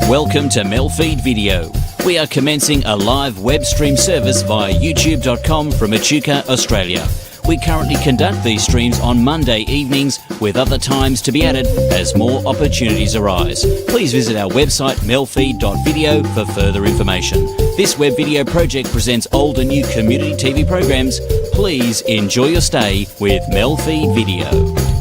Welcome to MELfeed.video. We are commencing a live web stream service via youtube.com from Echuca, Australia. We currently conduct these streams on Monday evenings, with other times to be added as more opportunities arise. Please visit our website MELfeed.video for further information. This web video project presents old and new community TV programs. Please enjoy your stay with MELfeed.video.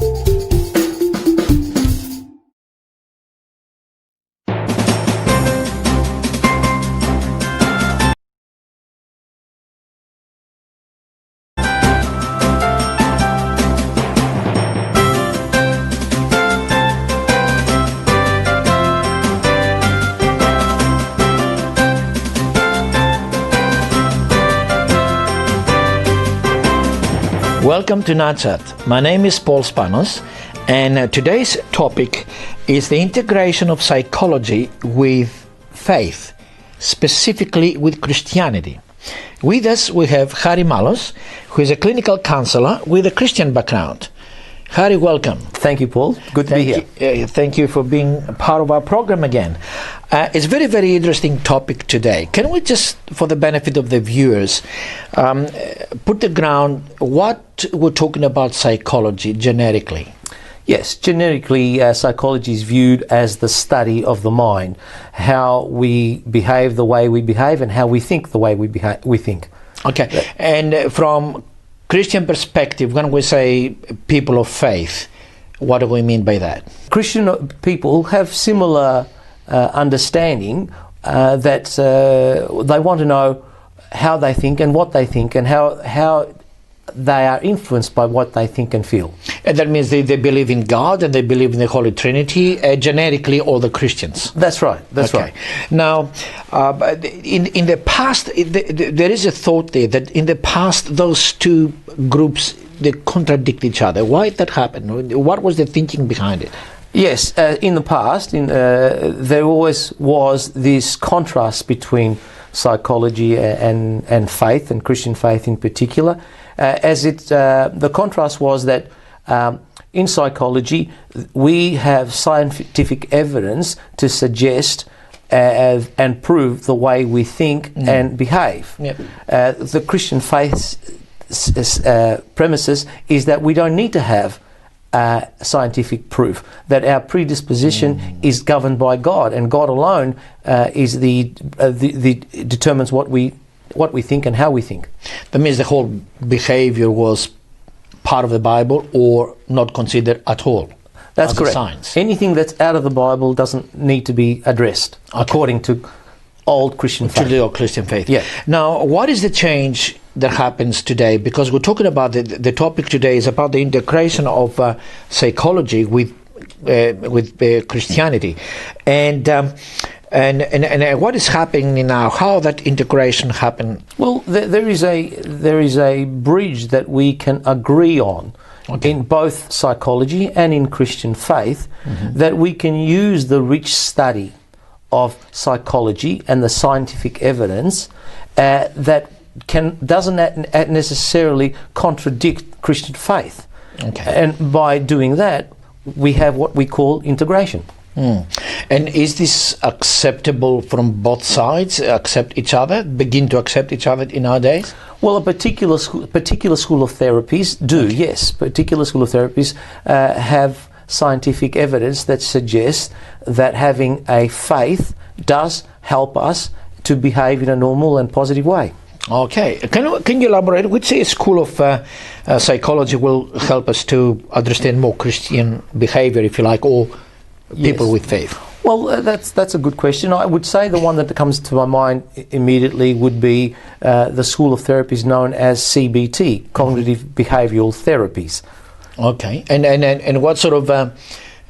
Welcome to NAT Chat. My name is Paul Spanos, and today's topic is the integration of psychology with faith, specifically with Christianity. With us we have Harry Malos, who is a clinical counselor with a Christian background. Harry, welcome. Thank you, Paul. Good to be here. Thank you for being a part of our program again. It's a very, very interesting topic today. Can we just, for the benefit of the viewers, put the ground what we're talking about psychology generically? Yes, generically, psychology is viewed as the study of the mind, how we behave the way we behave and how we think the way we think. Okay, and from Christian perspective, when we say people of faith, what do we mean by that? Christian people have similar understanding that they want to know how they think and what they think and how they are influenced by what they think and feel. And that means they believe in God and they believe in the Holy Trinity, generically all the Christians. That's right, that's right. Now, in the past, there is a thought there that in the past those two groups, they contradict each other. Why did that happen? What was the thinking behind it? Yes, in the past, there always was this contrast between psychology and faith, and Christian faith in particular. The contrast was that in psychology we have scientific evidence to suggest and prove the way we think and behave. Yep. The Christian faith's premises is that we don't need to have scientific proof, that our predisposition is governed by God, and God alone is the determines what we think and how we think. That means the whole behavior was part of the Bible or not considered at all. That's correct. Science. Anything that's out of the Bible doesn't need to be addressed, according to old Christian faith. Judeo-Christian faith. Yeah. Now, what is the change that happens today? Because we're talking about the topic today is about the integration of psychology with Christianity, and what is happening now? How that integration happened? Well, there is a bridge that we can agree on. Okay. In both psychology and in Christian faith, that we can use the rich study of psychology and the scientific evidence that doesn't necessarily contradict Christian faith. Okay. And by doing that, we have what we call integration. And is this acceptable from both sides? Accept each other? Begin to accept each other in our days? Well, a particular school of therapies do, okay. Yes. Particular school of therapies have scientific evidence that suggests that having a faith does help us to behave in a normal and positive way. Okay. Can you elaborate? Which school of psychology will help us to understand more Christian behavior, if you like, or people with faith? Well, that's a good question. I would say the one that comes to my mind immediately would be the school of therapies known as CBT, Cognitive Behavioral Therapies. Okay. And what sort of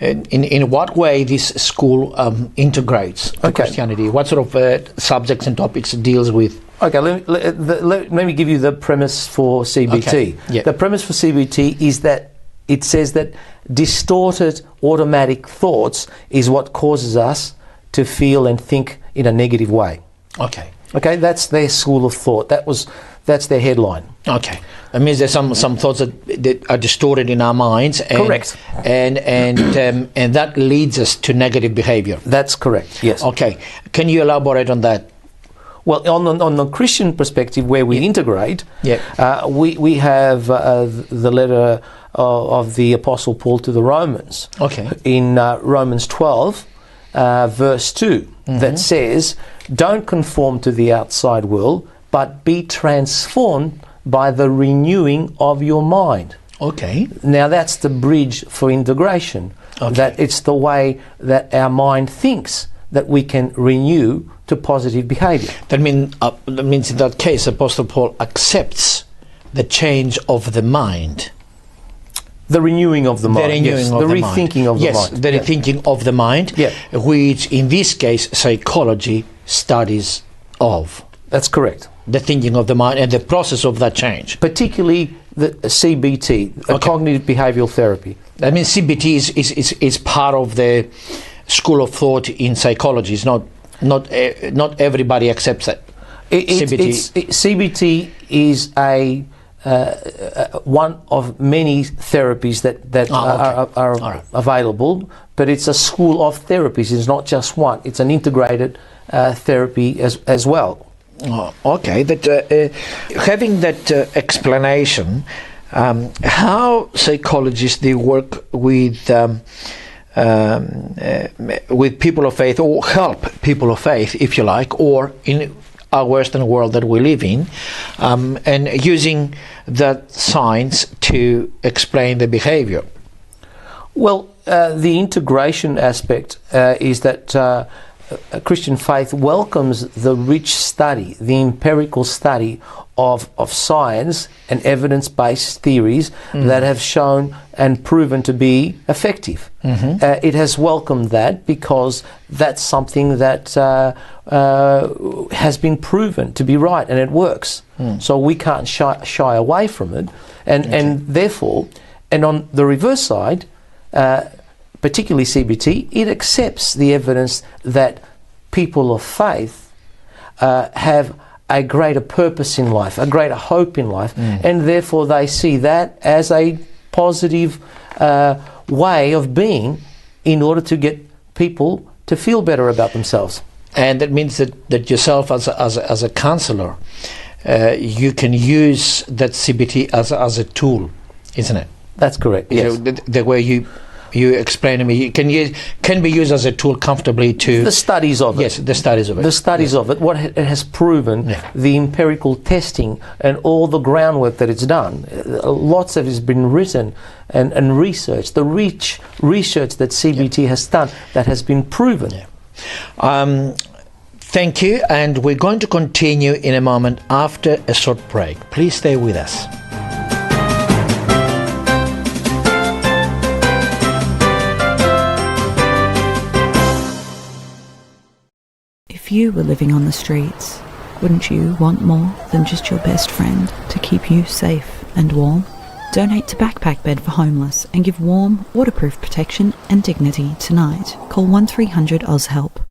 in what way this school integrates Christianity? What sort of subjects and topics it deals with? Okay, let me give you the premise for CBT. Okay. Yeah. The premise for CBT is that it says that distorted automatic thoughts is what causes us to feel and think in a negative way. Okay. Okay, that's their school of thought. That's their headline. Okay. It means there's some thoughts that are distorted in our minds. And, Correct. And that leads us to negative behavior. That's correct, yes. Okay. Can you elaborate on that? Well, on the Christian perspective, where we integrate, Yeah. we have the letter of the Apostle Paul to the Romans. Okay. In Romans 12, verse 2, that says, "Don't conform to the outside world, but be transformed by the renewing of your mind." Okay. Now that's the bridge for integration. Okay. That it's the way that our mind thinks that we can renew to positive behaviour. That means in that case, Apostle Paul accepts the change of the mind. The renewing of the mind. The renewing yes. of the the rethinking mind. of the yes, mind. the rethinking of the mind, Yeah. which in this case psychology studies of. That's correct. The thinking of the mind and the process of that change. Particularly the CBT, cognitive behavioural therapy. I mean, CBT is part of the school of thought in psychology. It's not everybody accepts it. CBT is one of many therapies that are available, but it's a school of therapies. It's not just one. It's an integrated therapy as well. Oh, okay. That having that explanation, how psychologists they work with people of faith, or help people of faith, if you like, or in our Western world that we live in, and using that science to explain the behavior. Well, the integration aspect is that Christian faith welcomes the rich study, the empirical study of science and evidence-based theories that have shown and proven to be effective. It has welcomed that because that's something that has been proven to be right and it works. So we can't shy away from it. And therefore, and on the reverse side, particularly CBT, it accepts the evidence that people of faith have a greater purpose in life, a greater hope in life, and therefore they see that as a positive way of being in order to get people to feel better about themselves. And that means that yourself as a counsellor, you can use that CBT as a tool, isn't it? That's correct, yes. So the way you explain to me, can be used as a tool comfortably to... The studies of it. Yes, the studies of it. The studies of it, what it has proven, the empirical testing and all the groundwork that it's done. Lots of it has been written and researched. The rich research that CBT has done that has been proven. Thank you, and we're going to continue in a moment after a short break. Please stay with us. If you were living on the streets, wouldn't you want more than just your best friend to keep you safe and warm? Donate to Backpack Bed for Homeless and give warm, waterproof protection and dignity tonight. Call 1300 OzHelp.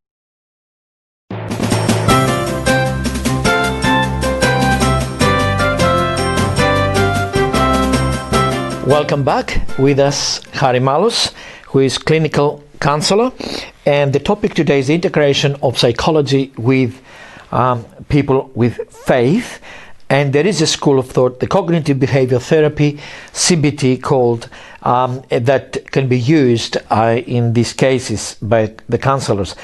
Welcome back. With us, Harry Malus, who is clinical counsellor, and the topic today is the integration of psychology with people with faith. And there is a school of thought, the cognitive behavior therapy, CBT, called that can be used in these cases by the counsellors.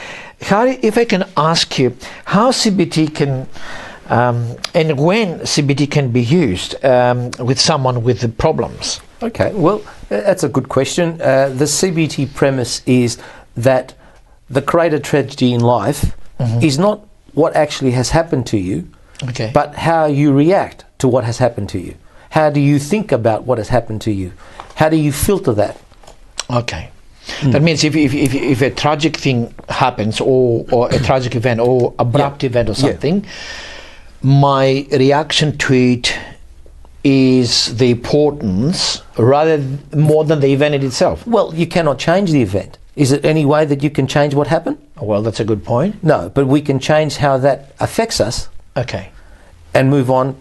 Harry, if I can ask you, how CBT can and when CBT can be used with someone with the problems? Okay, well, that's a good question. The CBT premise is that the greater tragedy in life is not what actually has happened to you, but how you react to what has happened to you. How do you think about what has happened to you? How do you filter that? Okay. That means if a tragic thing happens, or a tragic event, or abrupt event or something, my reaction to it is the importance rather more than the event in itself. Well, you cannot change the event. Is it any way that you can change what happened? Well, that's a good point. No, but we can change how that affects us. Okay. And move on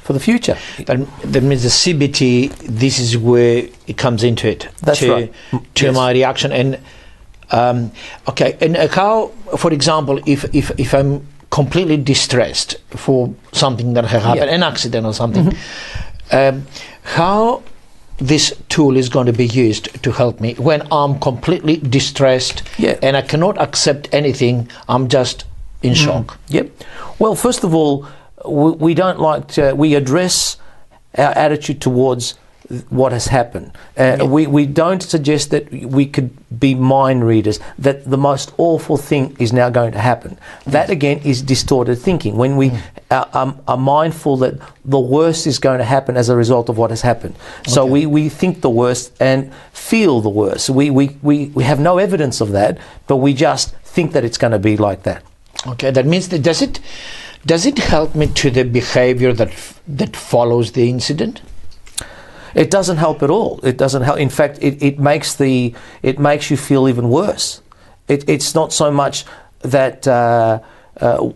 for the future. That means the CBT, this is where it comes into it. That's right. To my reaction. And okay, and how, for example, if I'm completely distressed for something that has happened, an accident or something, how this tool is going to be used to help me when I'm completely distressed and I cannot accept anything, I'm just in shock? Yep. Well, first of all, we don't like to, we address our attitude towards what has happened. We don't suggest that we could be mind readers, that the most awful thing is now going to happen. That again is distorted thinking. When we are mindful that the worst is going to happen as a result of what has happened. So we think the worst and feel the worst. We have no evidence of that, but we just think that it's going to be like that. Okay, that means that does it help me to the behavior that follows the incident? It doesn't help at all. It doesn't help. In fact, it makes you feel even worse. It's not so much that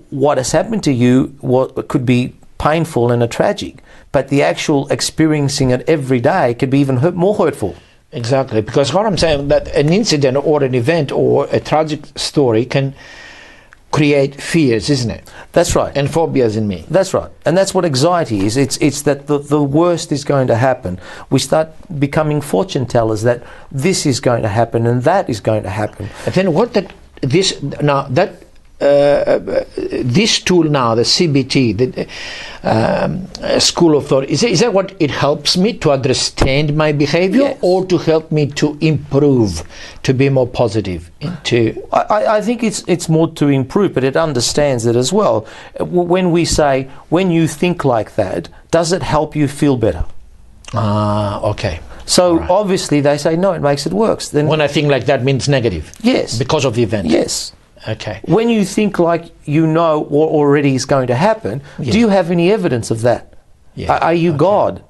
what has happened to you what could be painful and tragic, but the actual experiencing it every day could be even more hurtful. Exactly, because what I'm saying, that an incident or an event or a tragic story can create fears, isn't it? That's right. And phobias in me. That's right. And that's what anxiety is. It's that the worst is going to happen. We start becoming fortune tellers, that this is going to happen and that is going to happen. And then this tool now, the CBT, the school of thought, is that what it helps me to understand my behavior, or to help me to improve, to be more positive? I think it's more to improve, but it understands it as well. When we say, when you think like that, does it help you feel better? Okay. So obviously they say, no, it makes it worse. Then when I think like that means negative? Yes. Because of the event? Yes. Okay. When you think like you know what already is going to happen, do you have any evidence of that? Yeah. Are you God?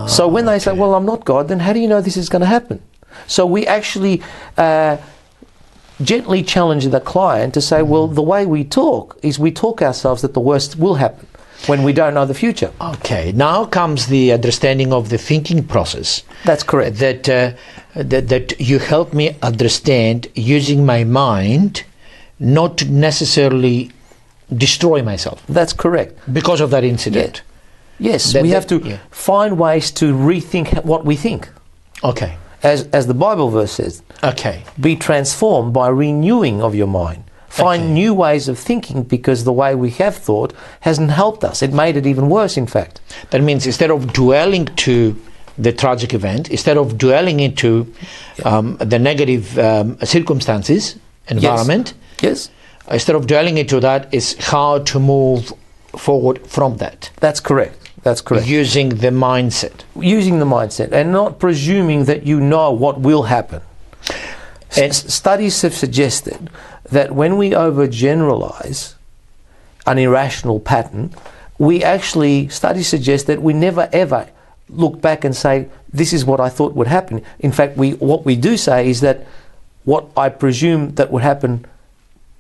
So when they say, well, I'm not God, then how do you know this is going to happen? So we actually gently challenge the client to say, well, the way we talk is we talk ourselves that the worst will happen when we don't know the future. Okay. Now comes the understanding of the thinking process. That's correct. That you help me understand using my mind, not to necessarily destroy myself. That's correct. Because of that incident. Yes, we have to find ways to rethink what we think. Okay. As the Bible verse says. Okay. Be transformed by renewing of your mind. Find new ways of thinking, because the way we have thought hasn't helped us. It made it even worse, in fact. That means instead of dwelling to the tragic event, instead of dwelling into the negative circumstances, environment, instead of dwelling into that, is how to move forward from that. That's correct. That's correct. Using the mindset. Using the mindset, and not presuming that you know what will happen. And studies have suggested that when we overgeneralize an irrational pattern, studies suggest that we never ever look back and say, this is what I thought would happen. In fact, what we do say is that what I presume that would happen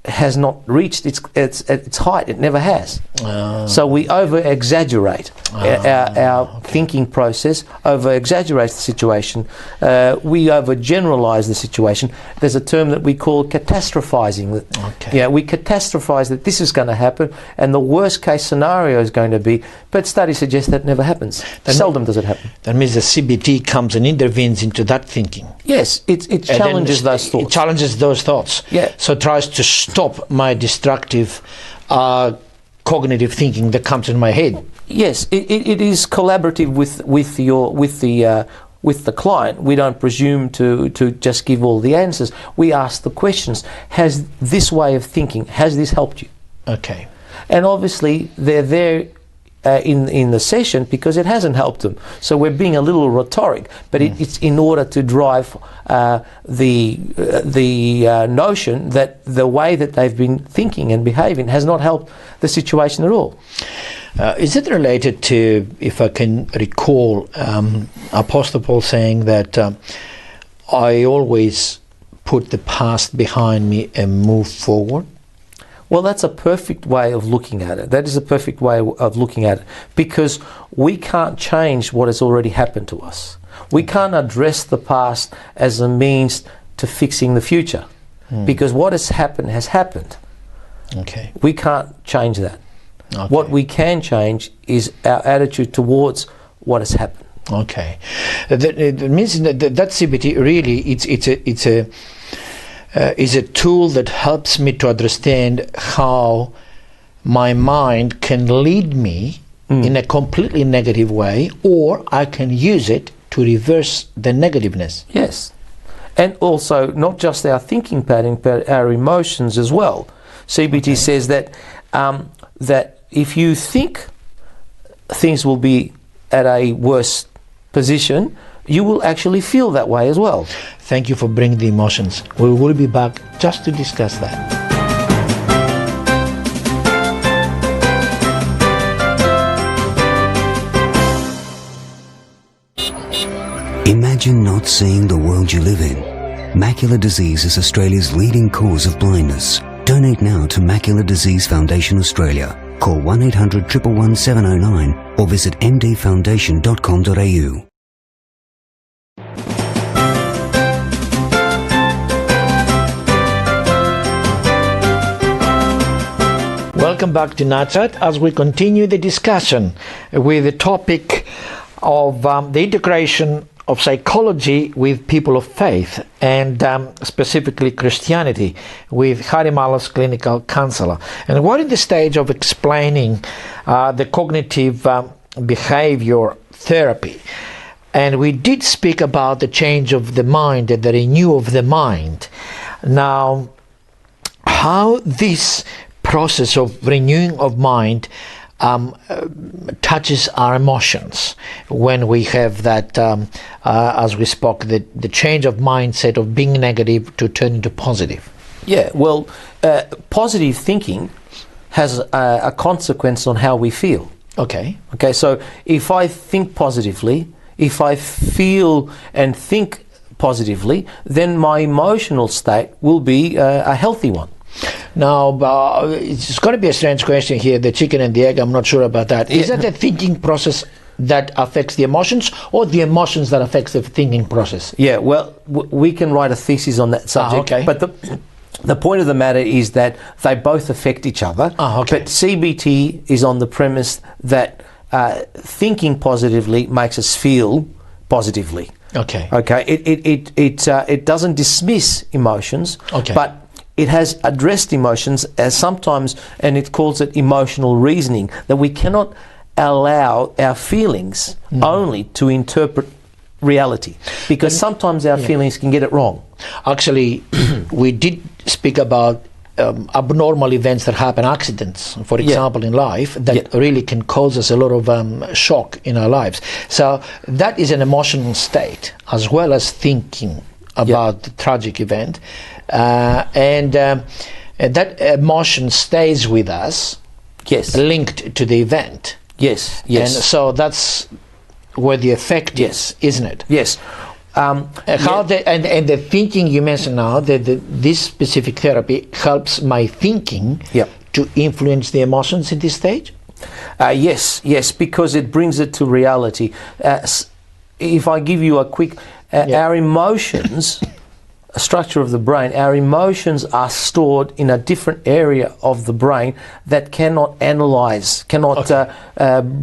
has not reached its height. It never has. So we over-exaggerate our thinking process, over-exaggerates the situation. We over-generalize the situation. There's a term that we call catastrophizing. We catastrophize that this is going to happen and the worst case scenario is going to be, but studies suggest that never happens. Seldom does it happen. That means the CBT comes and intervenes into that thinking. Yes, it challenges those thoughts. It challenges those thoughts. Yeah. So it tries to stop my destructive cognitive thinking that comes in my head. Yes, it is collaborative with the client. We don't presume to just give all the answers. We ask the questions. Has this way of thinking, has this helped you? Okay. And obviously they're there in the session because it hasn't helped them. So we're being a little rhetoric, but it's in order to drive the notion that the way that they've been thinking and behaving has not helped the situation at all. Is it related to, if I can recall, Apostle Paul saying that I always put the past behind me and move forward? Well, that's a perfect way of looking at it. That is a perfect way of looking at it, because we can't change what has already happened to us. We can't address the past as a means to fixing the future, because what has happened. Okay. We can't change that. Okay. What we can change is our attitude towards what has happened. Okay. That means that CBT really is a tool that helps me to understand how my mind can lead me in a completely negative way, or I can use it to reverse the negativeness. Yes. And also not just our thinking pattern, but our emotions as well. CBT says that that if you think things will be at a worse position, you will actually feel that way as well. Thank you for bringing the emotions. We will be back just to discuss that. Imagine not seeing the world you live in. Macular disease is Australia's leading cause of blindness. Donate now to Macular Disease Foundation Australia. Call 1800 111 709 or visit mdfoundation.com.au. Welcome back to NAT Chat as we continue the discussion with the topic of the integration of psychology with people of faith, and specifically Christianity, with Harry Mullis, clinical counselor. And we're in the stage of explaining the cognitive behavior therapy. And we did speak about the change of the mind and the renew of the mind. Now, how this process of renewing of mind touches our emotions when we have that, as we spoke, the change of mindset of being negative to turn into positive. Yeah, well, positive thinking has a consequence on how we feel. Okay. Okay, so if I think positively, if I feel and think positively, then my emotional state will be a healthy one. Now, it's going to be a strange question here, the chicken and the egg, I'm not sure about that. Is that the thinking process that affects the emotions, or the emotions that affects the thinking process? Yeah, well, we can write a thesis on that subject, okay. But the point of the matter is that they both affect each other. Okay. But CBT is on the premise that thinking positively makes us feel positively. Okay. Okay. It doesn't dismiss emotions. Okay. But it has addressed emotions as sometimes, and it calls it emotional reasoning, that we cannot allow our feelings only to interpret reality, because sometimes our feelings can get it wrong. Actually, we did speak about abnormal events that happen, accidents, for example, in life, that really can cause us a lot of shock in our lives. So that is an emotional state, as well as thinking about the tragic event. And that emotion stays with us, linked to the event. Yes. And so that's where the effect is, isn't it? Yes. And the thinking you mentioned now, this specific therapy helps my thinking to influence the emotions in this stage? Yes, because it brings it to reality. If I give you a quick, our emotions, a structure of the brain, our emotions are stored in a different area of the brain that cannot analyze, cannot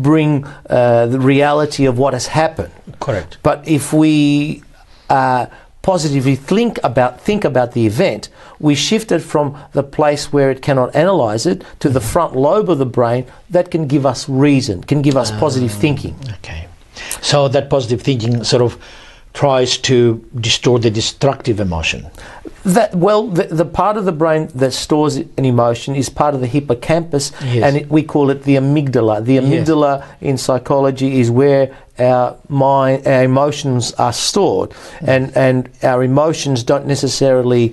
bring the reality of what has happened. Correct. But if we positively think about the event, we shift it from the place where it cannot analyze it to the front lobe of the brain that can give us reason, can give us positive thinking. Okay. So that positive thinking sort of tries to distort the destructive emotion. The part of the brain that stores an emotion is part of the hippocampus, and we call it the amygdala. The amygdala in psychology is where our emotions are stored, and our emotions don't necessarily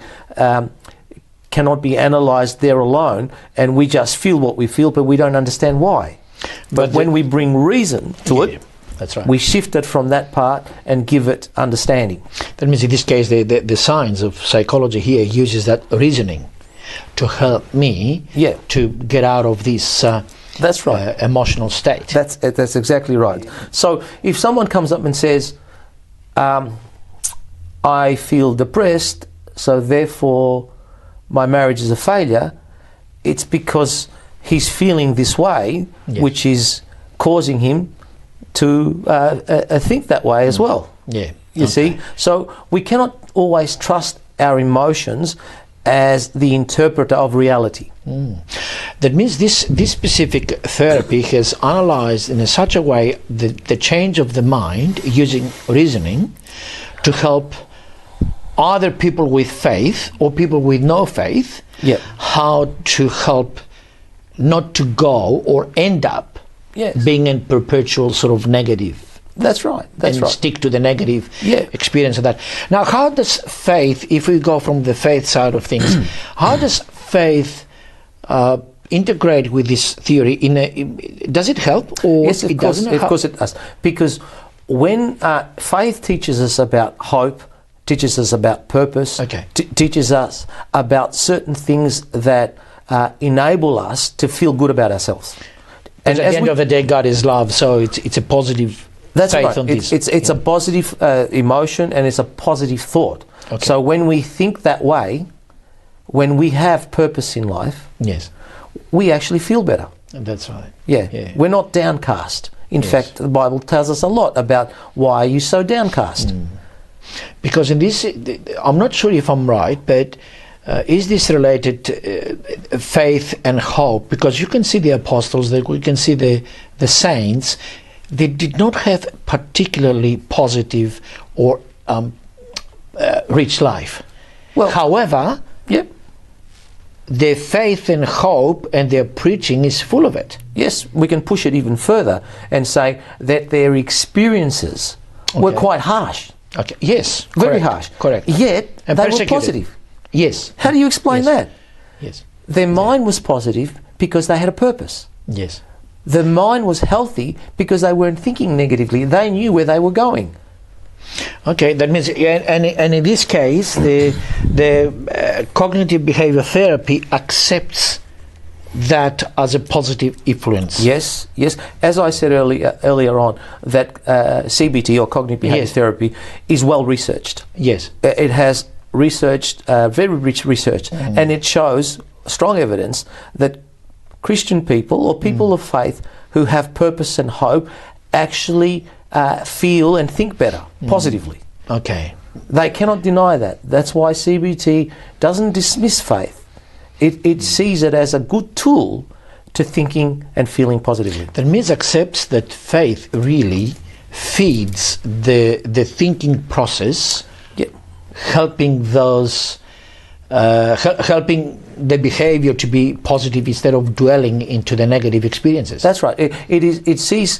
cannot be analysed there alone, and we just feel what we feel, but we don't understand why. But when we bring reason to it, that's right, we shift it from that part and give it understanding. That means in this case the science of psychology here uses that reasoning. to help me to get out of this that's right. Emotional state. That's exactly right. So if someone comes up and says, I feel depressed, so therefore my marriage is a failure, it's because he's feeling this way, which is causing him to think that way as well. Yeah. You see? So we cannot always trust our emotions as the interpreter of reality. That means this specific therapy has analyzed in such a way the change of the mind using reasoning to help other people with faith or people with no faith how to help not to go or end up being in perpetual sort of negative. That's right. That's right. Stick to the negative experience of that. Now, how does faith, if we go from the faith side of things, how does faith integrate with this theory? Does it help, or yes, it doesn't? Of course it does. Because when faith teaches us about hope, teaches us about purpose, teaches us about certain things that enable us to feel good about ourselves. And at the end of the day, God is love, so it's a positive. That's right. It's a positive emotion, and it's a positive thought. So when we think that way, when we have purpose in life, we actually feel better. That's right. Yeah. We're not downcast. In fact, the Bible tells us a lot about why are you so downcast. Because in this, I'm not sure if I'm right, but is this related to faith and hope? Because you can see the apostles, we can see the saints. They did not have particularly positive or rich life. Well, however, their faith and hope and their preaching is full of it. Yes, we can push it even further and say that their experiences were quite harsh. Yes. Very harsh. Correct. Yet and they were positive. Yes. How do you explain that? Yes. Their mind was positive because they had a purpose. Yes. The mind was healthy because they weren't thinking negatively. They knew where they were going. Okay, that means, and in this case, the cognitive behavior therapy accepts that as a positive influence. Yes. As I said earlier on, that CBT or cognitive behavior therapy is well researched. Yes. It has researched, very rich research, and it shows strong evidence that Christian people or people of faith who have purpose and hope actually feel and think better positively. Okay. They cannot deny that. That's why CBT doesn't dismiss faith. It sees it as a good tool to thinking and feeling positively. That means accepts that faith really feeds the thinking process, helping those helping the behavior to be positive instead of dwelling into the negative experiences. That's right. It sees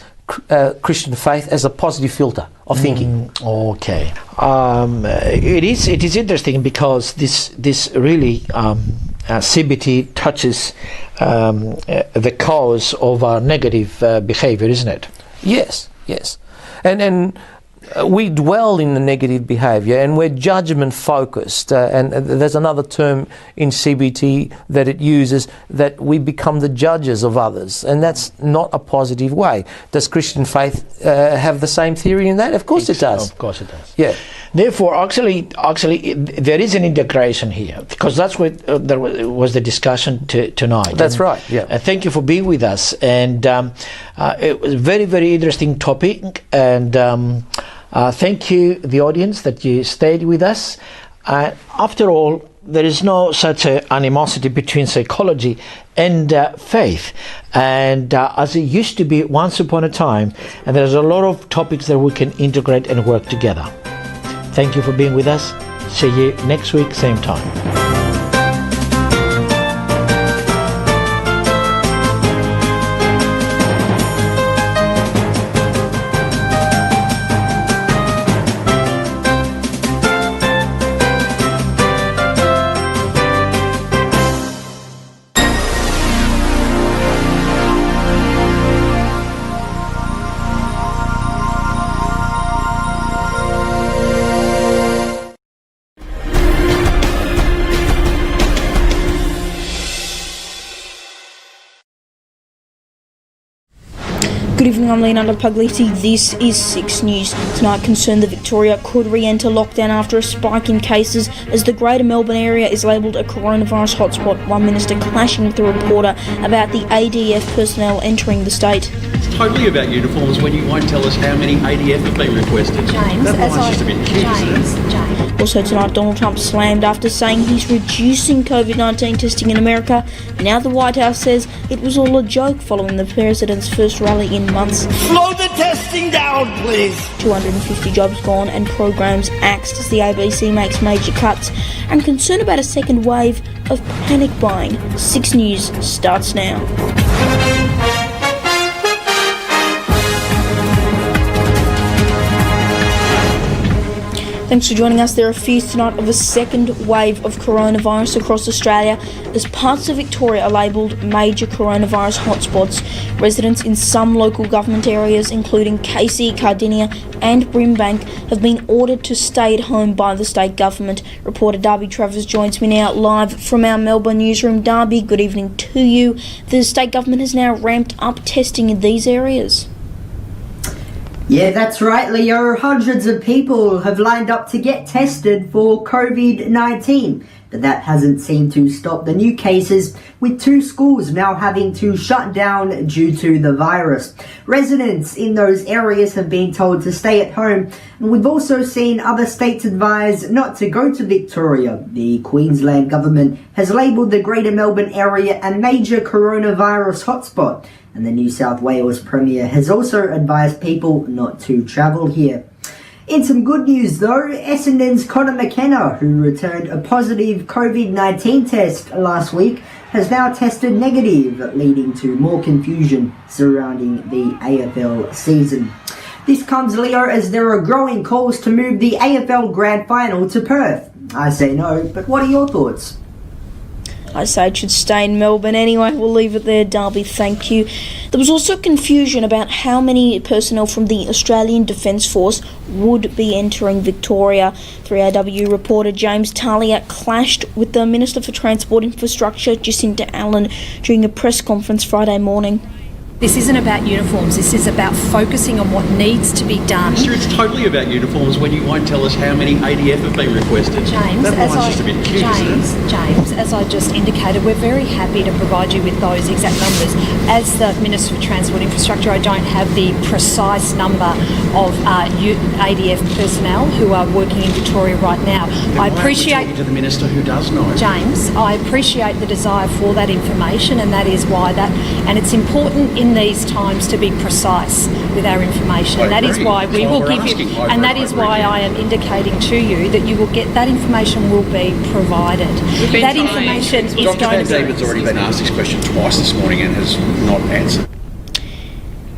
Christian faith as a positive filter of thinking. Okay. It is interesting because this really CBT touches the cause of our negative behavior, isn't it? Yes. And we dwell in the negative behaviour and we're judgment focused, and there's another term in CBT that it uses, that we become the judges of others, and that's not a positive way. Does Christian faith have the same theory in that? Of course it does. Of course it does. Yeah. Therefore, actually, there is an integration here, because that's what there was the discussion tonight. That's right. Yeah. Thank you for being with us, and it was a very, very interesting topic, and thank you, the audience, that you stayed with us. After all, there is no such animosity between psychology and faith, and as it used to be once upon a time, and there's a lot of topics that we can integrate and work together. Thank you for being with us. See you next week, same time. Good evening, I'm Leonardo Puglisi. This is 6 News. Tonight, concerned that Victoria could re-enter lockdown after a spike in cases as the Greater Melbourne area is labelled a coronavirus hotspot. One minister clashing with a reporter about the ADF personnel entering the state. It's totally about uniforms when you won't tell us how many ADF have been requested. James, that line's just a bit cute, isn't it? Also tonight, Donald Trump slammed after saying he's reducing COVID-19 testing in America. Now the White House says it was all a joke following the president's first rally in months. Slow the testing down, please. 250 jobs gone and programs axed as the ABC makes major cuts, and concern about a second wave of panic buying. 6 News starts now. Thanks for joining us. There are fears tonight of a second wave of coronavirus across Australia as parts of Victoria are labelled major coronavirus hotspots. Residents in some local government areas, including Casey, Cardinia and Brimbank, have been ordered to stay at home by the state government. Reporter Darby Travers joins me now live from our Melbourne newsroom. Darby, good evening to you. The state government has now ramped up testing in these areas. Yeah, that's right, Leo. Hundreds of people have lined up to get tested for COVID-19, but that hasn't seemed to stop the new cases, with 2 schools now having to shut down due to the virus. Residents in those areas have been told to stay at home, and we've also seen other states advise not to go to Victoria. The Queensland government has labelled the Greater Melbourne area a major coronavirus hotspot, and the New South Wales Premier has also advised people not to travel here. In some good news though, Essendon's Connor McKenna, who returned a positive COVID-19 test last week, has now tested negative, leading to more confusion surrounding the AFL season. This comes, Leo, as there are growing calls to move the AFL Grand Final to Perth. I say no, but what are your thoughts? I say it should stay in Melbourne anyway. We'll leave it there, Darby, thank you. There was also confusion about how many personnel from the Australian Defence Force would be entering Victoria. 3AW reporter James Talia clashed with the Minister for Transport Infrastructure, Jacinta Allen, during a press conference Friday morning. This isn't about uniforms, this is about focusing on what needs to be done. Sure, it's totally about uniforms when you won't tell us how many ADF have been requested. James, that line's just a bit cute, isn't it? James, as I just indicated, we're very happy to provide you with those exact numbers. As the Minister for Transport Infrastructure, I don't have the precise number of ADF personnel who are working in Victoria right now. Then I why appreciate aren't we talking to the Minister who does know. James, I appreciate the desire for that information, and that is why and it's important in these times to be precise with our information, and that is why we will give you, and that is why I am indicating to you that you will get that information will be provided. That information is going to be. David's already been asked this question twice this morning and has not answered.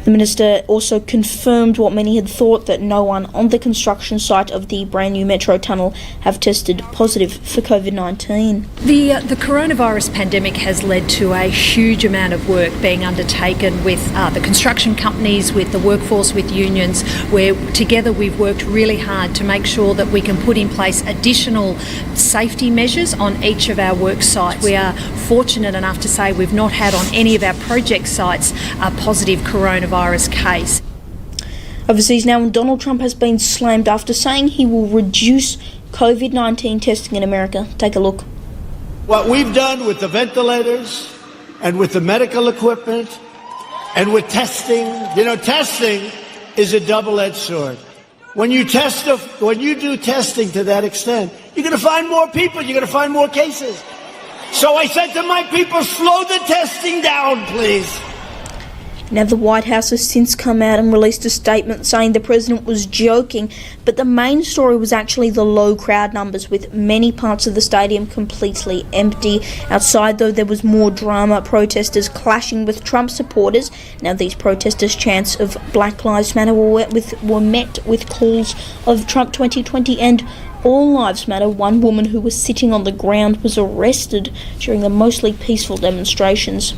The Minister also confirmed what many had thought, that no one on the construction site of the brand new Metro Tunnel have tested positive for COVID-19. The coronavirus pandemic has led to a huge amount of work being undertaken with the construction companies, with the workforce, with unions, where together we've worked really hard to make sure that we can put in place additional safety measures on each of our work sites. We are fortunate enough to say we've not had on any of our project sites a positive coronavirus case. Overseas now, and Donald Trump has been slammed after saying he will reduce COVID-19 testing in America. Take a look. What we've done with the ventilators and with the medical equipment and with testing, testing is a double-edged sword. When you do testing to that extent, you're going to find more people, you're going to find more cases. So I said to my people, slow the testing down, please. Now, the White House has since come out and released a statement saying the president was joking, but the main story was actually the low crowd numbers, with many parts of the stadium completely empty. Outside, though, there was more drama, protesters clashing with Trump supporters. Now, these protesters' chants of Black Lives Matter were met with calls of Trump 2020 and All Lives Matter. One woman who was sitting on the ground was arrested during the mostly peaceful demonstrations.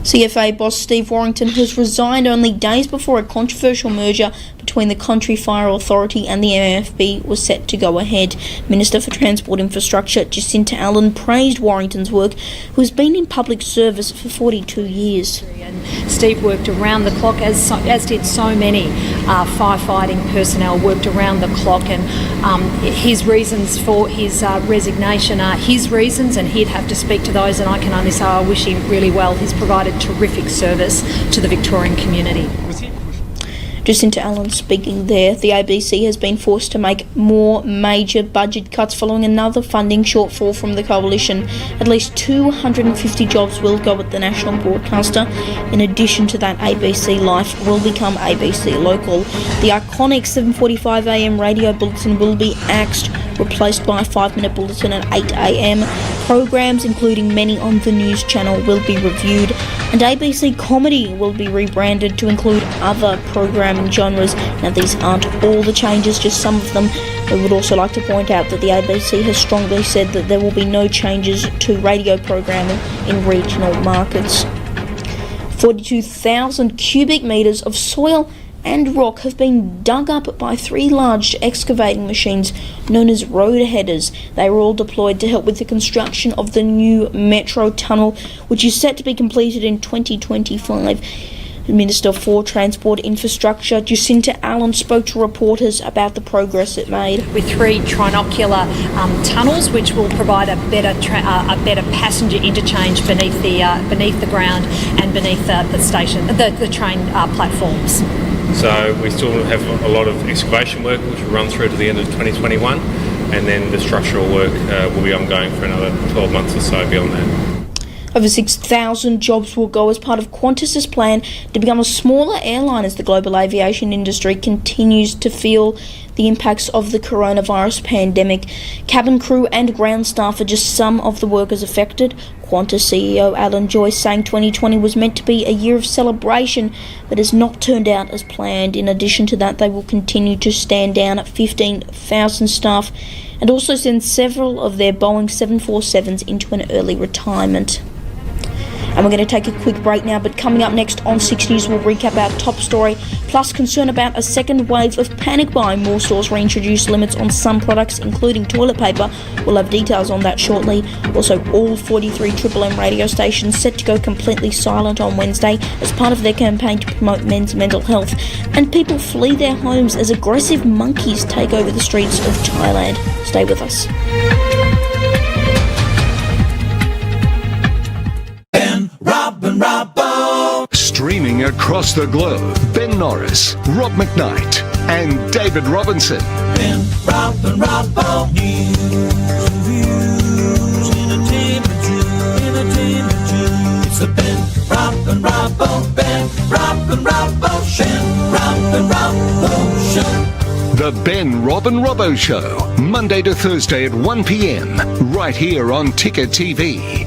CFA boss Steve Warrington has resigned only days before a controversial merger between the Country Fire Authority and the MFB was set to go ahead. Minister for Transport Infrastructure Jacinta Allen praised Warrington's work, who has been in public service for 42 years. And Steve worked around the clock, as did so many firefighting personnel worked around the clock, and his reasons for his resignation are his reasons, and he'd have to speak to those, and I can only say I wish him really well. He's provided terrific service to the Victorian community. Jacinta Allen speaking there. The ABC has been forced to make more major budget cuts following another funding shortfall from the coalition. At least 250 jobs will go at the national broadcaster. In addition to that, ABC Life will become ABC Local. The iconic 7:45am radio bulletin will be axed, replaced by a 5-minute bulletin at 8am. Programs, including many on the news channel, will be reviewed, and ABC Comedy will be rebranded to include other programming genres. Now, these aren't all the changes, just some of them. I would also like to point out that the ABC has strongly said that there will be no changes to radio programming in regional markets. 42,000 cubic metres of soil and rock have been dug up by 3 large excavating machines known as road headers. They were all deployed to help with the construction of the new metro tunnel, which is set to be completed in 2025. The Minister for Transport Infrastructure, Jacinta Allen, spoke to reporters about the progress it made. With 3 trinocular tunnels, which will provide a better passenger interchange beneath the ground and beneath the station, the train platforms. So we still have a lot of excavation work which will run through to the end of 2021, and then the structural work will be ongoing for another 12 months or so beyond that. Over 6,000 jobs will go as part of Qantas's plan to become a smaller airline as the global aviation industry continues to feel the impacts of the coronavirus pandemic. Cabin crew and ground staff are just some of the workers affected. Qantas CEO Alan Joyce saying 2020 was meant to be a year of celebration, but has not turned out as planned. In addition to that, they will continue to stand down at 15,000 staff and also send several of their Boeing 747s into an early retirement. And we're going to take a quick break now, but coming up next on 6 News, we'll recap our top story, plus concern about a second wave of panic buying. More stores reintroduce limits on some products, including toilet paper. We'll have details on that shortly. Also, all 43 Triple M radio stations set to go completely silent on Wednesday as part of their campaign to promote men's mental health. And people flee their homes as aggressive monkeys take over the streets of Thailand. Stay with us. Streaming across the globe, Ben Norris, Rob McKnight, and David Robinson. Ben, Rob, and Robbo. News, entertainment news. It's the Ben, Rob, and Robbo. Ben, Rob, and Robbo Show. Ben, Rob, and Robbo Show. The Ben, Rob and Robbo Show, Monday to Thursday at 1 p.m, right here on Ticker TV.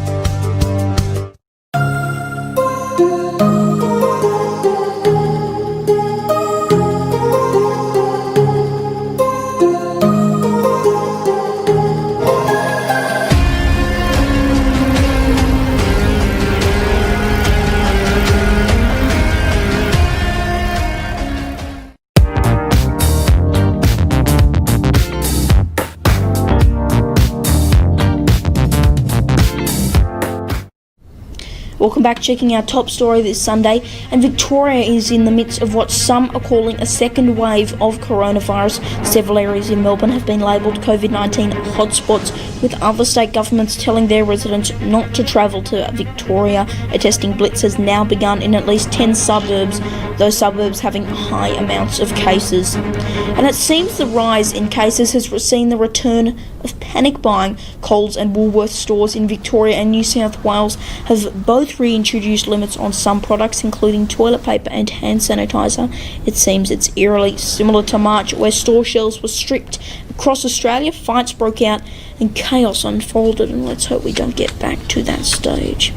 Welcome back, checking our top story this Sunday. And Victoria is in the midst of what some are calling a second wave of coronavirus. Several areas in Melbourne have been labelled COVID-19 hotspots, with other state governments telling their residents not to travel to Victoria. A testing blitz has now begun in at least 10 suburbs, those suburbs having high amounts of cases. And it seems the rise in cases has seen the return of panic buying. Coles and Woolworths stores in Victoria and New South Wales have both reintroduced limits on some products, including toilet paper and hand sanitizer. It seems it's eerily similar to March, where store shelves were stripped. Across Australia, fights broke out and chaos unfolded, and let's hope we don't get back to that stage.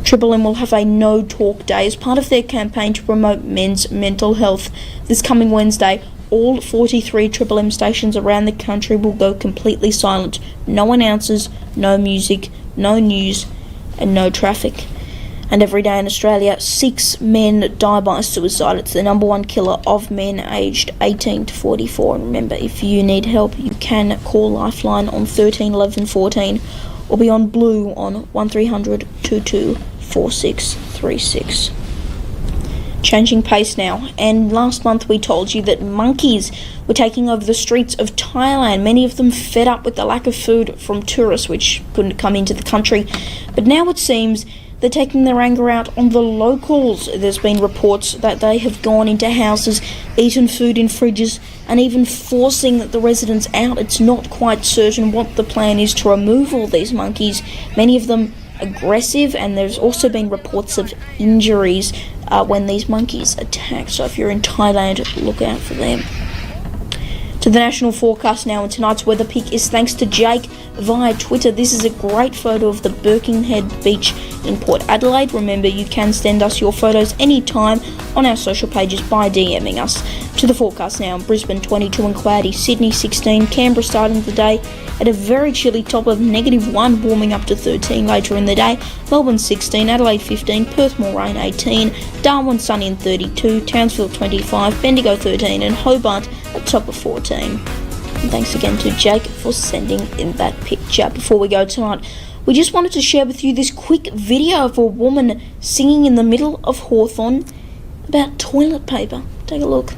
Triple M will have a no talk day as part of their campaign to promote men's mental health. This coming Wednesday, all 43 Triple M stations around the country will go completely silent. No announcers, no music, no news, and no traffic. And every day in Australia, 6 men die by suicide. It's the number one killer of men aged 18 to 44. And remember, if you need help, you can call Lifeline on 13 11 14 or be on Blue on 1300 22 4636. Changing pace now, and last month we told you that monkeys were taking over the streets of Thailand, many of them fed up with the lack of food from tourists which couldn't come into the country. But now it seems they're taking their anger out on the locals. There's been reports that they have gone into houses, eaten food in fridges, and even forcing the residents out. It's not quite certain what the plan is to remove all these monkeys, many of them aggressive, and there's also been reports of injuries when these monkeys attack. So if you're in Thailand, look out for them. To the national forecast now, and tonight's weather pick is thanks to Jake via Twitter. This is a great photo of the Birkenhead Beach in Port Adelaide. Remember, you can send us your photos anytime on our social pages by DMing us. To the forecast now, Brisbane 22 and cloudy, Sydney 16, Canberra starting the day at a very chilly top of -1, warming up to 13 later in the day, Melbourne 16, Adelaide 15, Perth more rain 18, Darwin sunny and 32, Townsville 25, Bendigo 13 and Hobart at top of 14. And thanks again to Jake for sending in that picture. Before we go tonight, we just wanted to share with you this quick video of a woman singing in the middle of Hawthorn about toilet paper. Take a look.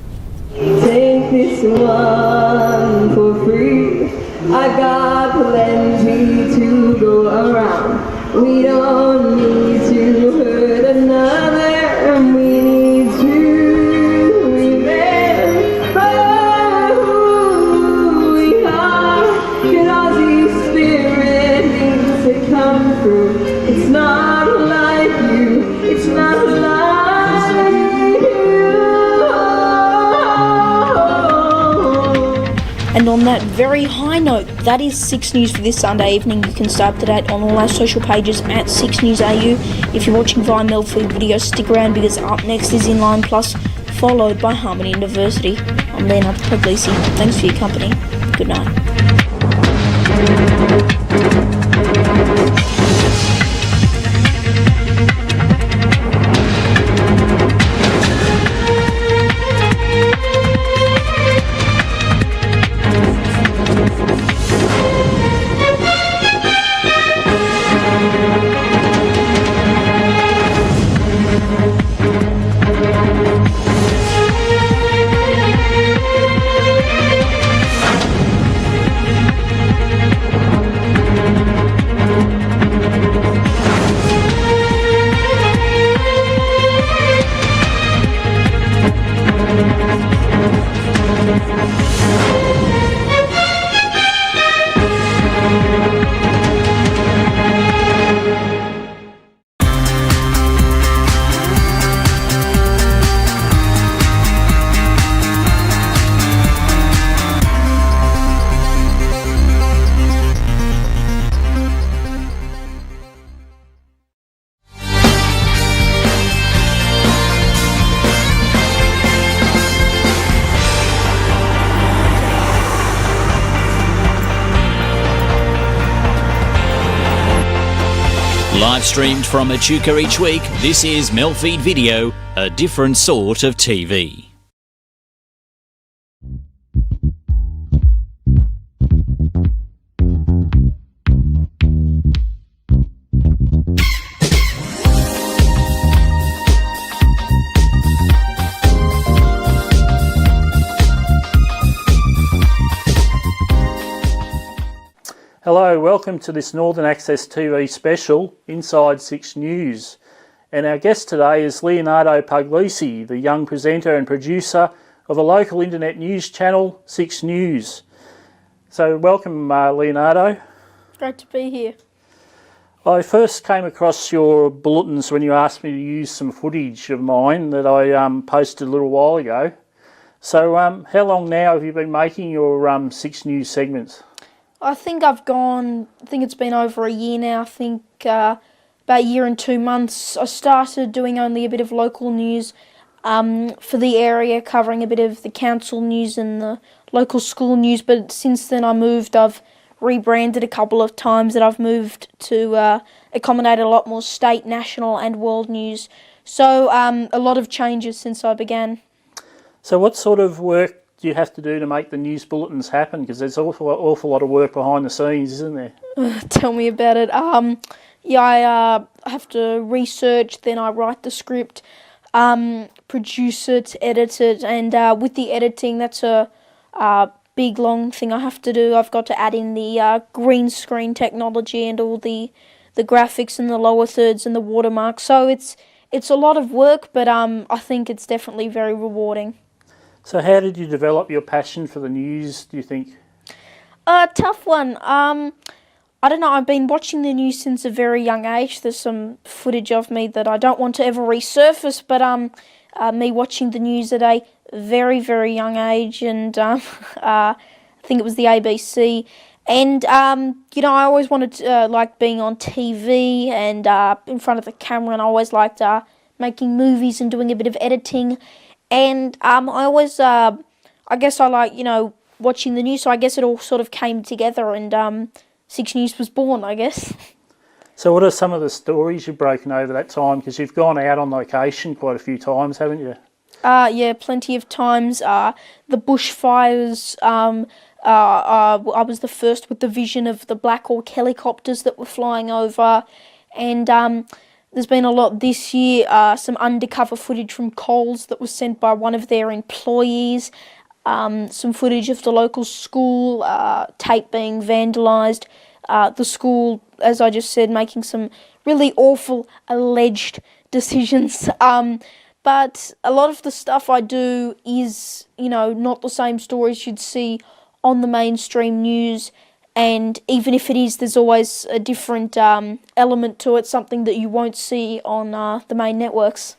Take this one for free. I got plenty to go around. We don't need to hurt another, and we need to remember who we are. Can Aussie spirit needs to come through. It's not like you, it's not like you. And on that very high note, that is 6 News for this Sunday evening. You can stay up to date on all our social pages at 6 News AU. If you're watching via MELfeed.video, stick around because up next is Inline Plus, followed by Harmony University. I'm Leonard Puglisi. Thanks for your company. Good night. Live streamed from Echuca each week, this is MELfeed.video, a different sort of TV. Hello, welcome to this Northern Access TV special, Inside 6 News. And our guest today is Leonardo Puglisi, the young presenter and producer of a local internet news channel, 6 News. So welcome, Leonardo. Great to be here. I first came across your bulletins when you asked me to use some footage of mine that I posted a little while ago. So how long now have you been making your 6 News segments? I think it's been over a year now. I think about a year and 2 months. I started doing only a bit of local news for the area, covering a bit of the council news and the local school news. But since then I've rebranded a couple of times, that I've moved to a accommodate a lot more state, national and world news. So a lot of changes since I began. So what sort of work do you have to do to make the news bulletins happen? Because there's an awful lot of work behind the scenes, isn't there? Tell me about it. I have to research, then I write the script, produce it, edit it, and with the editing, that's a big, long thing I have to do. I've got to add in the green screen technology and all the graphics and the lower thirds and the watermarks. So it's a lot of work, but I think it's definitely very rewarding. So how did you develop your passion for the news, do you think? Tough one. I don't know, I've been watching the news since a very young age. There's some footage of me that I don't want to ever resurface, but me watching the news at a very, very young age, and I think it was the ABC. And, you know, I always wanted to, like being on TV and in front of the camera, and I always liked making movies and doing a bit of editing. And I always, I guess I like, you know, watching the news, so I guess it all sort of came together, and 6 News was born, I guess. So what are some of the stories you've broken over that time? Because you've gone out on location quite a few times, haven't you? Yeah, plenty of times. The bushfires, I was the first with the vision of the Black Hawk helicopters that were flying over, and there's been a lot this year, some undercover footage from Coles that was sent by one of their employees, some footage of the local school, tape being vandalised, the school, as I just said, making some really awful alleged decisions. But a lot of the stuff I do is, you know, not the same stories you'd see on the mainstream news, and even if it is, there's always a different element to it, something that you won't see on the main networks.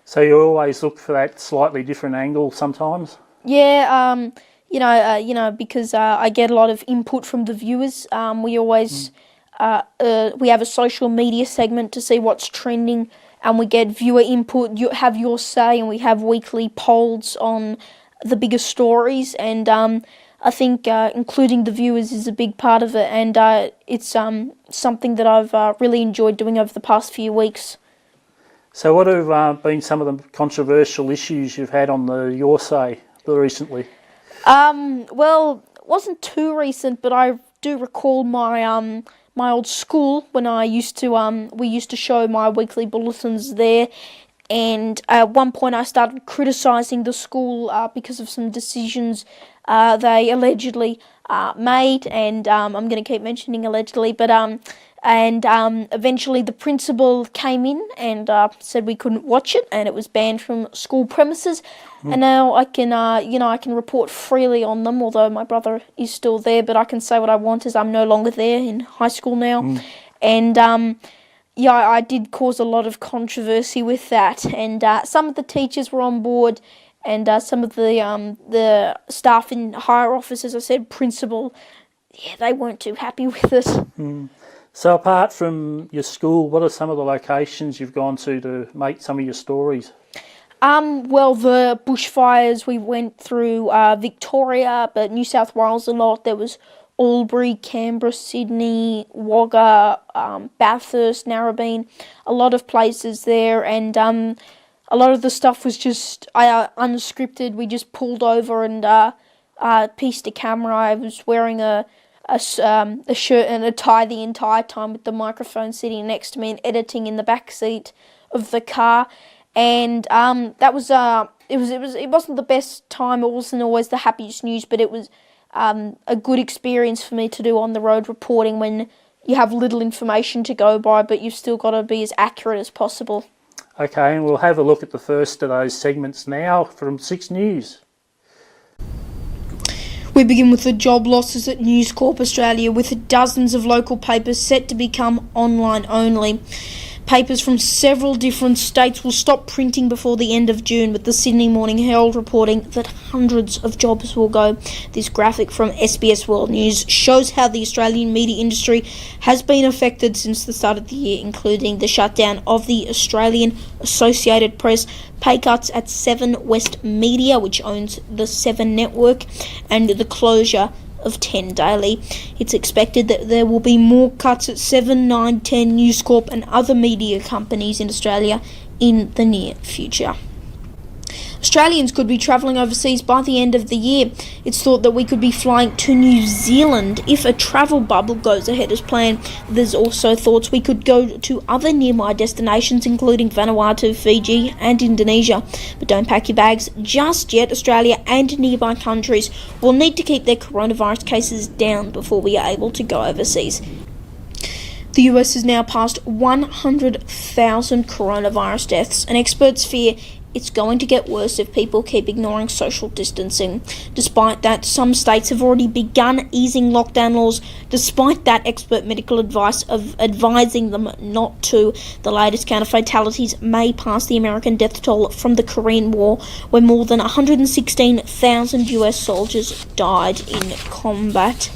So you always look for that slightly different angle sometimes? Yeah, you know, because I get a lot of input from the viewers. We always we have a social media segment to see what's trending, and we get viewer input. You have your say, and we have weekly polls on the biggest stories. And I think including the viewers is a big part of it, and it's something that I've really enjoyed doing over the past few weeks. So what have been some of the controversial issues you've had on Your Say recently? Well, it wasn't too recent, but I do recall my my old school when I used to we used to show my weekly bulletins there, and at one point I started criticising the school because of some decisions they allegedly made, and I'm going to keep mentioning allegedly, but eventually the principal came in and said we couldn't watch it, and it was banned from school premises. And now I can, I can report freely on them, although my brother is still there, but I can say what I want as I'm no longer there in high school now. And I did cause a lot of controversy with that, and some of the teachers were on board, and some of the staff in higher office, as I said, principal, yeah, they weren't too happy with it. So apart from your school, what are some of the locations you've gone to make some of your stories? Well, the bushfires, we went through Victoria, but New South Wales a lot. There was Albury, Canberra, Sydney, Wagga, Bathurst, Narrabeen, a lot of places there, and a lot of the stuff was just unscripted. We just pulled over and pieced a camera. I was wearing a shirt and a tie the entire time, with the microphone sitting next to me and editing in the back seat of the car. And that was it wasn't the best time. It wasn't always the happiest news, but it was a good experience for me to do on the road reporting when you have little information to go by, but you've still got to be as accurate as possible. Okay, and we'll have a look at the first of those segments now from 6 News. We begin with the job losses at News Corp Australia, with dozens of local papers set to become online only. Papers from several different states will stop printing before the end of June, with the Sydney Morning Herald reporting that hundreds of jobs will go. This graphic from SBS World News shows how the Australian media industry has been affected since the start of the year, including the shutdown of the Australian Associated Press, pay cuts at 7 West Media, which owns the 7 network, and the closure of 10 daily. It's expected that there will be more cuts at 7, 9, 10, News Corp and other media companies in Australia in the near future. Australians could be travelling overseas by the end of the year. It's thought that we could be flying to New Zealand if a travel bubble goes ahead as planned. There's also thoughts we could go to other nearby destinations, including Vanuatu, Fiji and Indonesia. But don't pack your bags just yet. Australia and nearby countries will need to keep their coronavirus cases down before we are able to go overseas. The US has now passed 100,000 coronavirus deaths, and experts fear it's going to get worse if people keep ignoring social distancing. Despite that, some states have already begun easing lockdown laws, despite that expert medical advice of advising them not to. The latest count of fatalities may pass the American death toll from the Korean War, where more than 116,000 US soldiers died in combat.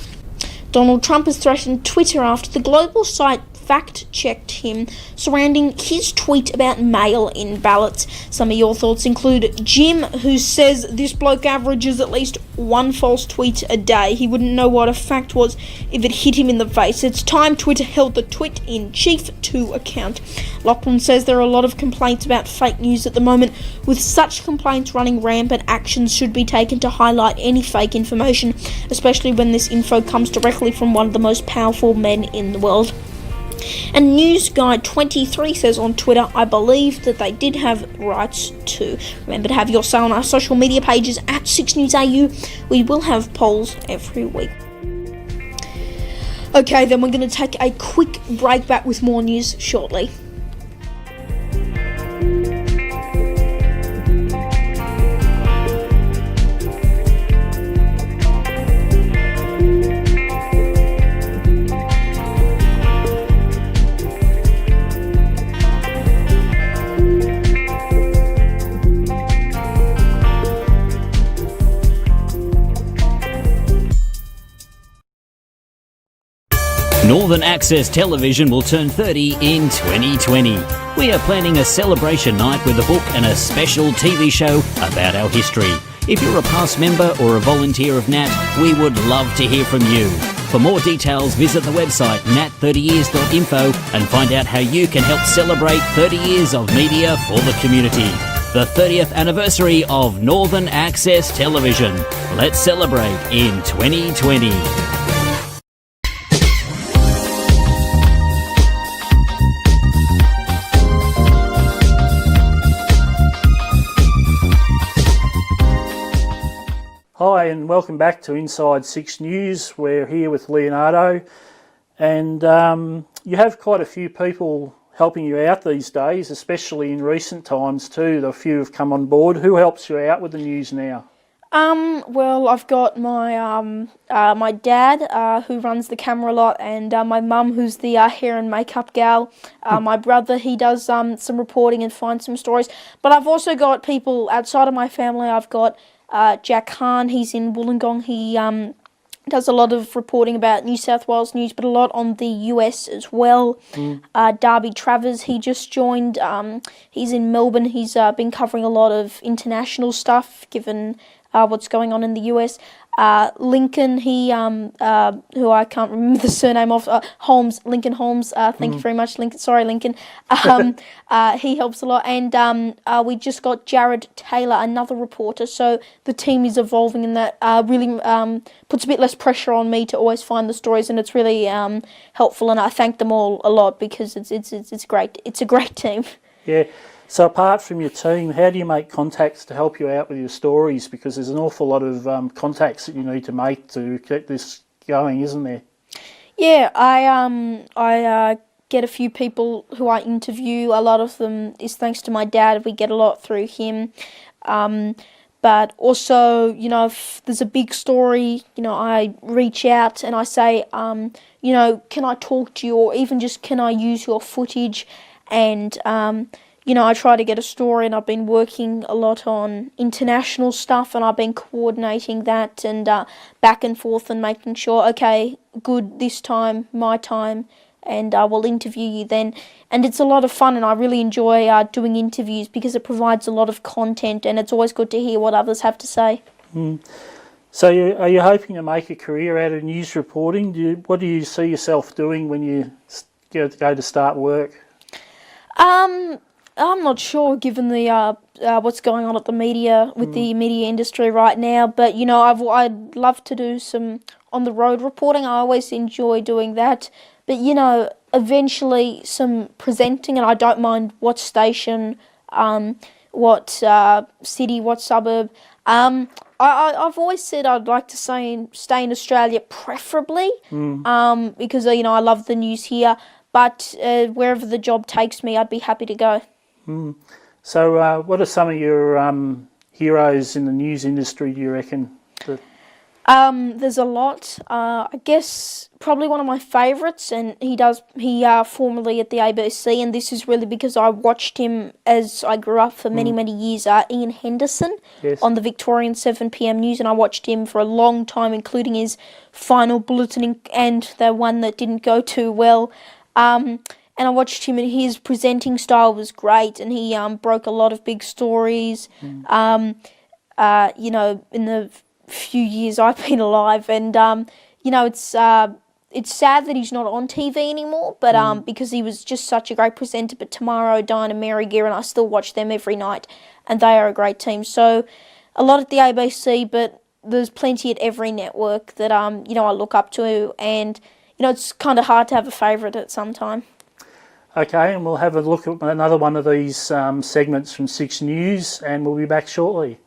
Donald Trump has threatened Twitter after the global site fact-checked him surrounding his tweet about mail-in ballots. Some of your thoughts include Jim, who says this bloke averages at least one false tweet a day. He wouldn't know what a fact was if it hit him in the face. It's time Twitter held the twit-in-chief to account. Lachlan says there are a lot of complaints about fake news at the moment. With such complaints running rampant, actions should be taken to highlight any fake information, especially when this info comes directly from one of the most powerful men in the world. And News Guy 23 says on Twitter, I believe that they did have rights to. Remember to have your say on our social media pages at 6NewsAU. We will have polls every week. Okay, then we're going to take a quick break, back with more news shortly. Northern Access Television will turn 30 in 2020. We are planning a celebration night with a book and a special TV show about our history. If you're a past member or a volunteer of NAT, we would love to hear from you. For more details, visit the website nat30years.info and find out how you can help celebrate 30 years of media for the community. The 30th anniversary of Northern Access Television. Let's celebrate in 2020. Hi and welcome back to Inside 6 News. We're here with Leonardo, and you have quite a few people helping you out these days, especially in recent times too. A few have come on board. Who helps you out with the news now? Well, I've got my my dad, who runs the camera a lot, and my mum, who's the hair and makeup gal. My brother, he does some reporting and finds some stories. But I've also got people outside of my family. I've got Jack Hahn, he's in Wollongong. He does a lot of reporting about New South Wales news, but a lot on the US as well. Darby Travers, he just joined. He's in Melbourne. He's been covering a lot of international stuff, given what's going on in the US. Lincoln, he, who I can't remember the surname of, Holmes, Lincoln Holmes, thank you very much, Lincoln, sorry Lincoln, he helps a lot, and we just got Jared Taylor, another reporter, so the team is evolving, and that really puts a bit less pressure on me to always find the stories, and it's really helpful, and I thank them all a lot, because it's great, it's a great team. Yeah. So apart from your team, how do you make contacts to help you out with your stories? Because there's an awful lot of contacts that you need to make to get this going, isn't there? Yeah, I get a few people who I interview. A lot of them is thanks to my dad. We get a lot through him. But also, you know, if there's a big story, you know, I reach out and I say, you know, can I talk to you, or even just can I use your footage? And you know, I try to get a story, and I've been working a lot on international stuff, and I've been coordinating that and back and forth and making sure, okay, good, this time, my time, and we'll interview you then. And it's a lot of fun, and I really enjoy doing interviews because it provides a lot of content, and it's always good to hear what others have to say. So are you hoping to make a career out of news reporting? What do you see yourself doing when you go to start work? I'm not sure, given the what's going on at the media with the media industry right now. But you know, I'd love to do some on the road reporting. I always enjoy doing that. But you know, eventually some presenting, and I don't mind what station, what city, what suburb. I've always said I'd like to stay in Australia, preferably, because you know I love the news here. But wherever the job takes me, I'd be happy to go. So, what are some of your heroes in the news industry? Do you reckon? There's a lot. I guess probably one of my favourites, and he formerly at the ABC, and this is really because I watched him as I grew up for many years. Ian Henderson on the Victorian 7 p.m. news, and I watched him for a long time, including his final bulletin and the one that didn't go too well. And I watched him, and his presenting style was great, and he broke a lot of big stories. You know, in the few years I've been alive, and you know, it's sad that he's not on TV anymore, but because he was just such a great presenter. But Tamara O'Dine and Mary Gearin, I still watch them every night, and they are a great team. So a lot at the ABC, but there's plenty at every network that you know, I look up to, and you know, it's kind of hard to have a favourite at some time. Okay, and we'll have a look at another one of these segments from 6 News, and we'll be back shortly.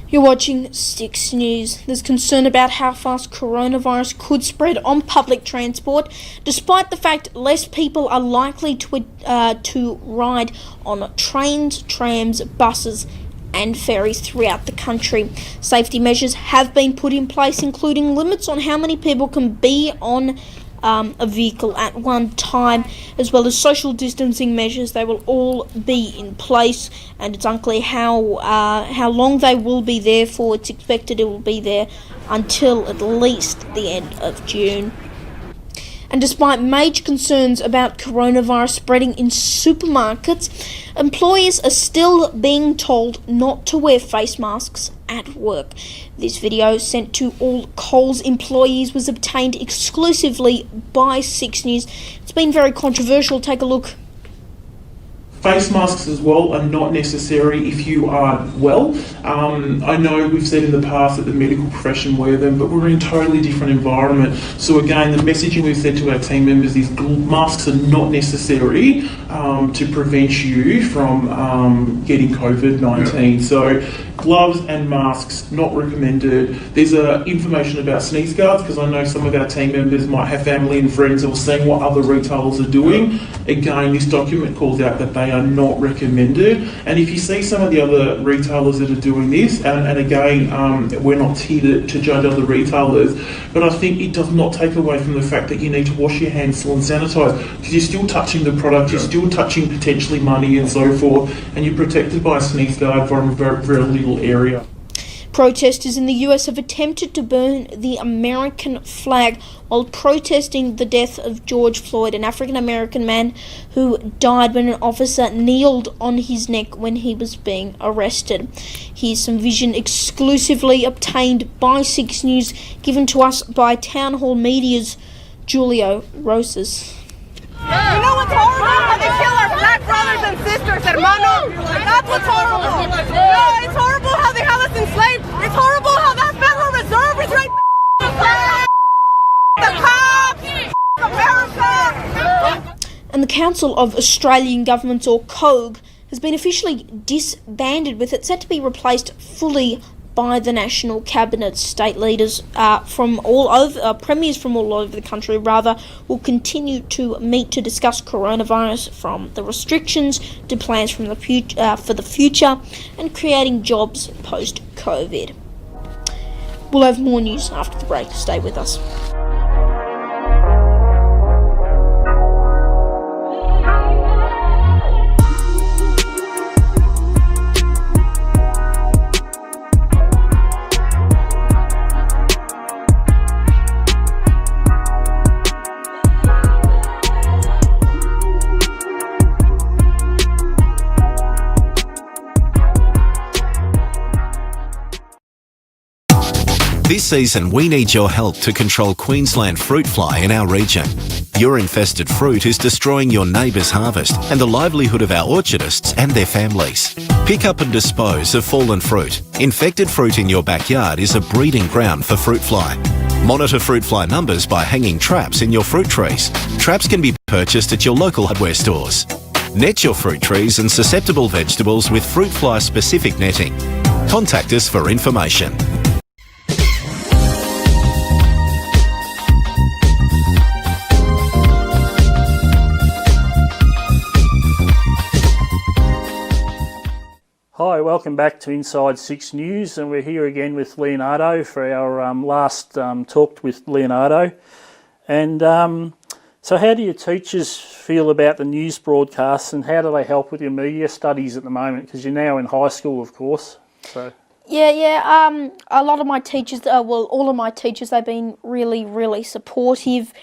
You're watching 6 News. There's concern about how fast coronavirus could spread on public transport, despite the fact less people are likely to ride on trains, trams, buses and ferries throughout the country. Safety measures have been put in place, including limits on how many people can be on a vehicle at one time, as well as social distancing measures. They will all be in place, and it's unclear how long they will be there for. It's expected it will be there until at least the end of June. And despite major concerns about coronavirus spreading in supermarkets, employers are still being told not to wear face masks at work. This video, sent to all Coles employees, was obtained exclusively by 6 News. It's been very controversial. Take a look. Face masks as well are not necessary if you aren't well. I know we've said in the past that the medical profession wear them, but we're in a totally different environment. So again, the messaging we've said to our team members is masks are not necessary to prevent you from getting COVID-19. So gloves and masks not recommended. There's information about sneeze guards, because I know some of our team members might have family and friends who are seeing what other retailers are doing. Again, this document calls out that they are not recommended. And if you see some of the other retailers that are doing this, and again, we're not here to judge other retailers, but I think it does not take away from the fact that you need to wash your hands still and sanitise, because you're still touching the product, you're still touching potentially money and so forth, and you're protected by a sneeze guard from a very, very little area. Protesters in the US have attempted to burn the American flag while protesting the death of George Floyd, an African-American man who died when an officer kneeled on his neck when he was being arrested. Here's some vision exclusively obtained by 6 News, given to us by Town Hall Media's Julio Rosas. You know what's horrible? How they kill our black brothers and sisters, hermano. That's what's horrible. No, it's horrible how they have us enslaved. It's horrible how that Federal Reserve is right the cops, America. And the Council of Australian Governments, or COGE, has been officially disbanded, with it set to be replaced fully by the National Cabinet. State leaders from all over, premiers from all over the country rather, will continue to meet to discuss coronavirus, from the restrictions to plans from for the future and creating jobs post-COVID. We'll have more news after the break. Stay with us. season, we need your help to control Queensland fruit fly in our region. Your infested fruit is destroying your neighbour's harvest and the livelihood of our orchardists and their families. Pick up and dispose of fallen fruit. Infected fruit in your backyard is a breeding ground for fruit fly. Monitor fruit fly numbers by hanging traps in your fruit trees. Traps can be purchased at your local hardware stores. Net your fruit trees and susceptible vegetables with fruit fly specific netting. Contact us for information. Hi, welcome back to Inside 6 News, and we're here again with Leonardo for our last talk with Leonardo. And so how do your teachers feel about the news broadcasts, and how do they help with your media studies at the moment? Because you're now in high school, of course. So a lot of my teachers, all of my teachers, they've been really supportive.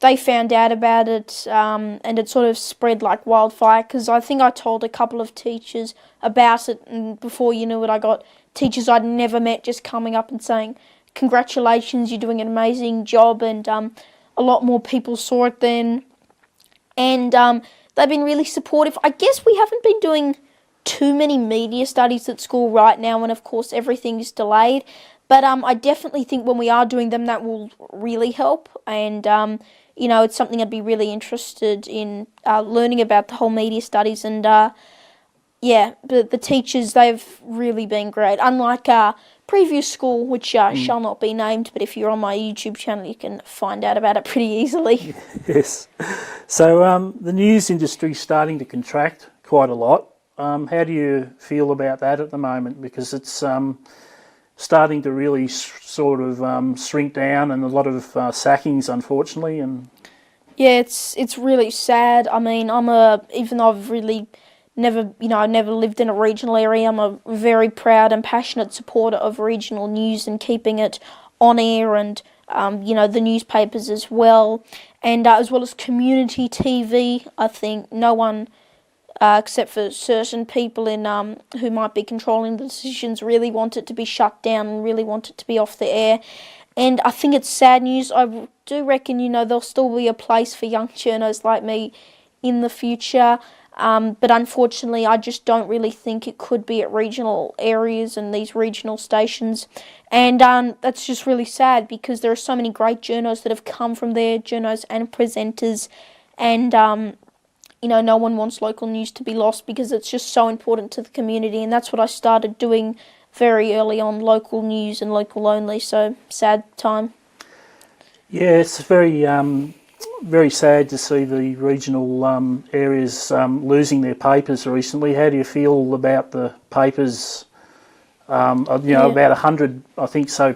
They found out about it and it sort of spread like wildfire, because I think I told a couple of teachers about it, and before you knew it I got teachers I'd never met just coming up and saying, congratulations, you're doing an amazing job, and a lot more people saw it then, and they've been really supportive. I guess we haven't been doing too many media studies at school right now, and of course everything is delayed, but I definitely think when we are doing them that will really help, and you know, it's something I'd be really interested in learning about, the whole media studies, and yeah, but the teachers, they've really been great. Unlike previous school, which shall not be named, but if you're on my YouTube channel you can find out about it pretty easily. Yes. So the news industry is starting to contract quite a lot. How do you feel about that at the moment? Because it's starting to really sort of shrink down, and a lot of sackings, unfortunately. And yeah, it's really sad. I mean, even though I've really never lived in a regional area, I'm a very proud and passionate supporter of regional news and keeping it on air, and the newspapers as well, and as well as community TV. I think no one, except for certain people in who might be controlling the decisions, really want it to be shut down and really want it to be off the air. And I think it's sad news. I do reckon, there'll still be a place for young journos like me in the future. But unfortunately, I just don't really think it could be at regional areas and these regional stations. And that's just really sad, because there are so many great journos that have come from there, journos and presenters. And, no one wants local news to be lost, because it's just so important to the community. And that's what I started doing very early on, local news and local only. So, sad time. yeah, it's very sad to see the regional areas losing their papers recently. How do you feel about the papers? About 100, I think, so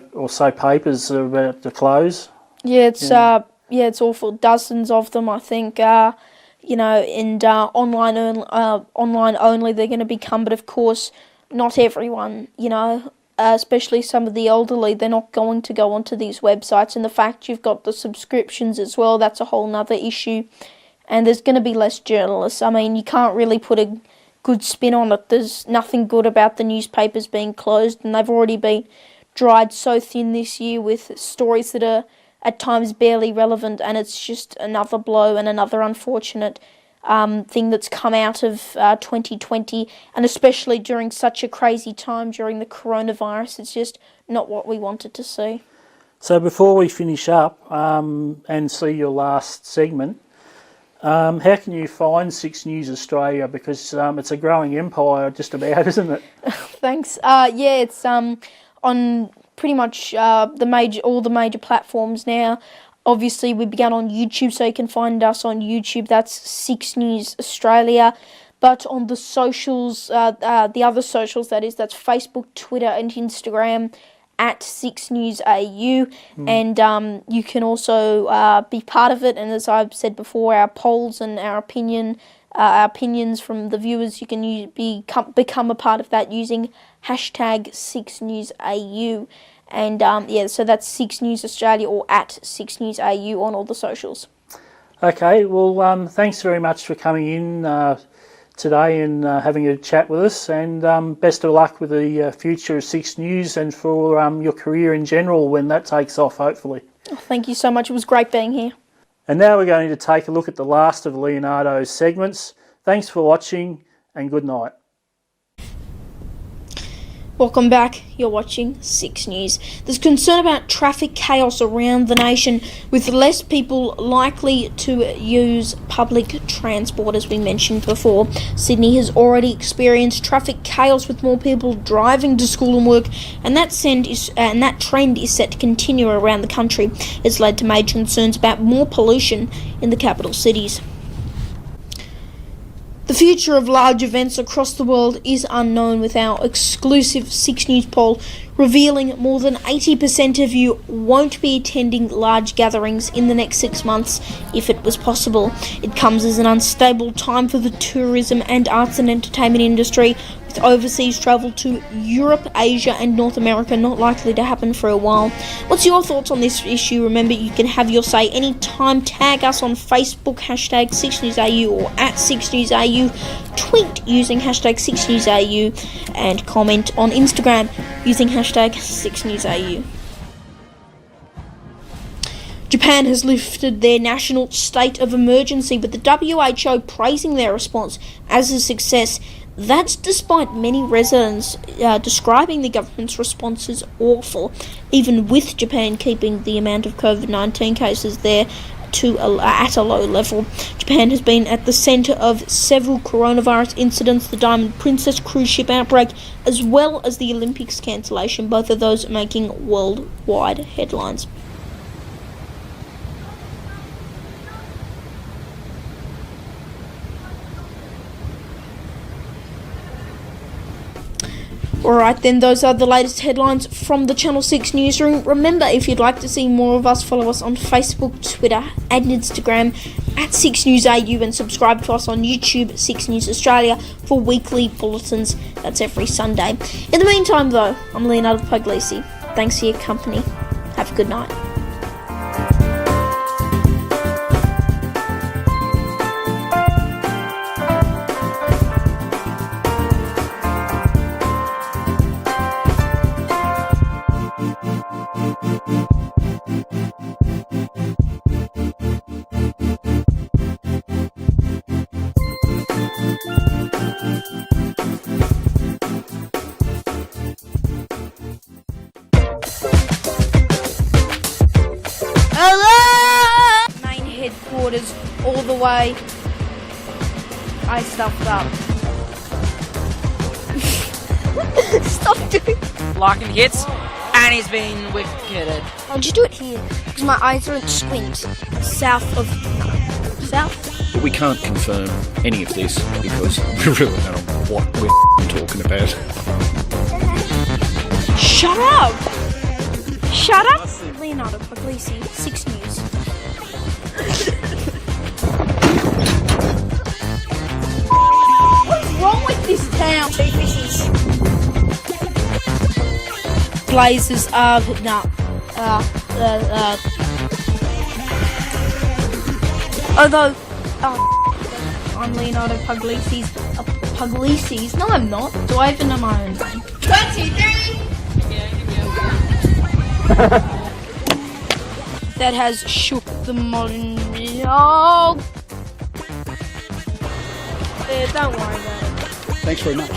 papers are about to close. Yeah, it's awful. Dozens of them, I think. And online only they're going to become, but of course, not everyone. Especially some of the elderly, they're not going to go onto these websites, and the fact you've got the subscriptions as well, that's a whole nother issue, and there's going to be less journalists. I mean, you can't really put a good spin on it. There's nothing good about the newspapers being closed, and they've already been dried so thin this year with stories that are at times barely relevant, and it's just another blow and another unfortunate thing that's come out of 2020, and especially during such a crazy time during the coronavirus. It's just not what we wanted to see. So before we finish up and see your last segment, how can you find 6 News Australia? Because it's a growing empire just about, isn't it? Thanks. It's on pretty much all the major platforms now. Obviously, we began on YouTube, so you can find us on YouTube. That's 6 News Australia. But on the socials, the other socials, that's Facebook, Twitter and Instagram, at 6 News AU. And you can also be part of it. And as I've said before, our polls and our opinions from the viewers, you can become a part of that using hashtag 6 News AU. And so that's 6 News Australia, or at 6 News AU on all the socials. Okay, well, thanks very much for coming in today and having a chat with us, and best of luck with the future of 6 News and for your career in general when that takes off, hopefully. Oh, thank you so much. It was great being here. And now we're going to take a look at the last of Leonardo's segments. Thanks for watching and good night. Welcome back. You're watching 6 News. There's concern about traffic chaos around the nation, with less people likely to use public transport, as we mentioned before. Sydney has already experienced traffic chaos with more people driving to school and work, and that trend is set to continue around the country. It's led to major concerns about more pollution in the capital cities. The future of large events across the world is unknown, with our exclusive 6 News poll revealing more than 80% of you won't be attending large gatherings in the next 6 months if it was possible. It comes as an unstable time for the tourism and arts and entertainment industry, with overseas travel to Europe, Asia and North America not likely to happen for a while. What's your thoughts on this issue? Remember, you can have your say anytime. Tag us on Facebook, hashtag 6NewsAU or at 6NewsAU. Tweet using hashtag 6NewsAU and comment on Instagram using hashtag 6NewsAU. Japan has lifted their national state of emergency, with the WHO praising their response as a success. That's despite many residents describing the government's response as awful, even with Japan keeping the amount of COVID-19 cases there at a low level. Japan has been at the centre of several coronavirus incidents, the Diamond Princess cruise ship outbreak, as well as the Olympics cancellation, both of those making worldwide headlines. Alright then, those are the latest headlines from the Channel 6 newsroom. Remember, if you'd like to see more of us, follow us on Facebook, Twitter and Instagram at 6NewsAU, and subscribe to us on YouTube, 6 News Australia, for weekly bulletins. That's every Sunday. In the meantime though, I'm Leonardo Puglisi. Thanks for your company. Have a good night. Main headquarters all the way. I stuffed up. Stop doing. Larkin hits, and he's been wicketed. I'll just do it here, because my eyes are in squint. South? But we can't confirm any of this because we really don't know what we're talking about. Shut up! Shut up! Leonardo Puglisi, 6 News. What's wrong with this town? Two fishies. Blazers are although I'm Leonardo Puglisi's Puglisi's. No, I'm not. Do I even know my own name? 23. That has shook the modern. Oh, don't worry about it. Thanks very much.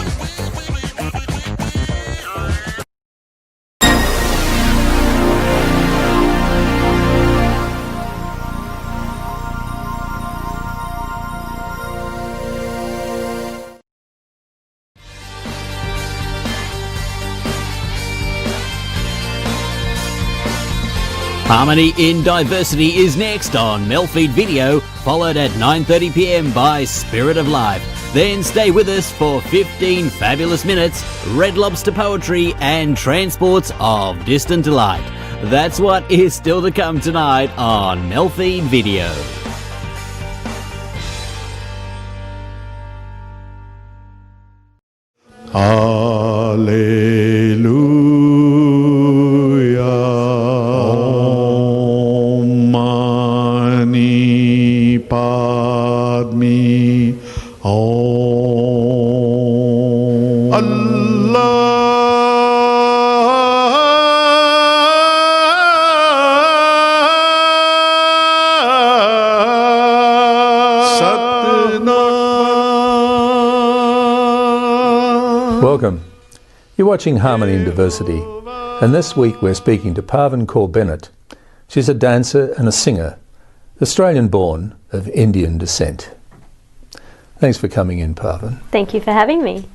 Harmony in Diversity is next on MELfeed Video, followed at 9:30 p.m. by Spirit of Life. Then stay with us for 15 fabulous minutes, Red Lobster Poetry and Transports of Distant Delight. That's what is still to come tonight on MELfeed Video. Hallelujah. Om Mani Padme Om. Welcome. You're watching Harmony and Diversity, and this week we're speaking to Parvin Kaur Bennett. She's a dancer and a singer, Australian-born of Indian descent. Thanks for coming in, Parvin. Thank you for having me.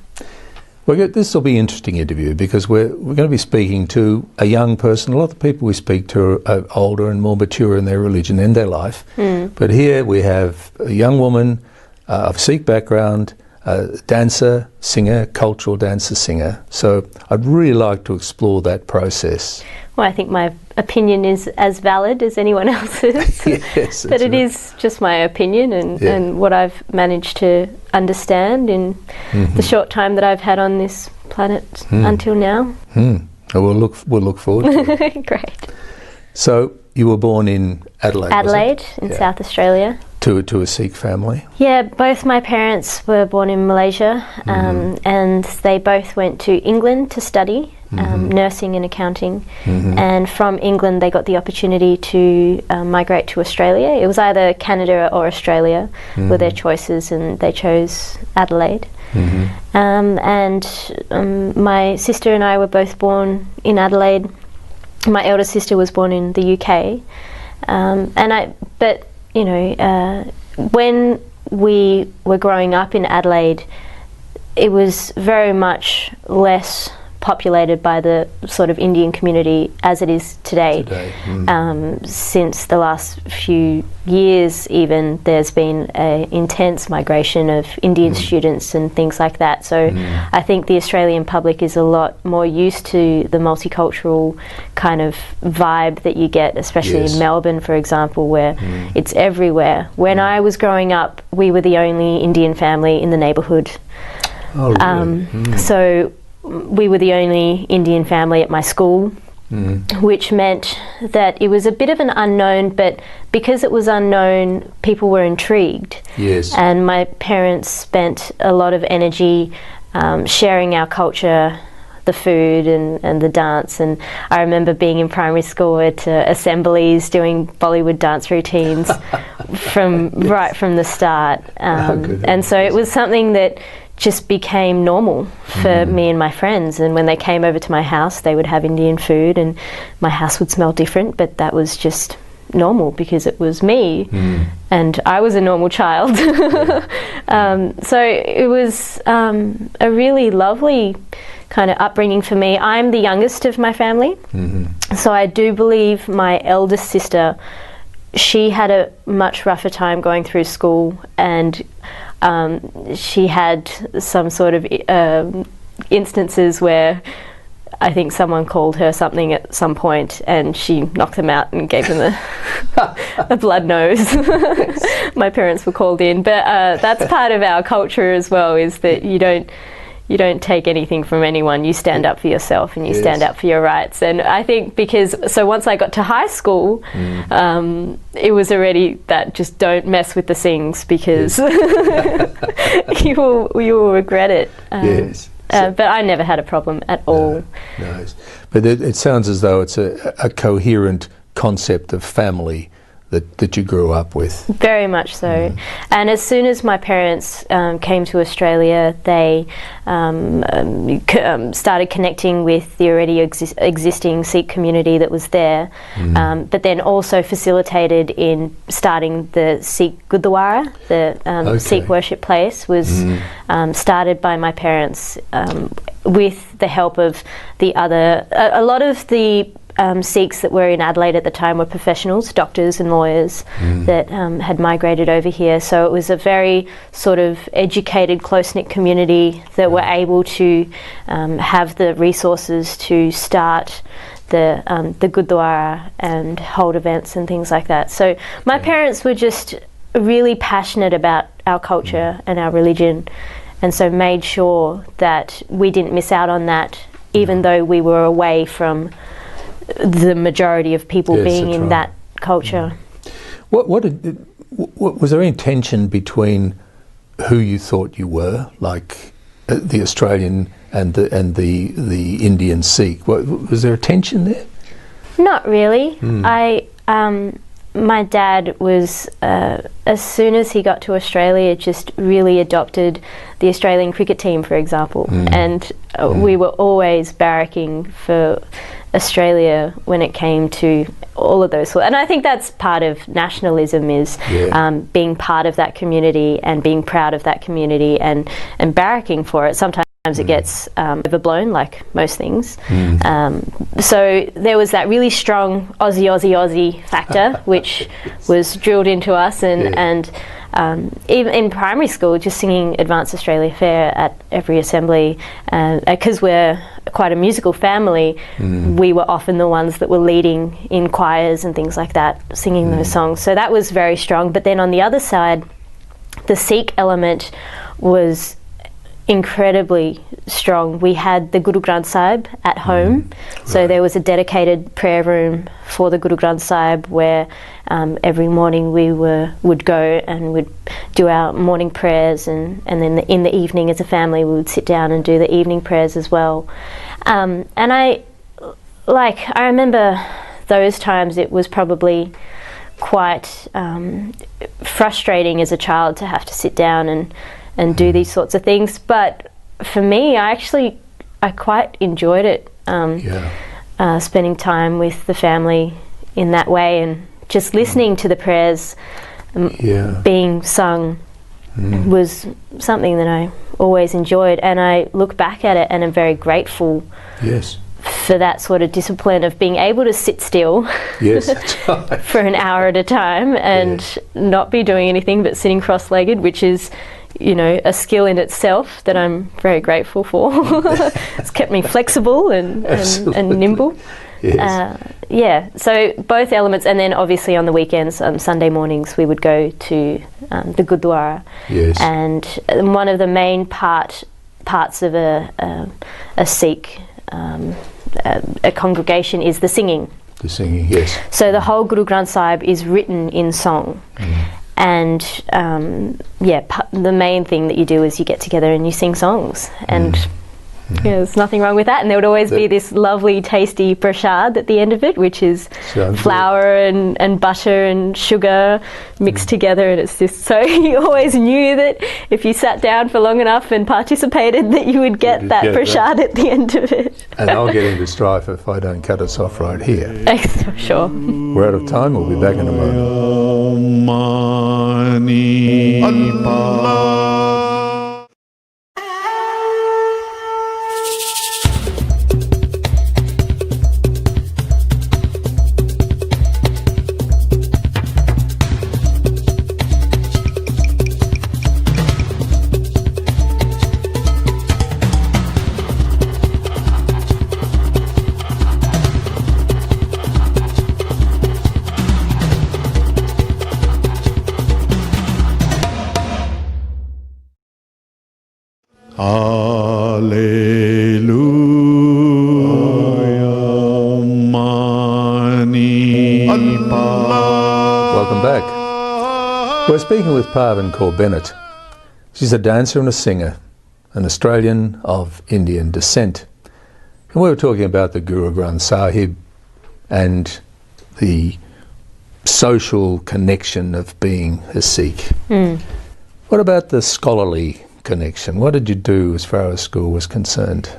This will be an interesting interview because we're going to be speaking to a young person. A lot of the people we speak to are older and more mature in their religion and their life. But here we have a young woman of Sikh background, a dancer, singer, cultural dancer, singer. So I'd really like to explore that process. Well, I think my opinion is as valid as anyone else's. Yes, but it is just my opinion and what I've managed to understand in the short time that I've had on this planet until now. We'll look forward to it. Great. So you were born in Adelaide, Adelaide in South Australia. To a Sikh family? Yeah, both my parents were born in Malaysia, and they both went to England to study nursing and accounting. And from England they got the opportunity to migrate to Australia. It was either Canada or Australia were their choices, and they chose Adelaide. And my sister and I were both born in Adelaide. My elder sister was born in the UK. But you know, when we were growing up in Adelaide, it was very much less populated by the sort of Indian community as it is today. Since the last few years even, there's been an intense migration of Indian students and things like that. So I think the Australian public is a lot more used to the multicultural kind of vibe that you get, especially in Melbourne, for example, where it's everywhere. When I was growing up, we were the only Indian family in the neighbourhood. Oh, really? So we were the only Indian family at my school, which meant that it was a bit of an unknown, but because it was unknown, people were intrigued. Yes. And my parents spent a lot of energy sharing our culture, the food and the dance. And I remember being in primary school at assemblies doing Bollywood dance routines right from the start. And so it was something that just became normal for me and my friends, and when they came over to my house they would have Indian food and my house would smell different, but that was just normal because it was me and I was a normal child. So it was a really lovely kind of upbringing for me. I'm the youngest of my family, so I do believe my eldest sister, she had a much rougher time going through school, and she had some sort of instances where I think someone called her something at some point and she knocked them out and gave them a blood nose. My parents were called in, but that's part of our culture as well, is that you don't take anything from anyone. You stand up for yourself and you stand up for your rights. And I think so once I got to high school, it was already that just don't mess with the Singhs because you will regret it. But I never had a problem at all. Nice. But it sounds as though it's a coherent concept of family that you grew up with. Very much so. And as soon as my parents came to Australia, they started connecting with the already existing Sikh community that was there, but then also facilitated in starting the Sikh Gurdwara, the Sikh worship place, was started by my parents with the help of the other, a lot of the Sikhs that were in Adelaide at the time were professionals, doctors and lawyers that had migrated over here. So it was a very sort of educated, close-knit community that were able to have the resources to start the Gurdwara and hold events and things like that. So my parents were just really passionate about our culture and our religion, and so made sure that we didn't miss out on that, even though we were away from the majority of people being in that culture. What was there any tension between who you thought you were, like the Australian and the Indian Sikh? Was there a tension there? Not really. my dad was, as soon as he got to Australia, just really adopted the Australian cricket team, for example. And we were always barracking for Australia when it came to all of those. And I think that's part of nationalism, is being part of that community and being proud of that community and barracking for it. Sometimes it gets overblown, like most things. So there was that really strong Aussie factor, which was drilled into us, and even in primary school, just singing Advanced Australia Fair at every assembly, because we're quite a musical family, we were often the ones that were leading in choirs and things like that, singing those songs. So that was very strong. But then on the other side, the Sikh element was incredibly strong. We had the Guru Granth Sahib at home, so there was a dedicated prayer room for the Guru Granth Sahib where every morning we would go and would do our morning prayers, and then in the evening as a family we would sit down and do the evening prayers as well. And I remember those times. It was probably quite frustrating as a child to have to sit down and do these sorts of things, but for me, I quite enjoyed it, spending time with the family in that way, and just listening to the prayers being sung was something that I always enjoyed, and I look back at it and am very grateful for that sort of discipline of being able to sit still for an hour at a time and not be doing anything but sitting cross-legged, which is, you know, a skill in itself that I'm very grateful for. It's kept me flexible and nimble. So both elements, and then obviously on the weekends, Sunday mornings, we would go to the Gurdwara. And one of the main parts of a Sikh a congregation is the singing. The singing, yes. So the whole Guru Granth Sahib is written in song. And the main thing that you do is you get together and you sing songs, and there's nothing wrong with that. And there would always be this lovely tasty prasad at the end of it, which is flour and butter and sugar mixed together, and it's just, so you always knew that if you sat down for long enough and participated that you would get that prasad at the end of it. And I'll get into strife if I don't cut us off right here. Sure. We're out of time. We'll be back in a moment. Welcome back. We're speaking with Parvin Kaur Bennett. She's a dancer and a singer, an Australian of Indian descent. And we were talking about the Guru Granth Sahib and the social connection of being a Sikh. What about the scholarly connection? What did you do as far as school was concerned?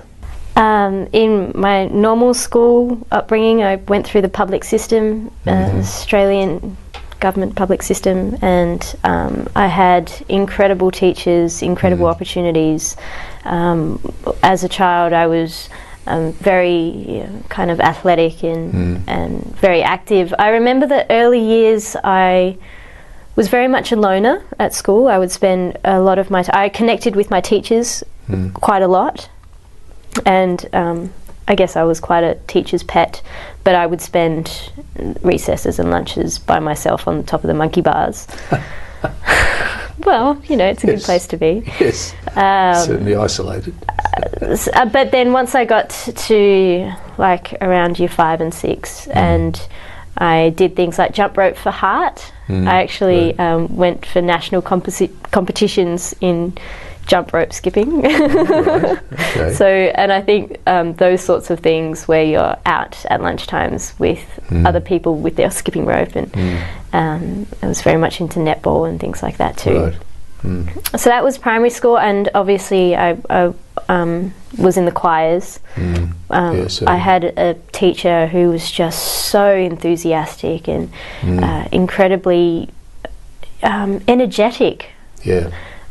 In my normal school upbringing, I went through the public system, Australian government public system, and I had incredible teachers, incredible opportunities. As a child, I was very kind of athletic and very active. I remember the early years I was very much a loner at school. I would spend a lot of my I connected with my teachers quite a lot, and I guess I was quite a teacher's pet, but I would spend recesses and lunches by myself on the top of the monkey bars. Well, you know, it's a good place to be. Yes, certainly isolated. But then once I got to like around year 5 and 6, and I did things like jump rope for heart. I actually went for national competitions in jump rope skipping. So, and I think those sorts of things where you're out at lunchtimes with other people with their skipping rope, and I was very much into netball and things like that too. Right. Mm. So that was primary school, and obviously I was in the choirs. I had a teacher who was just so enthusiastic and incredibly energetic,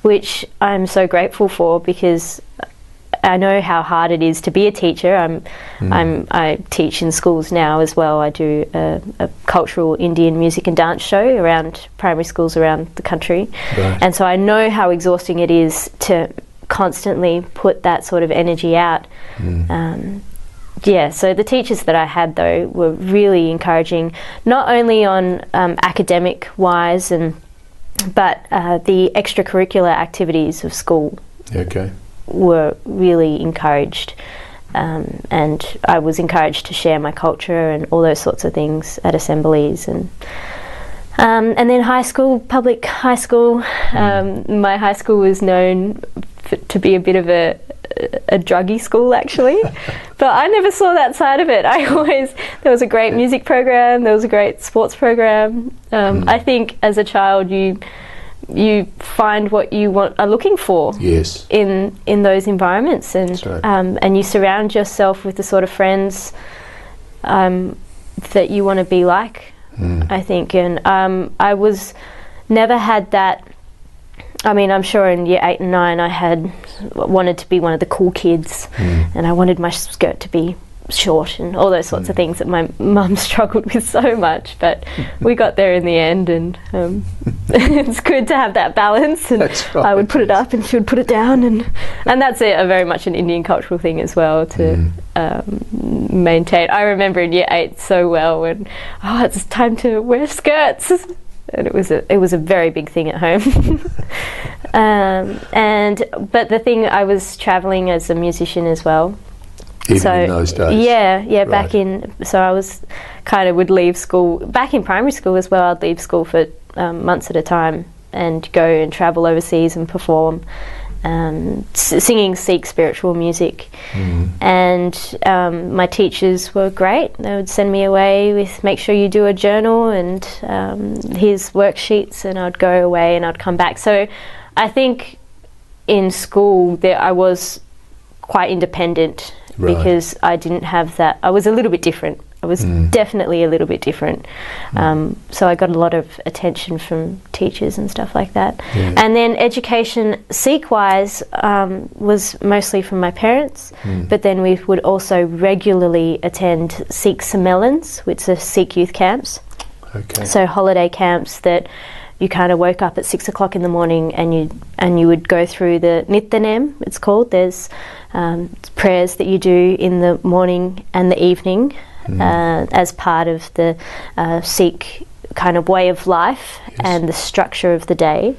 which I'm so grateful for, because I know how hard it is to be a teacher. I teach in schools now as well. I do a cultural Indian music and dance show around primary schools around the country. Right. And so I know how exhausting it is to constantly put that sort of energy out. So the teachers that I had, though, were really encouraging, not only on academic wise, but the extracurricular activities of school were really encouraged, and I was encouraged to share my culture and all those sorts of things at assemblies. And then high school, public high school, my high school was known to be a bit of a druggy school, actually, but I never saw that side of it. There was a great music program, there was a great sports program. I think as a child you find what you are looking for in those environments, and and you surround yourself with the sort of friends that you want to be like, I think. And I never had that. I mean, I'm sure in year 8 and 9 I wanted to be one of the cool kids, and I wanted my skirt to be short and all those sorts of things that my mum struggled with so much, but we got there in the end, and it's good to have that balance. And I would put it up and she would put it down, and that's a very much an Indian cultural thing as well to maintain. I remember in year 8 so well when it's time to wear skirts, and it was a very big thing at home. But the thing, I was travelling as a musician as well. Even in those days? Yeah, back in, so I would leave school, back in primary school as well, I'd leave school for months at a time and go and travel overseas and perform, singing Sikh spiritual music. And my teachers were great. They would send me away with, make sure you do a journal and here's worksheets, and I'd go away and I'd come back. So I think in school I was quite independent. Right. Because I didn't have that. I was a little bit different. I was definitely a little bit different. So I got a lot of attention from teachers and stuff like that. And then education, Sikh-wise, was mostly from my parents, but then we would also regularly attend Sikh Sammélans, which are Sikh youth camps. So holiday camps that you kind of woke up at 6 o'clock in the morning and you would go through the Nityanem, it's called. There's prayers that you do in the morning and the evening as part of the Sikh kind of way of life and the structure of the day.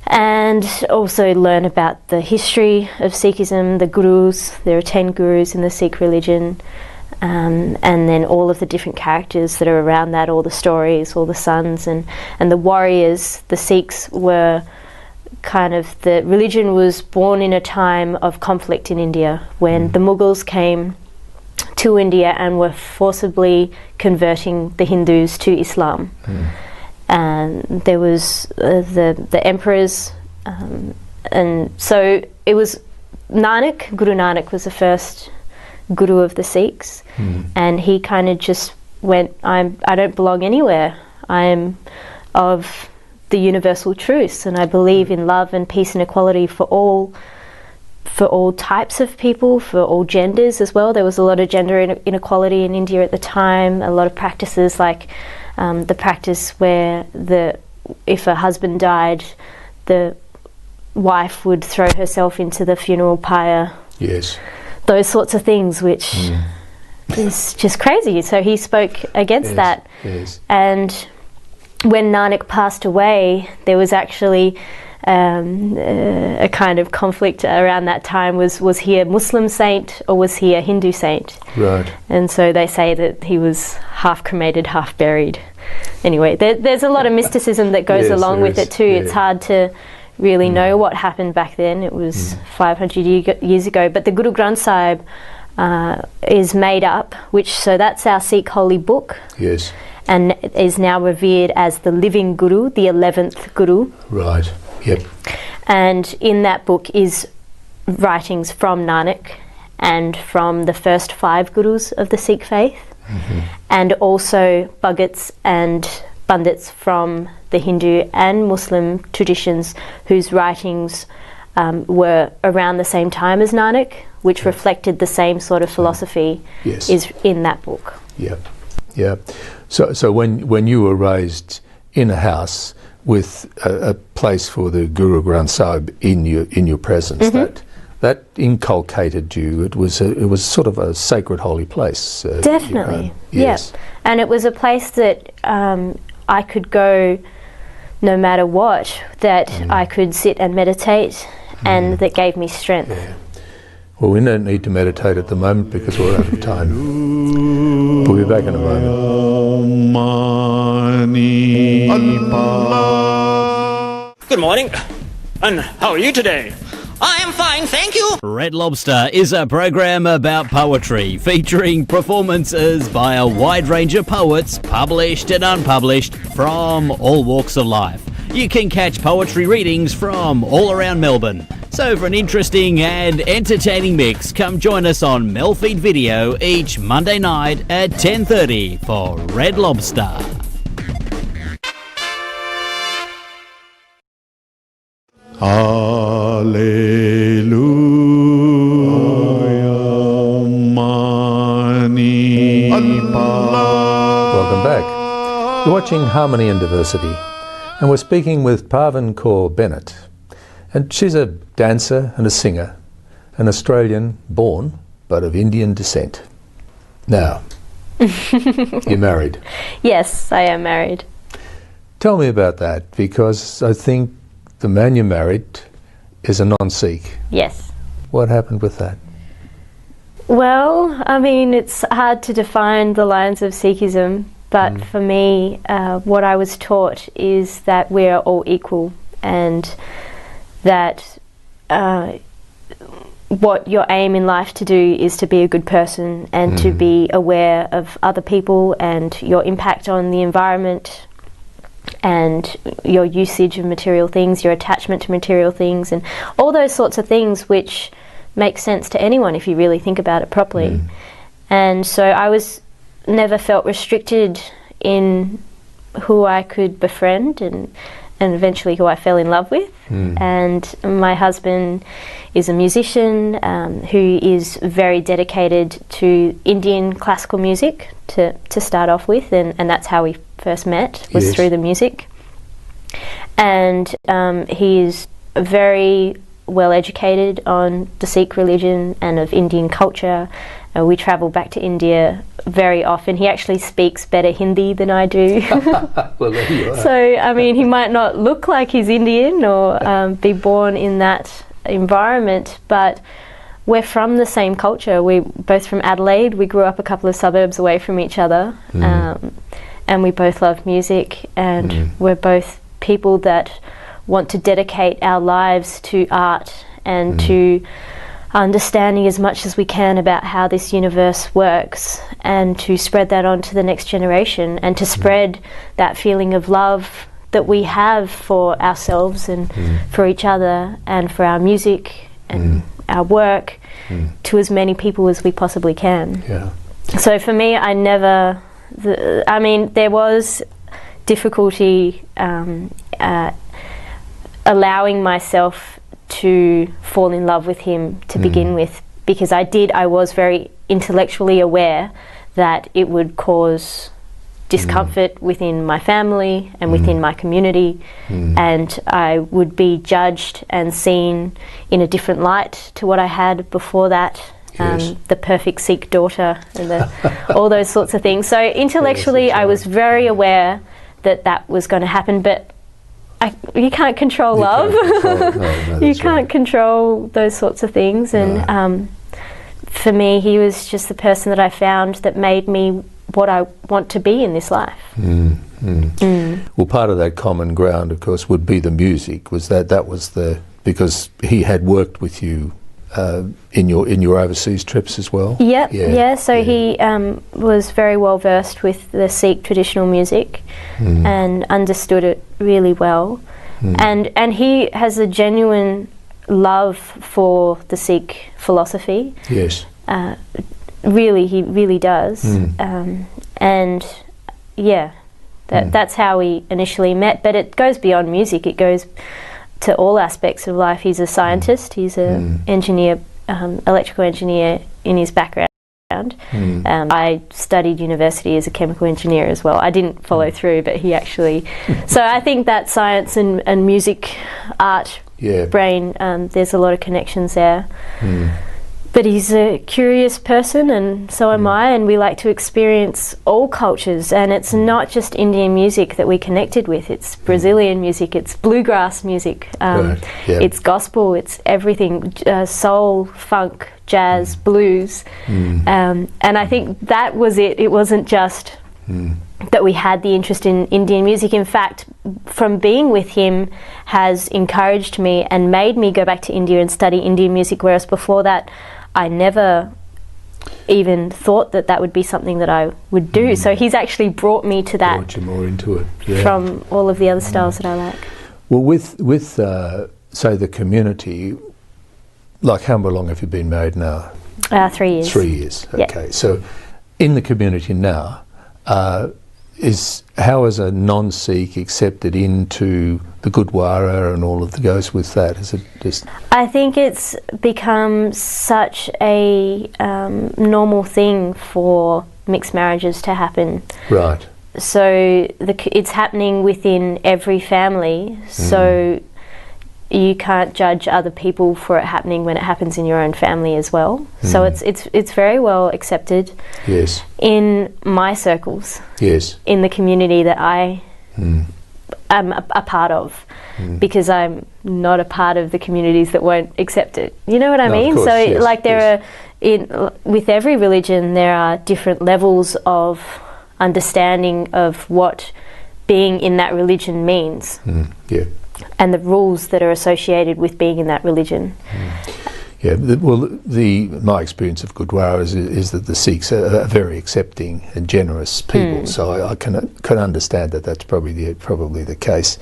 And also learn about the history of Sikhism, the gurus. There are 10 gurus in the Sikh religion. And then all of the different characters that are around that, all the stories, all the sons and the warriors. The Sikhs were kind of, the religion was born in a time of conflict in India when the Mughals came to India and were forcibly converting the Hindus to Islam. And there was the emperors, and so it was Guru Nanak was the first Guru of the Sikhs, and he kind of just went, I don't belong anywhere. I am of the universal truths, and I believe in love and peace and equality for all types of people, for all genders as well. There was a lot of gender inequality in India at the time, a lot of practices like the practice where if a husband died, the wife would throw herself into the funeral pyre. Those sorts of things, which is just crazy. So he spoke against that. And when Nanak passed away, there was actually a kind of conflict around that time. Was he a Muslim saint or was he a Hindu saint? Right. And so they say that he was half cremated, half buried. Anyway, there's a lot of mysticism that goes along with it too. It's hard to really know what happened back then. It was 500 years ago. But the Guru Granth Sahib is made up, so that's our Sikh holy book. and is now revered as the living Guru, the 11th Guru. Right, yep. And in that book is writings from Nanak and from the first 5 Gurus of the Sikh faith, and also Bhagats and Pandits from the Hindu and Muslim traditions whose writings were around the same time as Nanak, which reflected the same sort of philosophy, is in that book. Yeah, yeah. So when you were raised in a house with a place for the Guru Granth Sahib in your presence, that inculcated you. It was sort of a sacred holy place. Definitely, yes. Yeah. And it was a place that I could go no matter what, that I could sit and meditate, and that gave me strength. Yeah. Well, we don't need to meditate at the moment because we're out of time. We'll be back in a moment. Good morning. And how are you today? I am fine, thank you. Red Lobster is a program about poetry featuring performances by a wide range of poets, published and unpublished, from all walks of life. You can catch poetry readings from all around Melbourne. So for an interesting and entertaining mix, come join us on MELfeed.video each Monday night at 10:30 for Red Lobster. Welcome back. You're watching Harmony and Diversity, and we're speaking with Pavan Kaur Bennett. And she's a dancer and a singer, an Australian born, but of Indian descent. Now, you're married. Yes, I am married. Tell me about that, because I think the man you married is a non-Sikh. Yes. What happened with that? Well, I mean, it's hard to define the lines of Sikhism, but for me, what I was taught is that we are all equal, and that what your aim in life to do is to be a good person and to be aware of other people and your impact on the environment and your usage of material things, your attachment to material things, and all those sorts of things which make sense to anyone if you really think about it properly. And so I was never felt restricted in who I could befriend and eventually who I fell in love with. And my husband is a musician who is very dedicated to Indian classical music to start off with, and that's how we first met, was through the music. And he is very well educated on the Sikh religion and of Indian culture. We travel back to India very often. He actually speaks better Hindi than I do. Well, there you are. So, I mean, he might not look like he's Indian or be born in that environment, but we're from the same culture. We're both from Adelaide. We grew up a couple of suburbs away from each other, and we both love music, and we're both people that want to dedicate our lives to art and to understanding as much as we can about how this universe works, and to spread that on to the next generation, and to spread that feeling of love that we have for ourselves and for each other and for our music and our work to as many people as we possibly can. So for me, I never, I mean, there was difficulty allowing myself to fall in love with him to begin with, because I was very intellectually aware that it would cause discomfort within my family and within my community, and I would be judged and seen in a different light to what I had before that. The perfect Sikh daughter and all those sorts of things. So intellectually I was very aware that that was going to happen, but you can't control love. You can't control those sorts of things. And for me, he was just the person that I found that made me what I want to be in this life. Well, part of that common ground, of course, would be the music. Was that was because he had worked with you in your overseas trips as well? Yep, yeah. So he was very well versed with the Sikh traditional music and understood it really well. And he has a genuine love for the Sikh philosophy. Yes. Really, he really does. And yeah, that's how we initially met. But it goes beyond music. It goes to all aspects of life. He's a scientist. He's an engineer, electrical engineer in his background. I studied university as a chemical engineer as well. I didn't follow through, but he actually... So I think that science and music, art, brain, there's a lot of connections there. But he's a curious person, and so am I, and we like to experience all cultures. And it's not just Indian music that we connected with. It's Brazilian music, it's bluegrass music, it's gospel, it's everything, soul, funk, jazz, blues. And I think that was it. It wasn't just that we had the interest in Indian music. In fact, from being with him has encouraged me and made me go back to India and study Indian music, whereas before that I never even thought that that would be something that I would do. So he's actually brought me to that. Brought you more into it. From all of the other styles that I like. Well, with say the community, like how long have you been married now? 3 years. 3 years. Okay. Yep. So in the community now, how is a non-Sikh accepted into the Gurdwara and all of the goes with that? Is it just? I think it's become such a normal thing for mixed marriages to happen. Right. So it's happening within every family. So you can't judge other people for it happening when it happens in your own family as well. So it's very well accepted. Yes. In my circles. Yes. In the community that I am a part of, because I'm not a part of the communities that won't accept it. You know what I mean? Of course, so yes, like there are with every religion there are different levels of understanding of what being in that religion means. And the rules that are associated with being in that religion. Yeah, my experience of Gurdwara is that the Sikhs are very accepting and generous people. So I can understand that that's probably the case.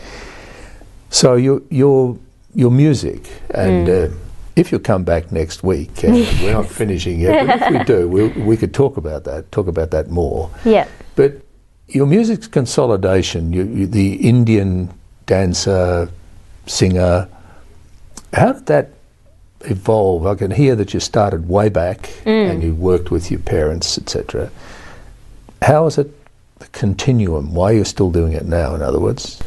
So your music, and if you come back next week, we're not finishing yet, but if we do, we could talk about that more. Yeah. But your music's consolidation, the Indian dancer, singer, how did that evolve? I can hear that you started way back and you worked with your parents, etc. How is it the continuum? Why are you still doing it now, in other words?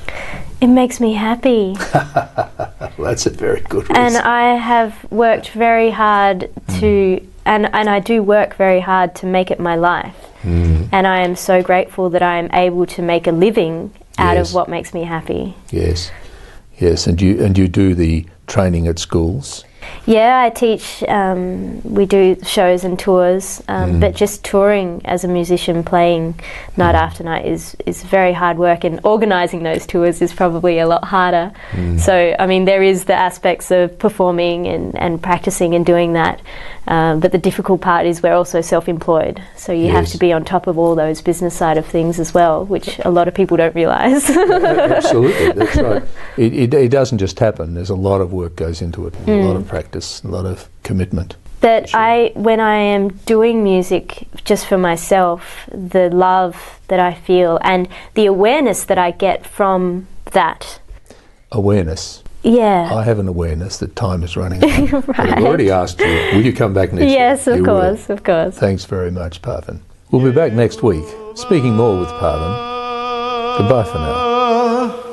It makes me happy. Well, that's a very good reason. And I have worked very hard to, and I do work very hard to make it my life. And I am so grateful that I am able to make a living out of what makes me happy. Yes, yes, and you do the training at schools? Yeah, I teach, we do shows and tours, but just touring as a musician, playing night after night is very hard work, and organising those tours is probably a lot harder. So, I mean, there is the aspects of performing and practising and doing that, but the difficult part is we're also self-employed, so you have to be on top of all those business side of things as well, which a lot of people don't realise. Absolutely, that's right. It doesn't just happen. There's a lot of work goes into it, a lot of practice, a lot of commitment. But when I am doing music just for myself, the love that I feel and the awareness that I get from that. Awareness? Yeah. I have an awareness that time is running out. Right. I've already asked you, will you come back next week? Yes, of course, of course. Thanks very much, Parvin. We'll be back next week, speaking more with Parvin. Goodbye for now.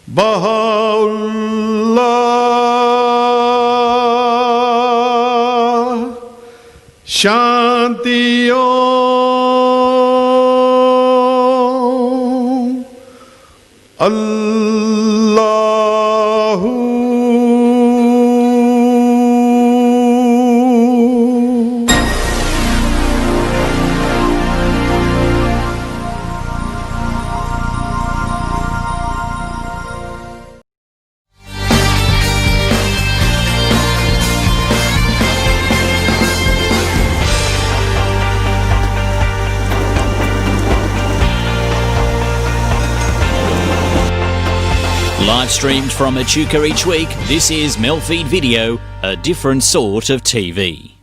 Baha'u'llah, Shanti Om, Allahu Live streamed from Echuca each week, this is MELfeed Video, a different sort of TV.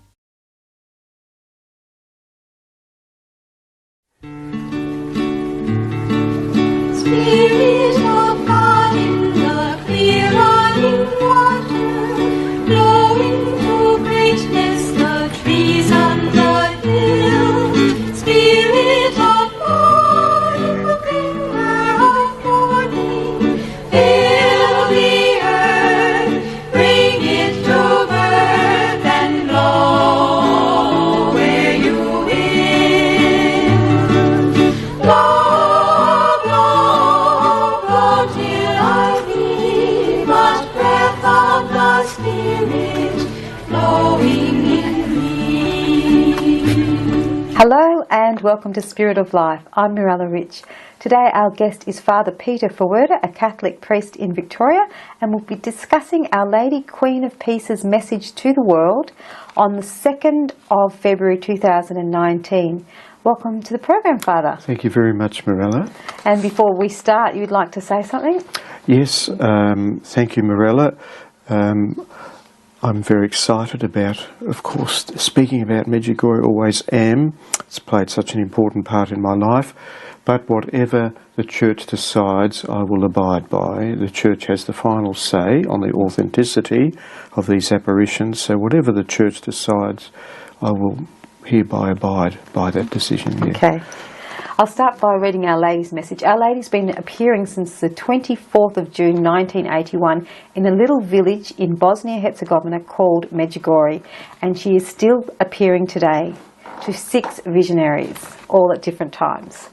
Spirit of God in the clear running water, blowing to greatness the trees and the hill. Spirit of God in the glimmer of morning, fill the earth, bring it to birth, and blow where you will. Blow, hello and welcome to Spirit of Life. I'm Mirella Rich. Today our guest is Father Peter Verwerder, a Catholic priest in Victoria, and we'll be discussing Our Lady Queen of Peace's message to the world on the 2nd of February 2019. Welcome to the program, Father. Thank you very much, Mirella. And before we start, you'd like to say something? Yes, thank you, Mirella. I'm very excited about, of course, speaking about Medjugorje, always am. It's played such an important part in my life. But whatever the Church decides, I will abide by. The Church has the final say on the authenticity of these apparitions. So whatever the Church decides, I will hereby abide by that decision. Yeah. Okay. I'll start by reading Our Lady's message. Our Lady's been appearing since the 24th of June 1981 in a little village in Bosnia-Herzegovina called Medjugorje, and she is still appearing today to 6 visionaries, all at different times.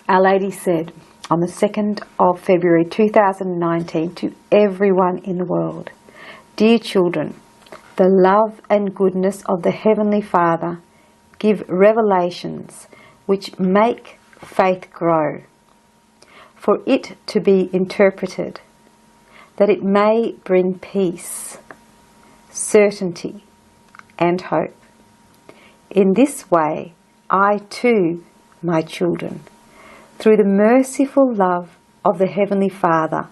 Our Lady said on the 2nd of February 2019 to everyone in the world, "Dear children, the love and goodness of the Heavenly Father give revelations which make faith grow, for it to be interpreted, that it may bring peace, certainty, and hope. In this way, I too, my children, through the merciful love of the Heavenly Father,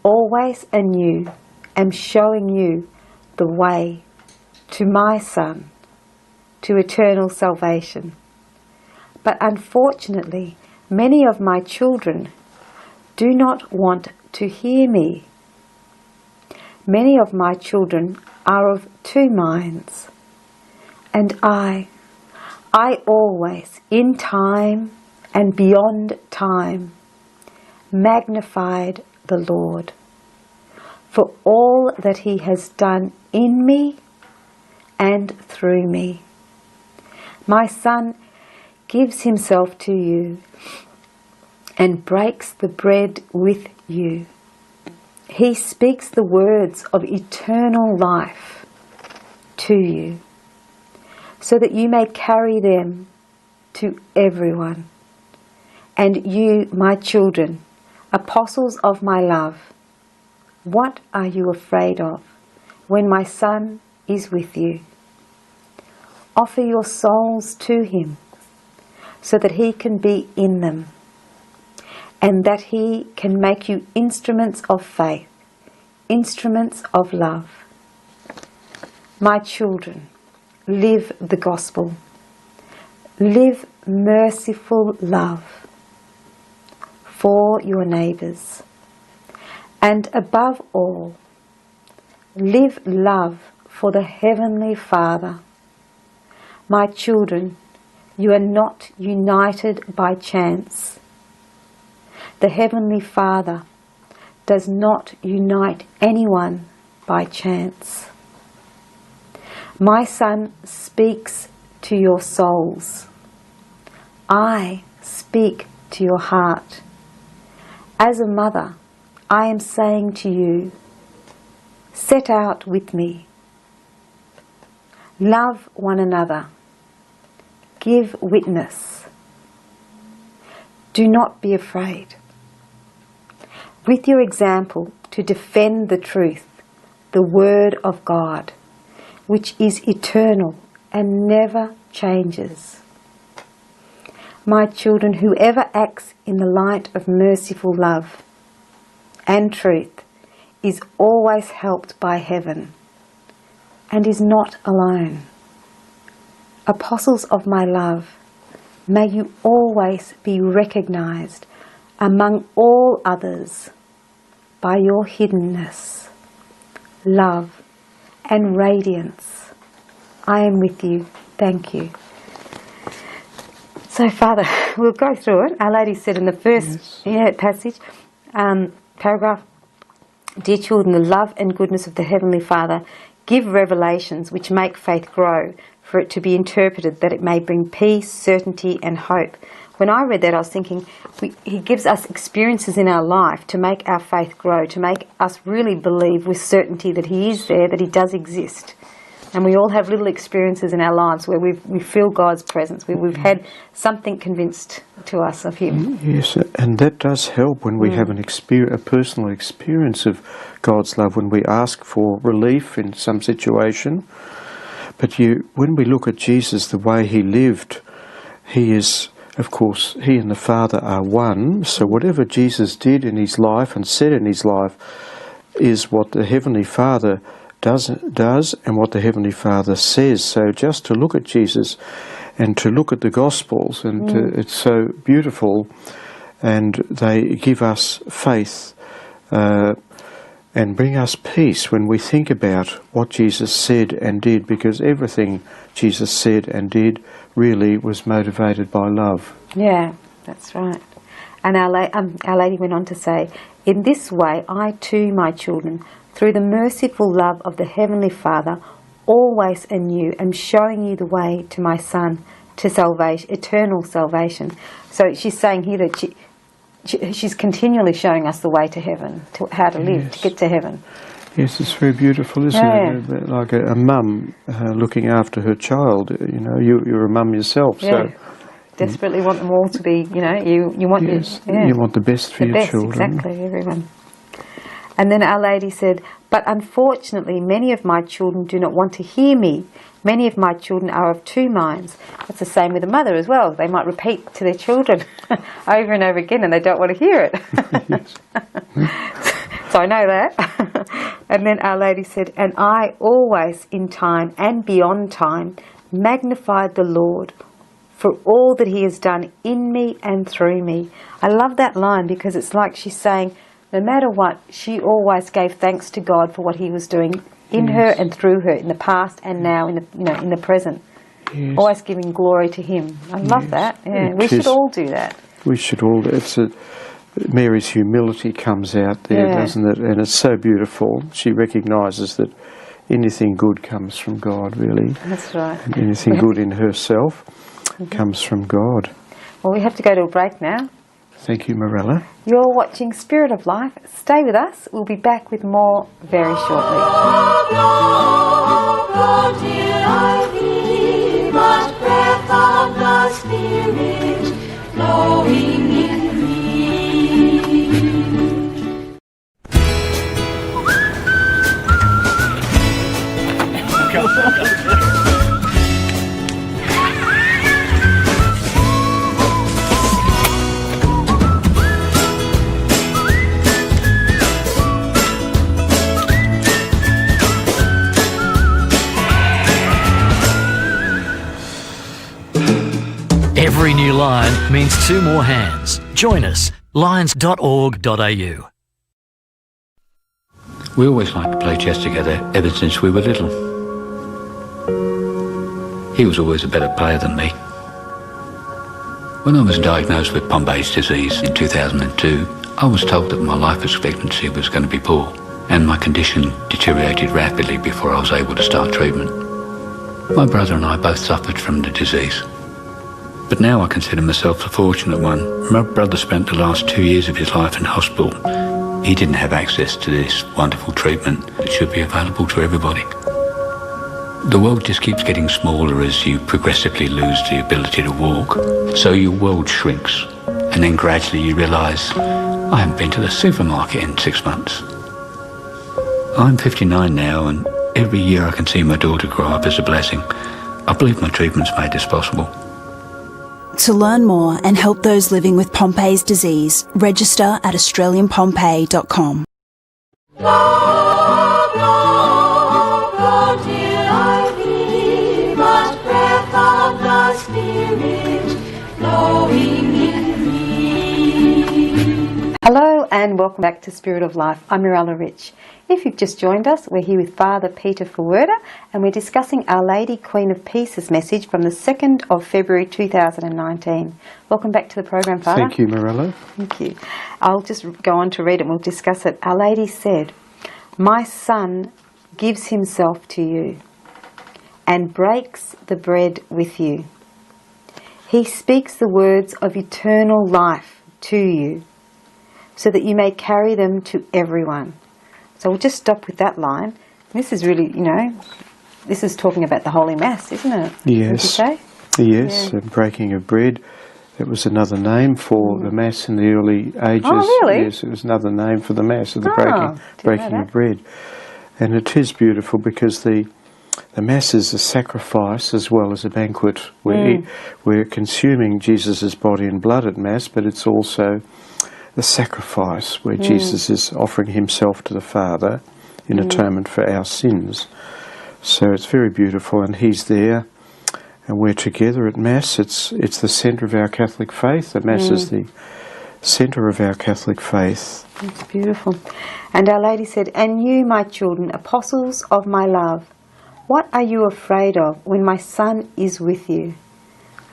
always anew am showing you the way to my Son, to eternal salvation. But unfortunately, many of my children do not want to hear me. Many of my children are of 2 minds, and I always, in time and beyond time, magnified the Lord for all that He has done in me and through me. My Son gives Himself to you and breaks the bread with you. He speaks the words of eternal life to you, so that you may carry them to everyone. And you, my children, apostles of my love, what are you afraid of when my Son is with you? Offer your souls to Him, so that He can be in them, and that He can make you instruments of faith, instruments of love. My children, live the gospel. Live merciful love for your neighbours. And above all, live love for the Heavenly Father. My children, you are not united by chance. The Heavenly Father does not unite anyone by chance. My Son speaks to your souls. I speak to your heart. As a mother, I am saying to you, set out with me. Love one another. Give witness. Do not be afraid. With your example, to defend the truth, the Word of God, which is eternal and never changes. My children, whoever acts in the light of merciful love and truth is always helped by heaven and is not alone. Apostles of my love, may you always be recognized among all others by your hiddenness, love, and radiance. I am with you. Thank you. So, Father, we'll go through it. Our Lady said in the first passage, paragraph, "Dear children, the love and goodness of the Heavenly Father give revelations which make faith grow, for it to be interpreted, that it may bring peace, certainty, and hope." When I read that, I was thinking, He gives us experiences in our life to make our faith grow, to make us really believe with certainty that He is there, that He does exist. And we all have little experiences in our lives where we feel God's presence, where we've had something convinced to us of Him. Yes, and that does help when we have a personal experience of God's love, when we ask for relief in some situation. But when we look at Jesus, the way He lived, He is, of course, He and the Father are one. So whatever Jesus did in His life and said in His life is what the Heavenly Father does and what the Heavenly Father says. So just to look at Jesus and to look at the Gospels, and it's so beautiful, and they give us faith and bring us peace when we think about what Jesus said and did, because everything Jesus said and did really was motivated by love. Yeah, that's right. And Our Lady went on to say, "In this way I too, my children, through the merciful love of the Heavenly Father, always anew am showing you the way to my Son, to salvation, eternal salvation." So she's saying here that she's continually showing us the way to heaven, to how to live, to get to heaven. Yes, it's very beautiful, isn't it? Like a mum looking after her child. You know, you're a mum yourself, so desperately want them all to be. You know, you want you want the best for your children. Exactly, everyone. And then Our Lady said, "But unfortunately, many of my children do not want to hear me. Many of my children are of two minds." That's the same with a mother as well. They might repeat to their children over and over again, and they don't want to hear it. So I know that. And then Our Lady said, "And I always, in time and beyond time, magnified the Lord for all that He has done in me and through me." I love that line, because it's like she's saying, no matter what, she always gave thanks to God for what He was doing in her and through her, in the past and now in the present. Yes. Always giving glory to Him. I love that. Yeah, we should all do that. We should all. Mary's humility comes out there, doesn't it? And it's so beautiful. She recognises that anything good comes from God, really. That's right. And anything good in herself comes from God. Well, we have to go to a break now. Thank you, Morella. You're watching Spirit of Life. Stay with us. We'll be back with more very shortly. Every new line means two more hands. Join us, lions.org.au. We always liked to play chess together ever since we were little. He was always a better player than me. When I was diagnosed with Pompe's disease in 2002, I was told that my life expectancy was going to be poor, and my condition deteriorated rapidly before I was able to start treatment. My brother and I both suffered from the disease. But now I consider myself the fortunate one. My brother spent the last 2 years of his life in hospital. He didn't have access to this wonderful treatment that should be available to everybody. The world just keeps getting smaller as you progressively lose the ability to walk. So your world shrinks, and then gradually you realise, I haven't been to the supermarket in 6 months. I'm 59 now, and every year I can see my daughter grow up is a blessing. I believe my treatment's made this possible. To learn more and help those living with Pompei's disease, register at australianpompeii.com. Hello and welcome back to Spirit of Life. I'm Mirella Rich. If you've just joined us, we're here with Father Peter Fawurda and we're discussing Our Lady Queen of Peace's message from the 2nd of February 2019. Welcome back to the program, Father. Thank you, Mirella. Thank you. I'll just go on to read it and we'll discuss it. Our Lady said, "My Son gives himself to you and breaks the bread with you. He speaks the words of eternal life to you, so that you may carry them to everyone." So we'll just stop with that line. This is really, this is talking about the Holy Mass, isn't it? Yes. Would you say? Yes, Yeah. breaking of bread. It was another name for the Mass in the early ages. Oh, really? Yes, it was another name for the Mass of the didn't know breaking that. of bread. And it is beautiful because the Mass is a sacrifice as well as a banquet. We're consuming Jesus' body and blood at Mass, but it's also the sacrifice where Jesus is offering himself to the Father in atonement for our sins. So it's very beautiful, and he's there and we're together at Mass. It's the centre of our Catholic faith. The Mass is the centre of our Catholic faith. It's beautiful. And Our Lady said, "And you, my children, apostles of my love, what are you afraid of when my Son is with you?"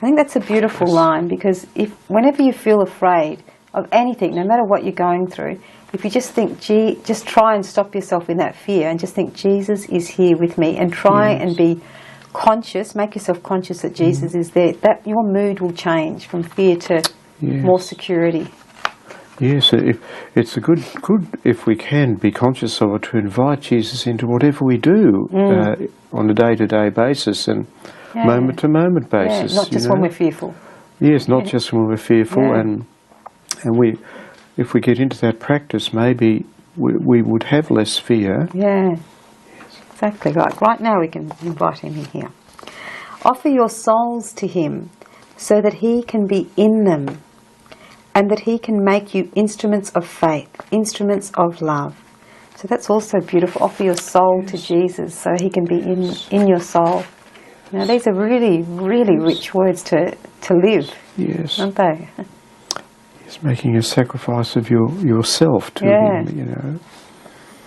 I think that's a beautiful line, because whenever you feel afraid of anything, no matter what you're going through, if you just think, just try and stop yourself in that fear and just think, Jesus is here with me, and try and be conscious, make yourself conscious that Jesus is there, that your mood will change from fear to more security. Yes, it's a good if we can be conscious of it, to invite Jesus into whatever we do on a day-to-day basis and moment-to-moment basis. Not just when we're fearful. Yes, not just when we're fearful, and if we get into that practice, maybe we would have less fear. Yeah, exactly. Like right now we can invite him in here. Offer your souls to him so that he can be in them, and that he can make you instruments of faith, instruments of love. So that's also beautiful. Offer your soul to Jesus so he can be in your soul. Now these are really, really rich words to live, aren't they? It's making a sacrifice of yourself to him,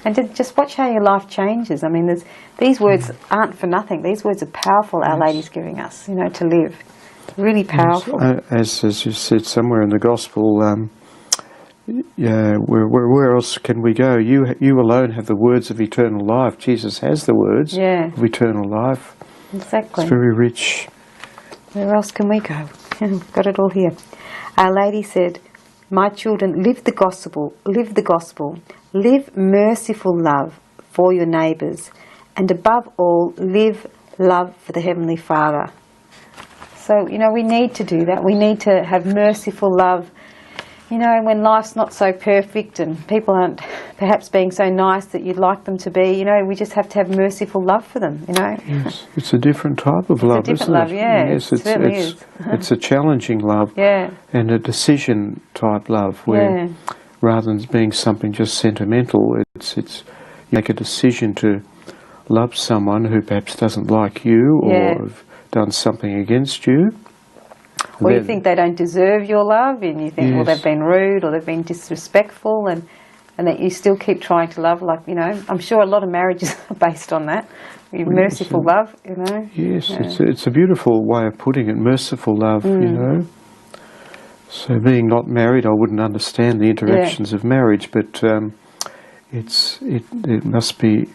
And just watch how your life changes. I mean, these words aren't for nothing. These words are powerful, Our Lady's giving us, to live. Really powerful. As you said somewhere in the Gospel, where else can we go? You alone have the words of eternal life. Jesus has the words of eternal life. Exactly. It's very rich. Where else can we go? We've got it all here. Our Lady said, "My children, live the gospel, live merciful love for your neighbours, and above all, live love for the Heavenly Father." So, we need to do that. We need to have merciful love, when life's not so perfect and people aren't perhaps being so nice that you'd like them to be, we just have to have merciful love for them, Yes, it's a different type of love, isn't it? It's a different love, Yes, it certainly is. It's a challenging love and a decision type love where rather than being something just sentimental, it's you make a decision to love someone who perhaps doesn't like you or have done something against you. Or you think they don't deserve your love, and you think, well, they've been rude or they've been disrespectful, and that you still keep trying to love. Like, I'm sure a lot of marriages are based on that. Merciful love, Yes, it's a beautiful way of putting it, merciful love, So being not married, I wouldn't understand the interactions of marriage, but it must be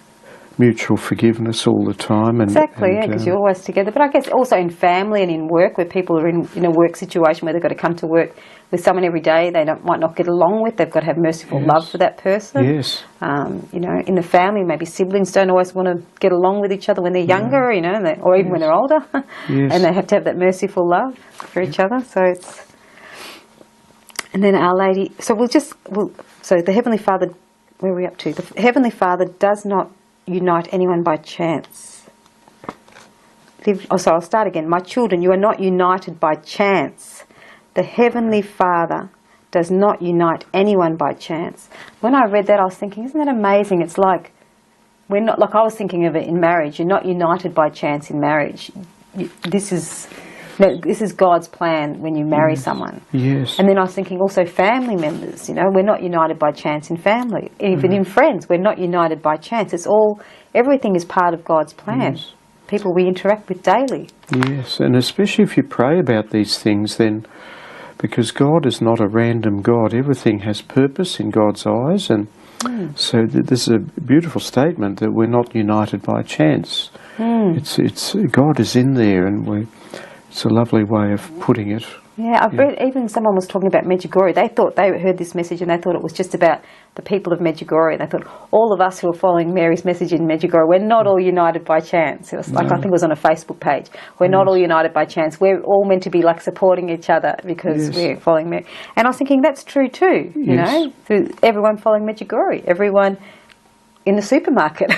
mutual forgiveness all the time. Exactly, because you're always together. But I guess also in family and in work, where people are in a work situation where they've got to come to work with someone every day they might not get along with, they've got to have merciful love for that person. Yes. In the family, maybe siblings don't always want to get along with each other when they're younger, or even when they're older. And they have to have that merciful love for each other. So it's... And then Our Lady... So so the Heavenly Father... Where are we up to? The Heavenly Father does not unite anyone by chance. I'll start again. My children, you are not united by chance. The Heavenly Father does not unite anyone by chance. When I read that, I was thinking, isn't that amazing? It's like, we're not, like I was thinking of it in marriage. You're not united by chance in marriage. This is God's plan when you marry someone. Yes. And then I was thinking also family members, we're not united by chance in family. Even in friends, we're not united by chance. Everything is part of God's plan. Yes. People we interact with daily. Yes, and especially if you pray about these things, then, because God is not a random God, everything has purpose in God's eyes, and so this is a beautiful statement that we're not united by chance. It's God is in there, and it's a lovely way of putting it. Yeah, I've read, even someone was talking about Medjugorje. They heard this message and they thought it was just about the people of Medjugorje. They thought all of us who are following Mary's message in Medjugorje, we're not all united by chance. It was like, I think it was on a Facebook page. We're not all united by chance. We're all meant to be like supporting each other because we're following Mary. And I was thinking that's true too, you know, through everyone following Medjugorje, everyone in the supermarket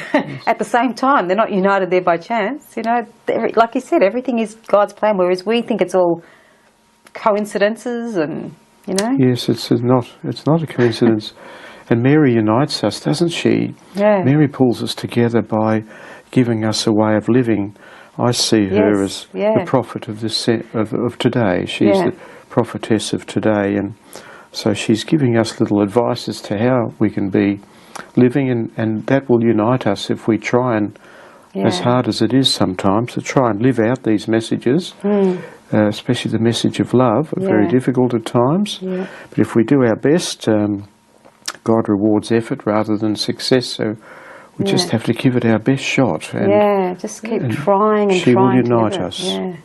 at the same time. They're not united there by chance, like you said, everything is God's plan, whereas we think it's all coincidences and, Yes, it's not a coincidence. And Mary unites us, doesn't she? Yeah. Mary pulls us together by giving us a way of living. I see her as the prophet of today. She's the prophetess of today, and so she's giving us little advice as to how we can be living, and that will unite us if we try and, as hard as it is sometimes, to try and live out these messages, especially the message of love, very difficult at times. But if we do our best, God rewards effort rather than success, so we just have to give it our best shot. And, just keep trying and she trying. She will unite us. Yeah.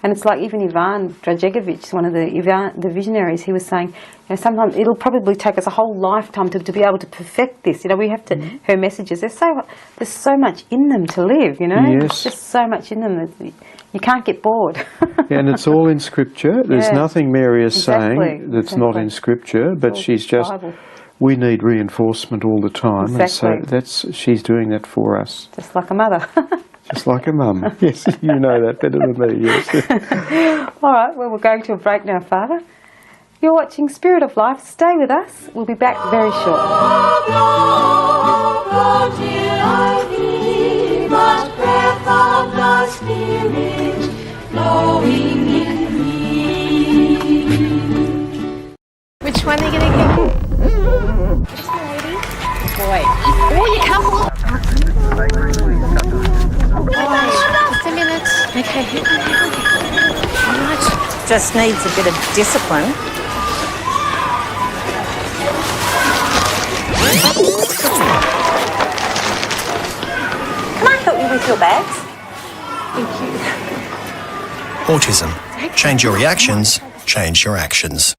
And it's like even Ivan Dragegovic, one of the visionaries, he was saying, sometimes it'll probably take us a whole lifetime to be able to perfect this. We have to, her messages, there's so much in them to live, Yes. There's just so much in them that you can't get bored. And it's all in Scripture. There's nothing Mary is saying that's not in Scripture, but she's just, Bible. We need reinforcement all the time, and so she's doing that for us. Just like a mother. Just like a mum. Yes, you know that better than me, yes. All right, well, we're going to a break now, Father. You're watching Spirit of Life. Stay with us. We'll be back very Which one are you going to get? Boy. Oh, you can't. Just a minute. Okay. Alright. Just needs a bit of discipline. Can I help you with your bags? Thank you. Autism. Change your reactions, change your actions.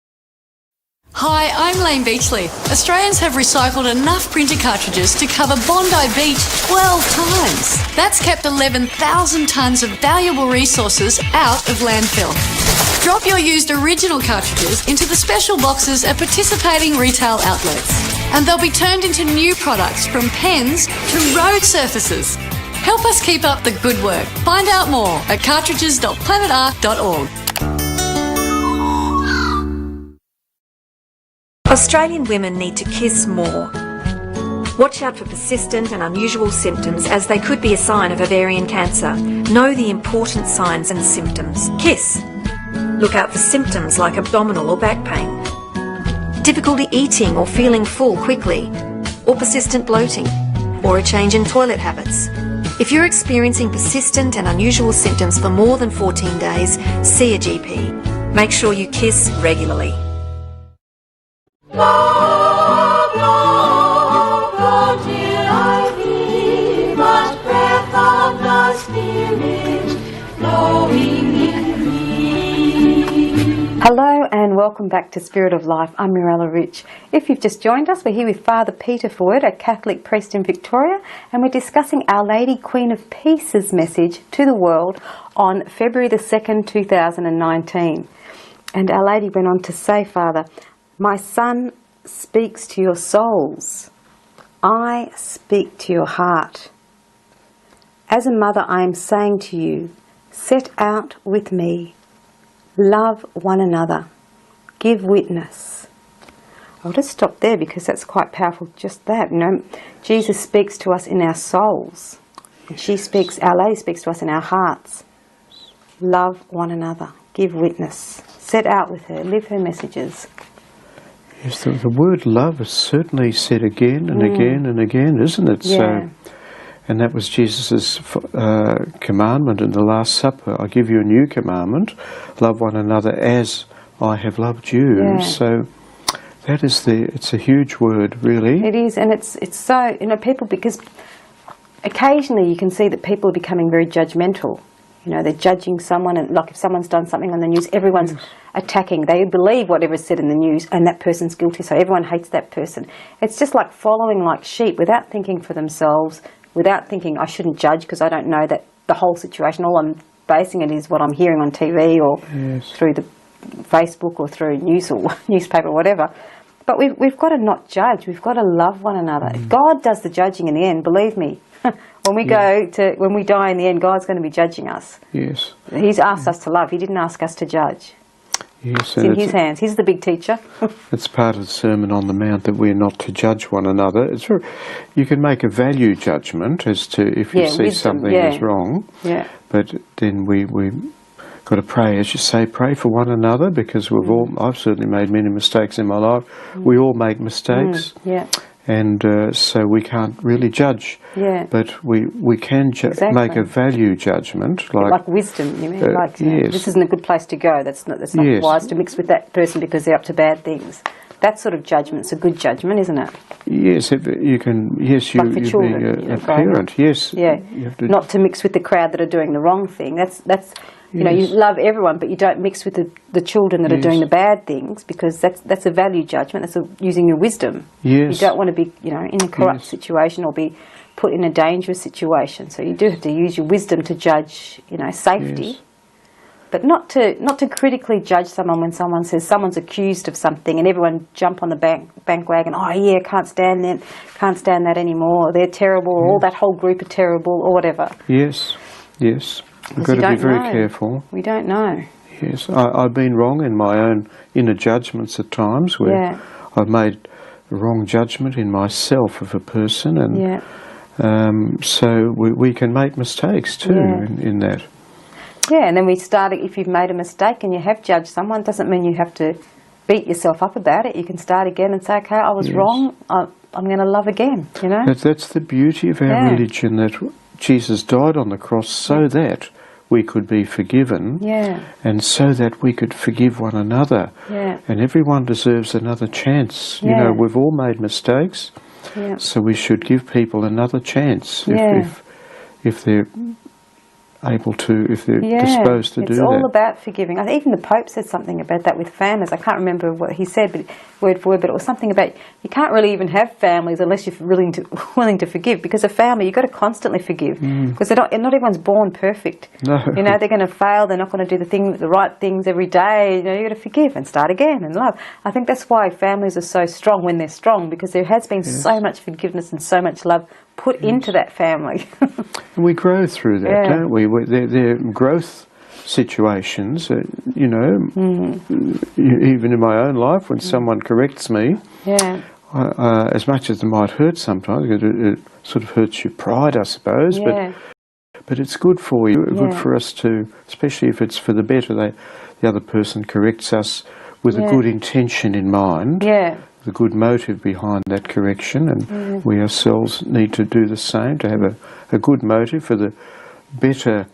Hi, I'm Lane Beachley. Australians have recycled enough printer cartridges to cover Bondi Beach 12 times. That's kept 11,000 tonnes of valuable resources out of landfill. Drop your used original cartridges into the special boxes at participating retail outlets, and they'll be turned into new products from pens to road surfaces. Help us keep up the good work. Find out more at cartridges.planetar.org. Australian women need to kiss more. Watch out for persistent and unusual symptoms, as they could be a sign of ovarian cancer. Know the important signs and symptoms. Kiss. Look out for symptoms like abdominal or back pain, difficulty eating or feeling full quickly, or persistent bloating, or a change in toilet habits. If you're experiencing persistent and unusual symptoms for more than 14 days, see a GP. Make sure you kiss regularly. Love, love, love till I feel much breath of the Spirit flowing in me. Hello and welcome back to Spirit of Life. I'm Mirella Rich. If you've just joined us, we're here with Father Peter Ford, a Catholic priest in Victoria, and we're discussing Our Lady Queen of Peace's message to the world on February the 2nd, 2019. And Our Lady went on to say, Father, my son speaks to your souls. I speak to your heart. As a mother, I am saying to you, Set out with me. Love one another. Give witness. I'll just stop there because that's quite powerful, just that. You know, Jesus speaks to us in our souls. Our Lady speaks to us in our hearts. Love one another. Give witness. Set out with her. Live her messages. Yes, the word love is certainly said again and again and again, isn't it? Yeah. So, and that was Jesus' commandment in the Last Supper. I give you a new commandment, love one another as I have loved you. Yeah. So that is it's a huge word, really. It is, and it's so, you know, people, because occasionally you can see that people are becoming very judgmental. You know, they're judging someone, and like if someone's done something on the news, everyone's attacking. They believe whatever's said in the news, and that person's guilty, so everyone hates that person. It's just like following like sheep without thinking for themselves, without thinking, I shouldn't judge because I don't know that the whole situation. All I'm basing it is what I'm hearing on TV or through the Facebook or through news or newspaper or whatever. But we've got to not judge. We've got to love one another. God does the judging in the end, believe me. When we when we die in the end, God's going to be judging us. Yes. He's asked us to love. He didn't ask us to judge. Yes, It's in His hands. He's the big teacher. It's part of the Sermon on the Mount that we're not to judge one another. It's very, you can make a value judgment as to if you see something is wrong. Yeah. But then we got to pray, as you say, pray for one another, because I've certainly made many mistakes in my life. We all make mistakes. Yeah. And so we can't really judge. Yeah. But we can make a value judgment. Like wisdom, you mean? Yes. This isn't a good place to go. That's not wise to mix with that person because they're up to bad things. That sort of judgment's a good judgment, isn't it? Yes, you can. Yes, you being a parent. Yes. Yeah. You have to, not to mix with the crowd that are doing the wrong thing. That's you know, you love everyone, but you don't mix with the children that are doing the bad things, because that's a value judgment. That's using your wisdom. Yes. You don't want to be, you know, in a corrupt situation or be put in a dangerous situation. So you do have to use your wisdom to judge, you know, safety. But not to critically judge someone when someone says someone's accused of something and everyone jump on the bandwagon. Oh yeah, can't stand that anymore. Or they're terrible, or all that whole group are terrible, or whatever. Yes. We've got to be very careful. We don't know. Yes, I've been wrong in my own inner judgments at times, where I've made a wrong judgment in myself of a person, and so we can make mistakes too in that. Yeah, and then we start, if you've made a mistake and you have judged someone, doesn't mean you have to beat yourself up about it. You can start again and say, okay, I was wrong, I'm going to love again, you know? That's the beauty of our religion, that Jesus died on the cross so that we could be forgiven, and so that we could forgive one another. And everyone deserves another chance. You know, we've all made mistakes, so we should give people another chance if they're able to, if they're disposed to do that. It's all about forgiving. I think even the Pope said something about that with families. I can't remember what he said, but word for word, but it was something about you can't really even have families unless you're willing to forgive, because a family, you've got to constantly forgive, because not everyone's born perfect. No. You know, they're going to fail, they're not going to do the right things every day. You know, you've got to forgive and start again and love. I think that's why families are so strong when they're strong, because there has been so much forgiveness and so much love put into that family. And we grow through that, don't we? They're growth situations, you know, even in my own life, when someone corrects me, as much as it might hurt sometimes, it sort of hurts your pride, I suppose, but it's good for you, good for us to, especially if it's for the better, the other person corrects us with a good intention in mind. The good motive behind that correction, and we ourselves need to do the same, to have a good motive for the better,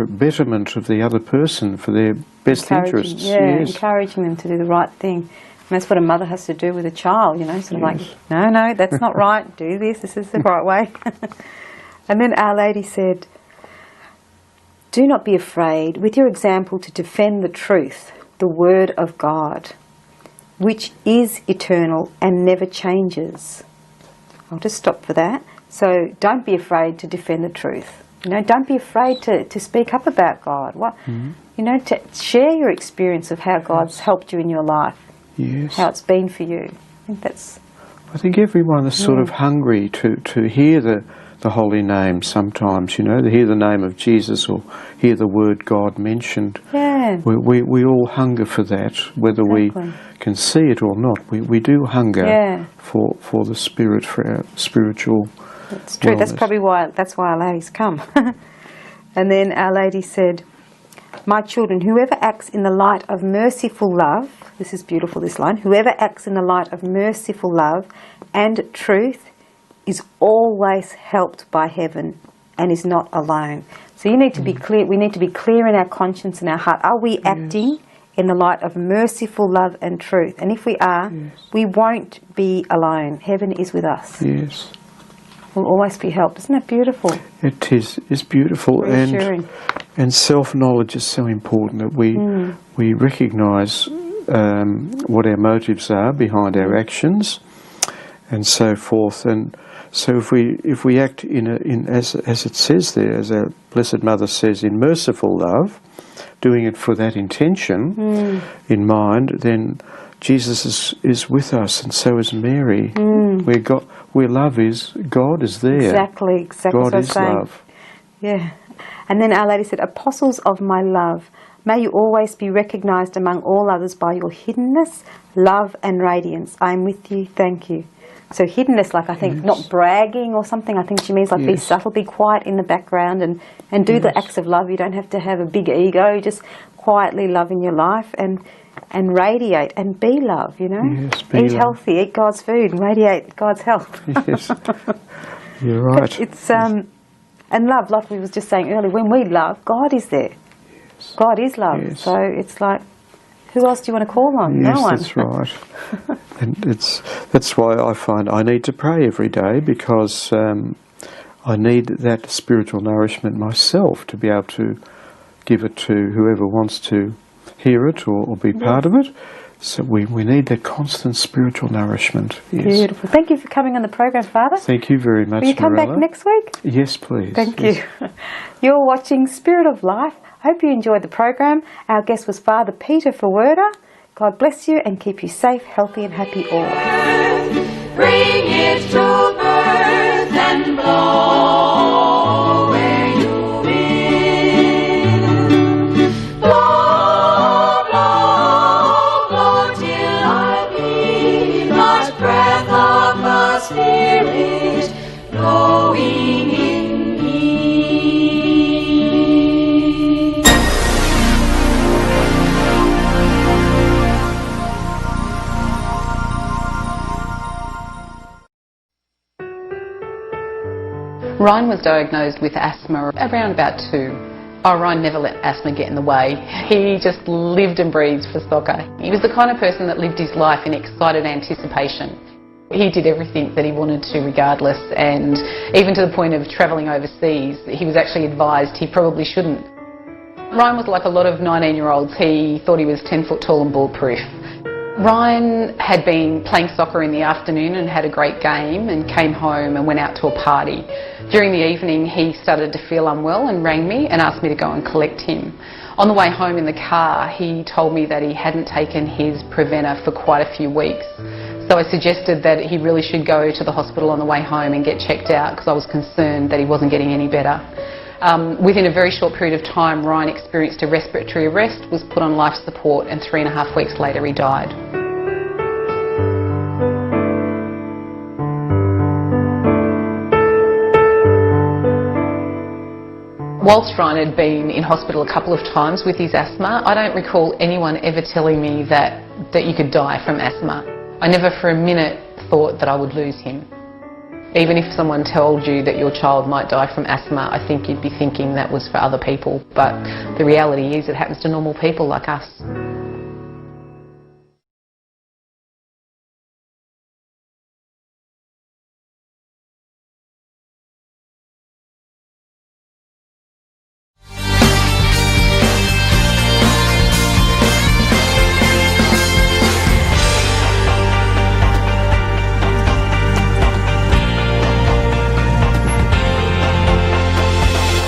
betterment of the other person, for their best interests. Encouraging them to do the right thing. And that's what a mother has to do with a child, you know, sort of like, no, that's not right, do this is the right way. And then Our Lady said, do not be afraid, with your example, to defend the truth, the Word of God, which is eternal and never changes. I'll just stop for that. So don't be afraid to defend the truth. You know, don't be afraid to speak up about God. You know, to share your experience of how God's helped you in your life, how it's been for you. I think everyone is sort of hungry to hear the holy name sometimes, you know, to hear the name of Jesus or hear the word God mentioned. Yeah. We all hunger for that, whether we can see it or not. We do hunger for the Spirit, for our spiritual That's true. wellness. That's probably why Our Lady's come. And then Our Lady said, "My children, whoever acts in the light of merciful love," this is beautiful, this line, "whoever acts in the light of merciful love and truth is always helped by heaven and is not alone." So you need to be clear. We need to be clear in our conscience and our heart. Are we acting in the light of merciful love and truth? And if we are, we won't be alone. Heaven is with us. Yes. We'll always be helped. Isn't that beautiful? It is. It's beautiful. Reassuring. And self-knowledge is so important, that we recognise what our motives are behind our actions and so forth. And so if we act as it says there, as our Blessed Mother says, in merciful love, doing it for that intention in mind, then Jesus is with us, and so is Mary. Where love is, God is there. Exactly. God what I was is saying. love. Yeah. And then Our Lady said, "Apostles of my love, may you always be recognised among all others by your hiddenness, love and radiance. I am with you, thank you." So hiddenness, like I think, not bragging or something. I think she means like be subtle, be quiet in the background and do the acts of love. You don't have to have a big ego, just quietly love in your life and radiate and be love, you know. Yes, eat healthy, eat God's food and radiate God's health. Yes, you're right. It's and love, like we was just saying earlier, when we love, God is there. Yes. God is love. Yes. So it's like, who else do you want to call on? Yes, no one. That's right. And that's why I find I need to pray every day, because I need that spiritual nourishment myself to be able to give it to whoever wants to hear it or be part of it. So we need that constant spiritual nourishment. Yes. Beautiful. Thank you for coming on the program, Father. Thank you very much, Will you come Mirella. back next week? Yes, please. Thank you. You're watching Spirit of Life. Hope you enjoyed the program. Our guest was Father Peter Verwerder. God bless you and keep you safe, healthy and happy always. Bring it to birth and blow where you will. Blow, blow, blow till I be but breath of the Spirit blowing in me. Ryan was diagnosed with asthma around about 2. Ryan never let asthma get in the way. He just lived and breathed for soccer. He was the kind of person that lived his life in excited anticipation. He did everything that he wanted to regardless, and even to the point of travelling overseas, he was actually advised he probably shouldn't. Ryan was like a lot of 19-year-olds. He thought he was 10 foot tall and bulletproof. Ryan had been playing soccer in the afternoon and had a great game and came home and went out to a party. During the evening he started to feel unwell and rang me and asked me to go and collect him. On the way home in the car he told me that he hadn't taken his Preventer for quite a few weeks. So I suggested that he really should go to the hospital on the way home and get checked out, because I was concerned that he wasn't getting any better. Within a very short period of time, Ryan experienced a respiratory arrest, was put on life support, and 3.5 weeks later he died. Whilst Ryan had been in hospital a couple of times with his asthma, I don't recall anyone ever telling me that you could die from asthma. I never for a minute thought that I would lose him. Even if someone told you that your child might die from asthma, I think you'd be thinking that was for other people. But the reality is it happens to normal people like us.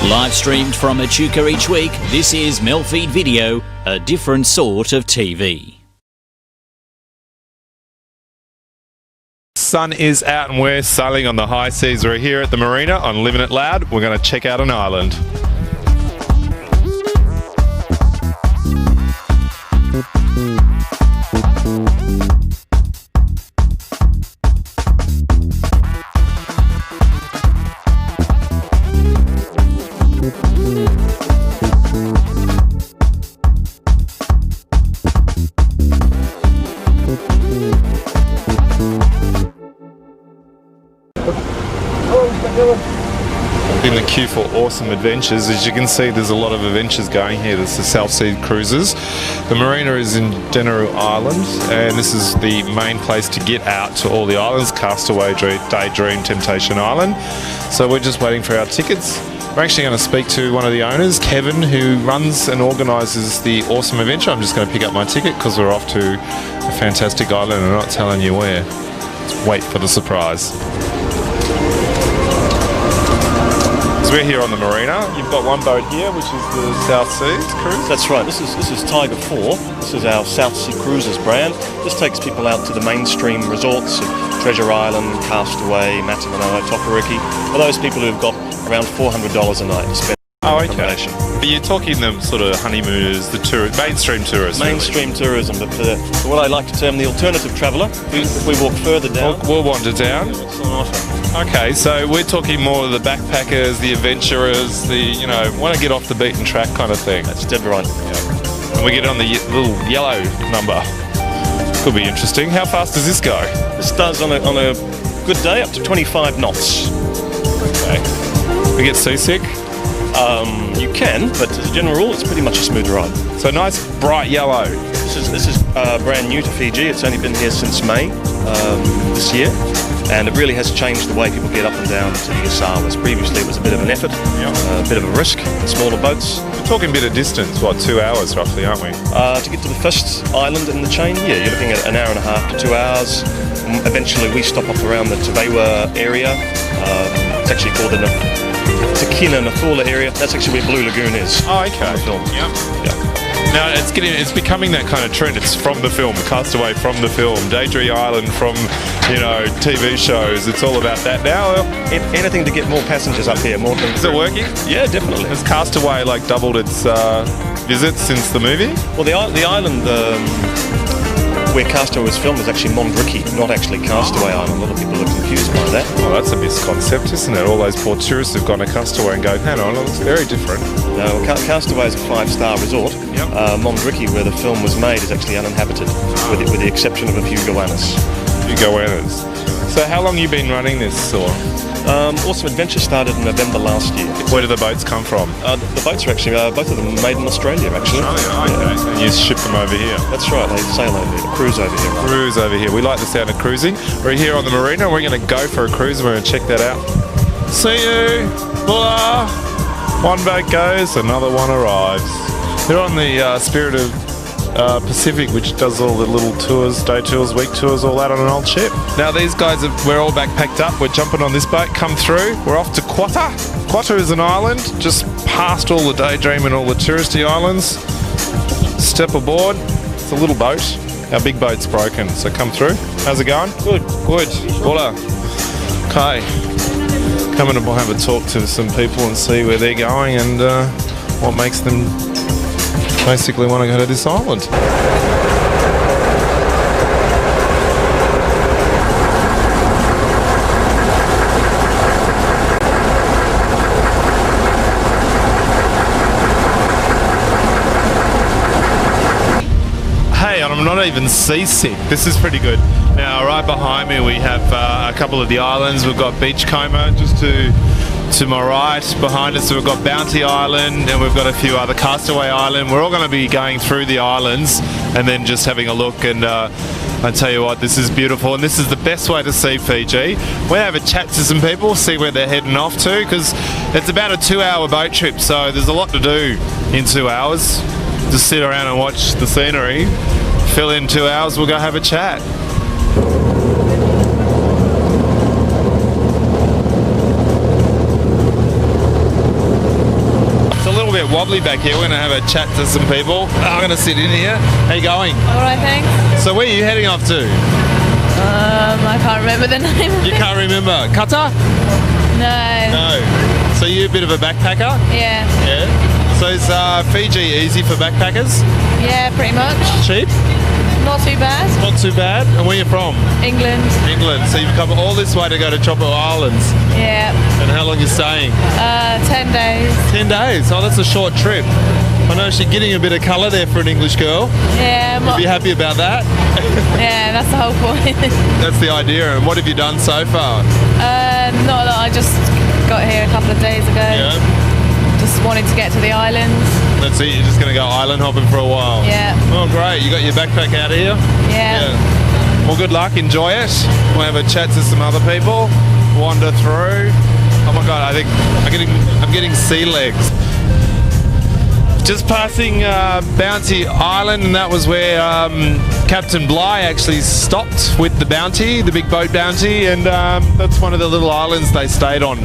Live streamed from Echuca each week, this is MELfeed.video, a different sort of TV. sun is out and we're sailing on the high seas. We're here at the marina on Living It Loud. We're going to check out an island. In the queue for awesome adventures. As you can see, there's a lot of adventures going here. There's the South Sea Cruises. The marina is in Denaru Island, and this is the main place to get out to all the islands: Castaway, Daydream, Temptation Island. So we're just waiting for our tickets. We're actually going to speak to one of the owners, Kevin, who runs and organises the awesome adventure. I'm just going to pick up my ticket because we're off to a fantastic island and I'm not telling you where. Let's wait for the surprise. We're here on the marina. You've got one boat here, which is the South Seas Cruise. That's right. This is Tiger 4. This is our South Sea Cruises brand. This takes people out to the mainstream resorts of Treasure Island, Castaway, Matamanoa, Toporiki. For those people who've got around $400 a night to spend on accommodation. But you're talking the sort of honeymooners, the mainstream tourists. Mainstream tourism, but for what I like to term the alternative traveller. If we walk further down, we'll wander down. Okay, so we're talking more of the backpackers, the adventurers, want to get off the beaten track kind of thing. That's dead right. Yeah. And we get on the little yellow number. Could be interesting. How fast does this go? This does on a good day up to 25 knots. Okay. We get seasick? You can, but as a general rule, it's pretty much a smooth ride. So nice bright yellow. This is brand new to Fiji. It's only been here since May this year, and it really has changed the way people get up and down to the Asawas. Previously, it was a bit of an effort, a bit of a risk. Smaller boats. We're talking a bit of distance. What, 2 hours roughly, aren't we? To get to the first island in the chain, yeah, you're looking at an hour and a half to 2 hours. Eventually, we stop off around the Tewewa area. It's actually called the Takina Nathula area. That's actually where Blue Lagoon is. Oh, okay. From the film. Yeah. Now it's becoming that kind of trend. It's from the film, Castaway from the film, Daydream Island from TV shows. It's all about that now. Anything to get more passengers up here. More. Is it working? Yeah, definitely. Has Castaway doubled its visits since the movie? Well, the island where Castaway was filmed is actually Mondricky, not actually Castaway Island. A lot of people are confused by that. Oh, that's a misconcept, isn't it? All those poor tourists have gone to Castaway and go, hang on, it looks very different. No, Castaway is a 5-star resort. Yep. Mondricky, where the film was made, is actually uninhabited, with the exception of a few goannas. So how long have you been running this, or? Awesome Adventure started in November last year. Where do the boats come from? The boats are actually, both of them made in Australia, actually. Okay. And you ship them over here? That's right, they sail over here, cruise over here. Cruise over here. We like the sound of cruising. We're here on the marina, we're going to go for a cruise and we're going to check that out. See you! Bula! One boat goes, another one arrives. They're on the Spirit of Pacific, which does all the little tours, day tours, week tours, all that on an old ship. Now these guys, we're all backpacked up, we're jumping on this boat, come through, we're off to Quata. Quata is an island, just past all the Daydream and all the touristy islands. Step aboard, it's a little boat, our big boat's broken, so come through. How's it going? Good. Bula. Okay, coming to have a talk to some people and see where they're going and what makes them basically want to go to this island. Hey, and I'm not even seasick. This is pretty good. Now, right behind me we have a couple of the islands. We've got Beachcomber just to my right. Behind us we've got Bounty Island and we've got a few other, Castaway Island. We're all going to be going through the islands and then just having a look, and I tell you what, this is beautiful and this is the best way to see Fiji. We're going to have a chat to some people, see where they're heading off to, because it's about a 2-hour boat trip, so there's a lot to do in 2 hours. Just sit around and watch the scenery. Fill in 2 hours, we'll go have a chat. Bit wobbly back here. We're going to have a chat to some people. I'm going to sit in here. How you going? Alright, thanks. So where are you heading off to? I can't remember the name of You it. can't remember. Qatar? No. No. So you're a bit of a backpacker? Yeah. Yeah. So is Fiji easy for backpackers? Yeah, pretty much. Cheap? Not too bad. Not too bad. And where you from? England. England. So you've come all this way to go to Tropical Islands. Yeah. And how long are you staying? 10 days. 10 days. Oh, that's a short trip. I know she's getting a bit of colour there for an English girl. Yeah. You'd be happy about that? Yeah, that's the whole point. That's the idea. And what have you done so far? Not a lot. I just got here a couple of days ago. Yeah. Just wanted to get to the islands. That's it. You're just going to go island hopping for a while. Yeah. Oh, great. You got your backpack out of here? Yeah. Well, good luck. Enjoy it. We'll have a chat to some other people. Wander through. Oh my God, I think I'm getting sea legs. Just passing Bounty Island, and that was where Captain Bligh actually stopped with the Bounty, the big boat Bounty, and that's one of the little islands they stayed on.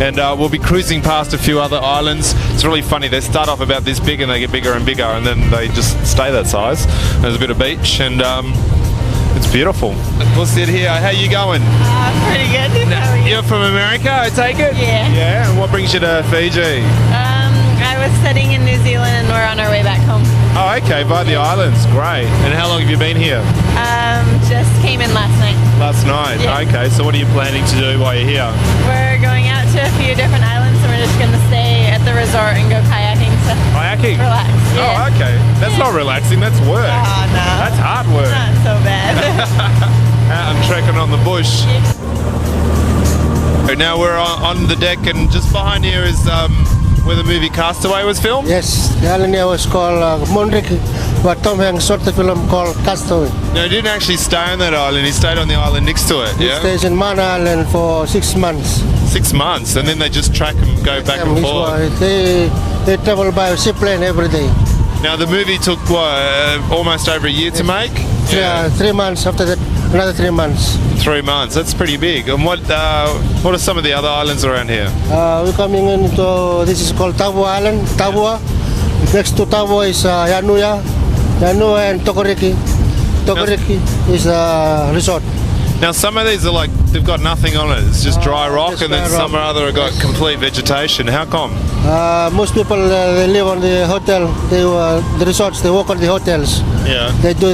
And we'll be cruising past a few other islands. It's really funny, they start off about this big and they get bigger and bigger, and then they just stay that size. There's a bit of beach, and it's beautiful. We'll sit here. How you going? Pretty good. You're from America, I take it? Yeah. Yeah, and what brings you to Fiji? I was studying in New Zealand and we're on our way back home. Oh, okay, by the islands, great. And how long have you been here? Just came in last night. Last night, Yeah. okay. So what are you planning to do while you're here? We're going out to a few different islands and we're just going to stay at the resort and go kayaking to Kayaking? relax. Oh, okay. That's not relaxing, that's work. Oh, no. That's hard work. Not so bad. I'm trekking on the bush. Now we're on the deck, and just behind here is where the movie Castaway was filmed? Yes, the island here was called Monrick, but Tom Hanks shot the film called Castaway. No, he didn't actually stay on that island, he stayed on the island next to it, He yeah? stays in Mana Island for 6 months. 6 months, and then they just track and go back and forth. They travel by seaplane every day. Now the movie took what, almost over a year to make? 3 months, after that another 3 months. 3 months, that's pretty big. And what are some of the other islands around here? We're coming into, this is called Tavua Island, Tavua. Next to Tavua is Yanua and Tokoriki. Tokoriki is a resort. Now some of these are like, they've got nothing on it, it's just dry rock, and then some or other have got complete vegetation. How come? Most people, they live on the hotel, the resorts, they work on the hotels. Yeah. They do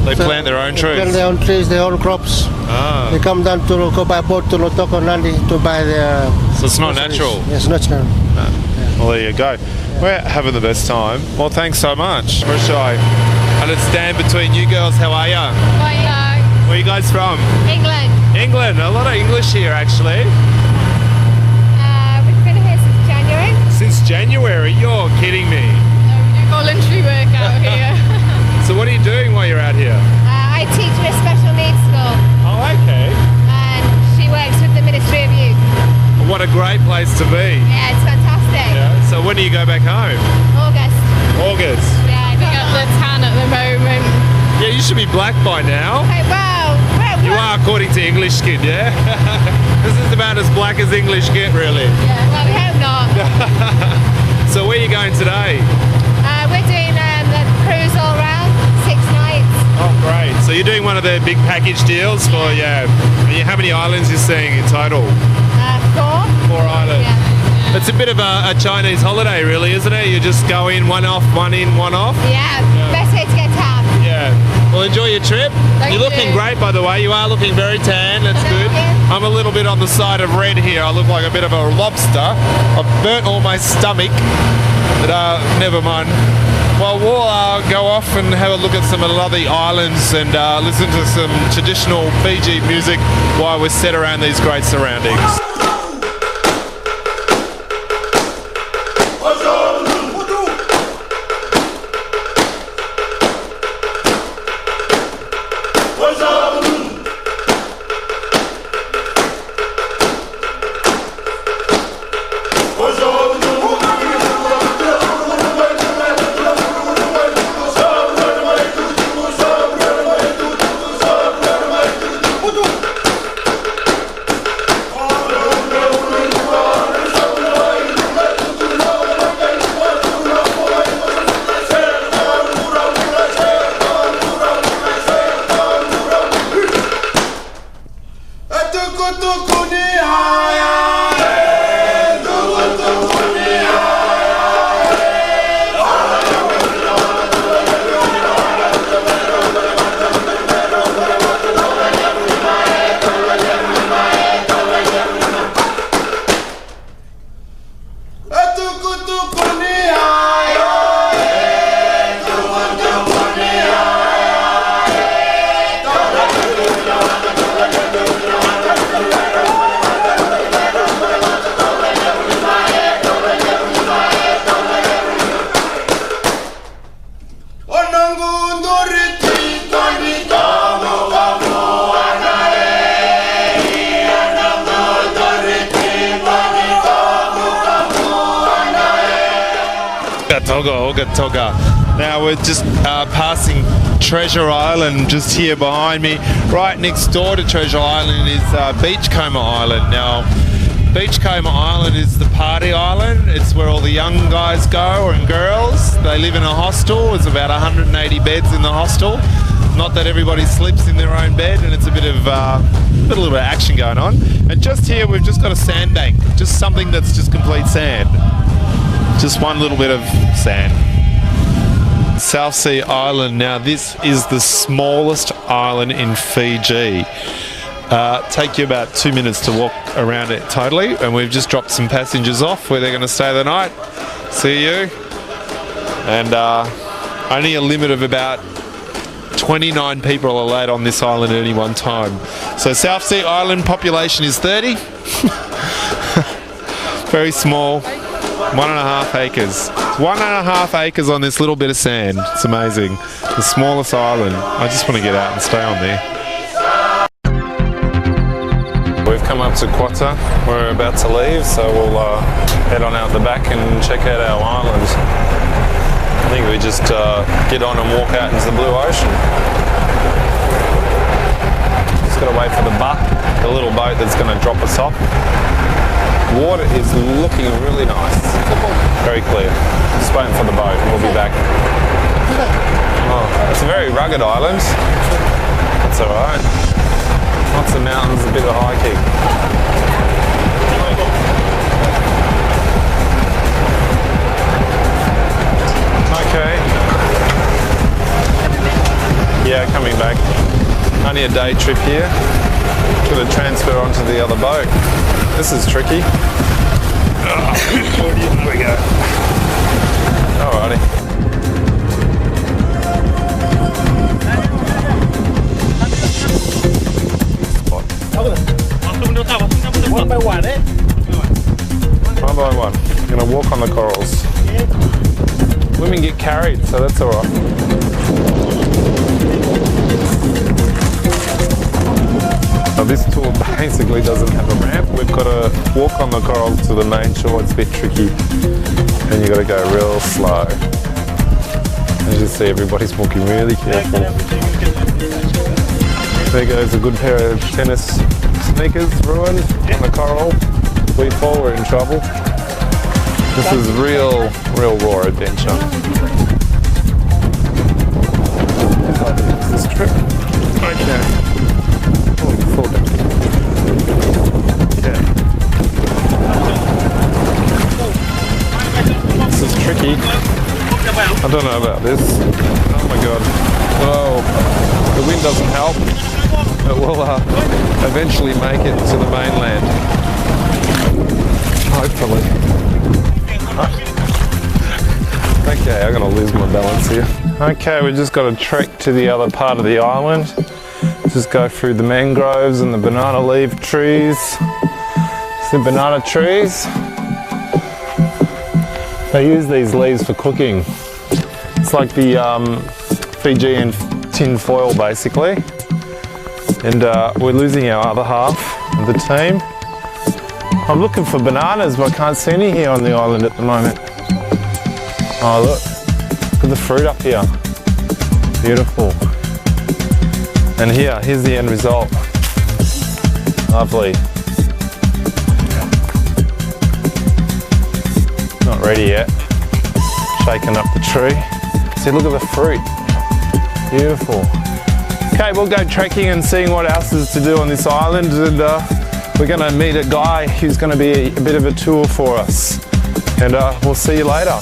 They plant their own trees? They plant their own trees, their own crops. Ah. They come down to go by boat to Lotoko Nandi to buy their... So it's not groceries. natural? Yes, natural. No. Well, there you go. We're having the best time. Well, thanks so much. Where shall I stand between you girls? How are ya? Where are you guys from? England. England. A lot of English here, actually. We've been here since January. Since January? You're kidding me. We do voluntary work out here. So what are you doing while you're out here? I teach at a special needs school. Oh, okay. And she works with the Ministry of Youth. What a great place to be. Yeah, it's fantastic. Yeah. So when do you go back home? August. August. Yeah, I got the tan at the moment. Yeah, you should be black by now. Okay, well, You are, according to English skin, yeah? This is about as black as English get, really. yeah, well, we hope not. So where are you going today? We're doing the cruise all round, 6 nights. Oh, great. So you're doing one of their big package deals for, how many islands you're seeing in total? 4. 4 islands. Yeah. It's a bit of a Chinese holiday, really, isn't it? You just go in, one off, one in, one off. Yeah, best way to get tan. Yeah. Well, enjoy your trip. You're looking great, by the way. You are looking very tan. That's good. I'm a little bit on the side of red here. I look like a bit of a lobster. I've burnt all my stomach, but never mind. Well, we'll go off and have a look at some of the other islands and listen to some traditional Fiji music while we're set around these great surroundings. Toga Toga. Now we're just passing Treasure Island just here behind me. Right next door to Treasure Island is Beachcomber Island. Now Beachcomber Island is the party island. It's where all the young guys go and girls. They live in a hostel. There's about 180 beds in the hostel. Not that everybody sleeps in their own bed, and it's a little bit of action going on. And just here we've just got a sandbank, just something that's just complete sand. Just one little bit of sand. South Sea Island. Now this is the smallest island in Fiji. Take you about 2 minutes to walk around it totally, and we've just dropped some passengers off where they're going to stay the night. See you. And only a limit of about 29 people are allowed on this island at any one time. So South Sea Island population is 30. Very small. 1.5 acres. 1.5 acres on this little bit of sand. It's amazing. The smallest island. I just want to get out and stay on there. We've come up to Quetta. We're about to leave, so we'll head on out the back and check out our island. I think we just get on and walk out into the blue ocean. Just got to wait for the little boat that's going to drop us off. Water is looking really nice. Very clear. Just waiting for the boat and we'll be back. Oh, it's a very rugged island. That's alright. Lots of mountains, a bit of hiking. Okay. Yeah, coming back. Only a day trip here. Got to transfer onto the other boat. This is tricky. Here we go. Alrighty. One by one, eh? One by one. I'm going to walk on the corals. Women get carried, so that's alright. So this tour basically doesn't have a ramp. We've got to walk on the corals to the main shore. It's a bit tricky. And you've got to go real slow. As you see, everybody's walking really careful. There goes a good pair of tennis sneakers ruined on the coral. We fall, we're in trouble. This is real raw adventure. This trip. Okay. Oh, fall down. Yeah. This is tricky. I don't know about this. Oh my god. Oh, the wind doesn't help. But we'll eventually make it to the mainland. Hopefully. Okay, I'm going to lose my balance here. Okay, we just got to trek to the other part of the island. Just go through the mangroves and the banana leaf trees. It's the banana trees. They use these leaves for cooking. It's like the Fijian tin foil, basically. And we're losing our other half of the team. I'm looking for bananas, but I can't see any here on the island at the moment. Oh look at the fruit up here. Beautiful. And here's the end result. Lovely. Not ready yet. Shaking up the tree. See, look at the fruit. Beautiful. Okay, we'll go trekking and seeing what else is to do on this island, and we're going to meet a guy who's going to be a bit of a tour for us. And we'll see you later.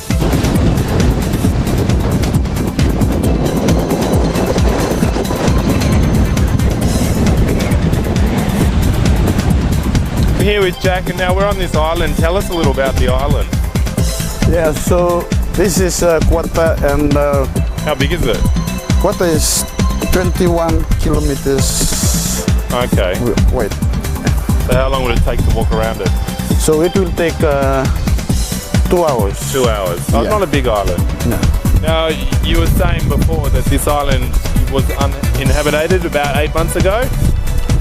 We're here with Jack, and now we're on this island. Tell us a little about the island. Yeah, so this is Quetta, and how big is it? Quetta is 21 kilometers. Okay. Wait. So how long would it take to walk around it? So it will take 2 hours. 2 hours. Oh, it's not a big island. No. Now, you were saying before that this island was uninhabited about 8 months ago?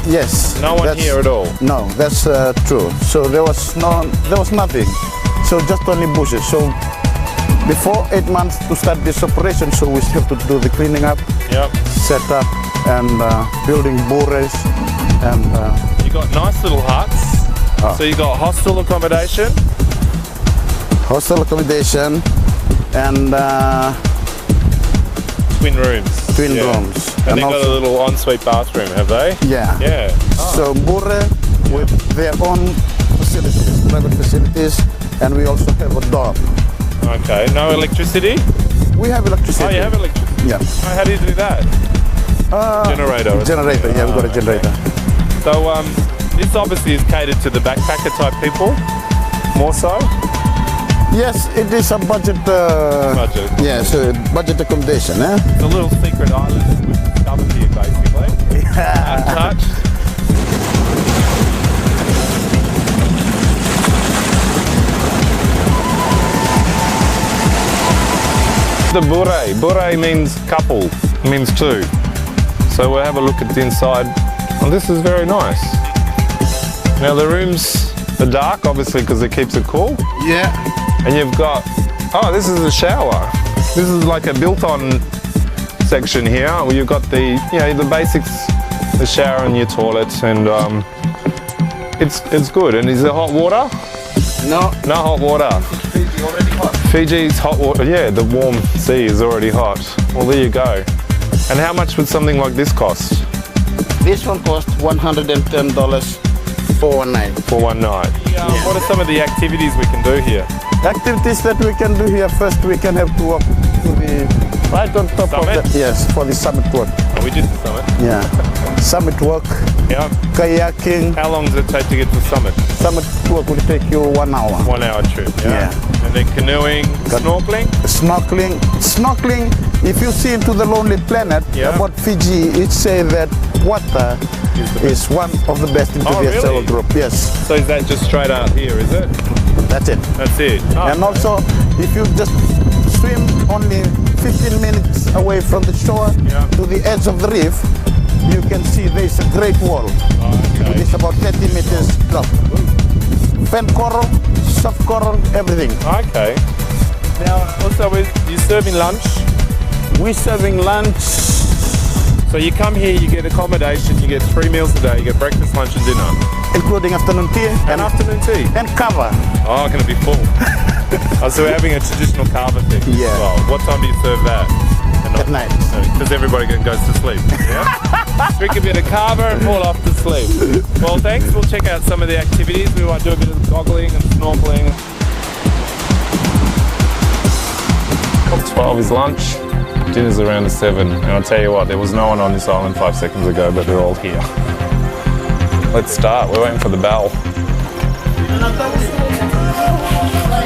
Yes. No one here at all? No, that's true. So there was nothing. So just only bushes. So before 8 months to start this operation, so we still have to do the cleaning up, set up, and building bores, and you got nice little huts. So you got hostel accommodation, and twin rooms. Twin rooms. And they've got a little ensuite bathroom, have they? Yeah. Yeah. So bore with their own facilities, private facilities, and we also have a dorm. Okay. No electricity? We have electricity. Oh, you have electricity? Yeah. Oh, how do you do that? Generator. Generator, yeah, we've got a generator. So this obviously is catered to the backpacker type people, more so? Yes, it is a budget. Budget. Yeah, so budget accommodation, eh? It's a little secret island that we've discovered here, basically. Yeah. Untouched. The bure means couple, means two. So we'll have a look at the inside. Oh, this is very nice. Now the rooms are dark, obviously, because it keeps it cool. Yeah. And you've got, oh, this is a shower. This is like a built-on section here where you've got the, you know, the basics, the shower and your toilet, and it's good. And is there hot water? No. No hot water. Fiji already hot. Fiji's hot water, yeah, the warm sea is already hot. Well, there you go. And how much would something like this cost? This one costs $110 for one night. For one night. Yeah. What are some of the activities we can do here? Activities that we can do here, first we can have to walk to the, right on top summit? of the, yes, for the summit walk. Oh, we did the summit? Yeah. Summit walk, kayaking. How long does it take to get to the summit? Summit walk will take you 1 hour. 1 hour trip, yeah. And then canoeing, snorkeling? Snorkeling, if you see into the Lonely Planet, about Fiji, it says that water is one of the best into the SL group, yes. So is that just straight out here, is it? That's it. That's it. Oh, and also, if you just swim only 15 minutes away from the shore to the edge of the reef, you can see there's a great wall. It is about 30 meters long. Fen coral, soft coral, everything. Okay. Now, also, you're serving lunch? We're serving lunch. So you come here, you get accommodation, you get 3 meals a day, you get breakfast, lunch and dinner. Including afternoon tea. And afternoon tea. And kava. Oh, going to be full. Oh, so we're having a traditional kava thing. Yeah. Well, what time do you serve that? At night. Because everybody goes to sleep. Yeah? Drink a bit of kava and fall off to sleep. Well, thanks. We'll check out some of the activities. We might do a bit of goggling and snorkeling. 12 is lunch. Dinner's around 7. And I'll tell you what, there was no one on this island 5 seconds ago, but they're all here. Let's start. We're waiting for the bell.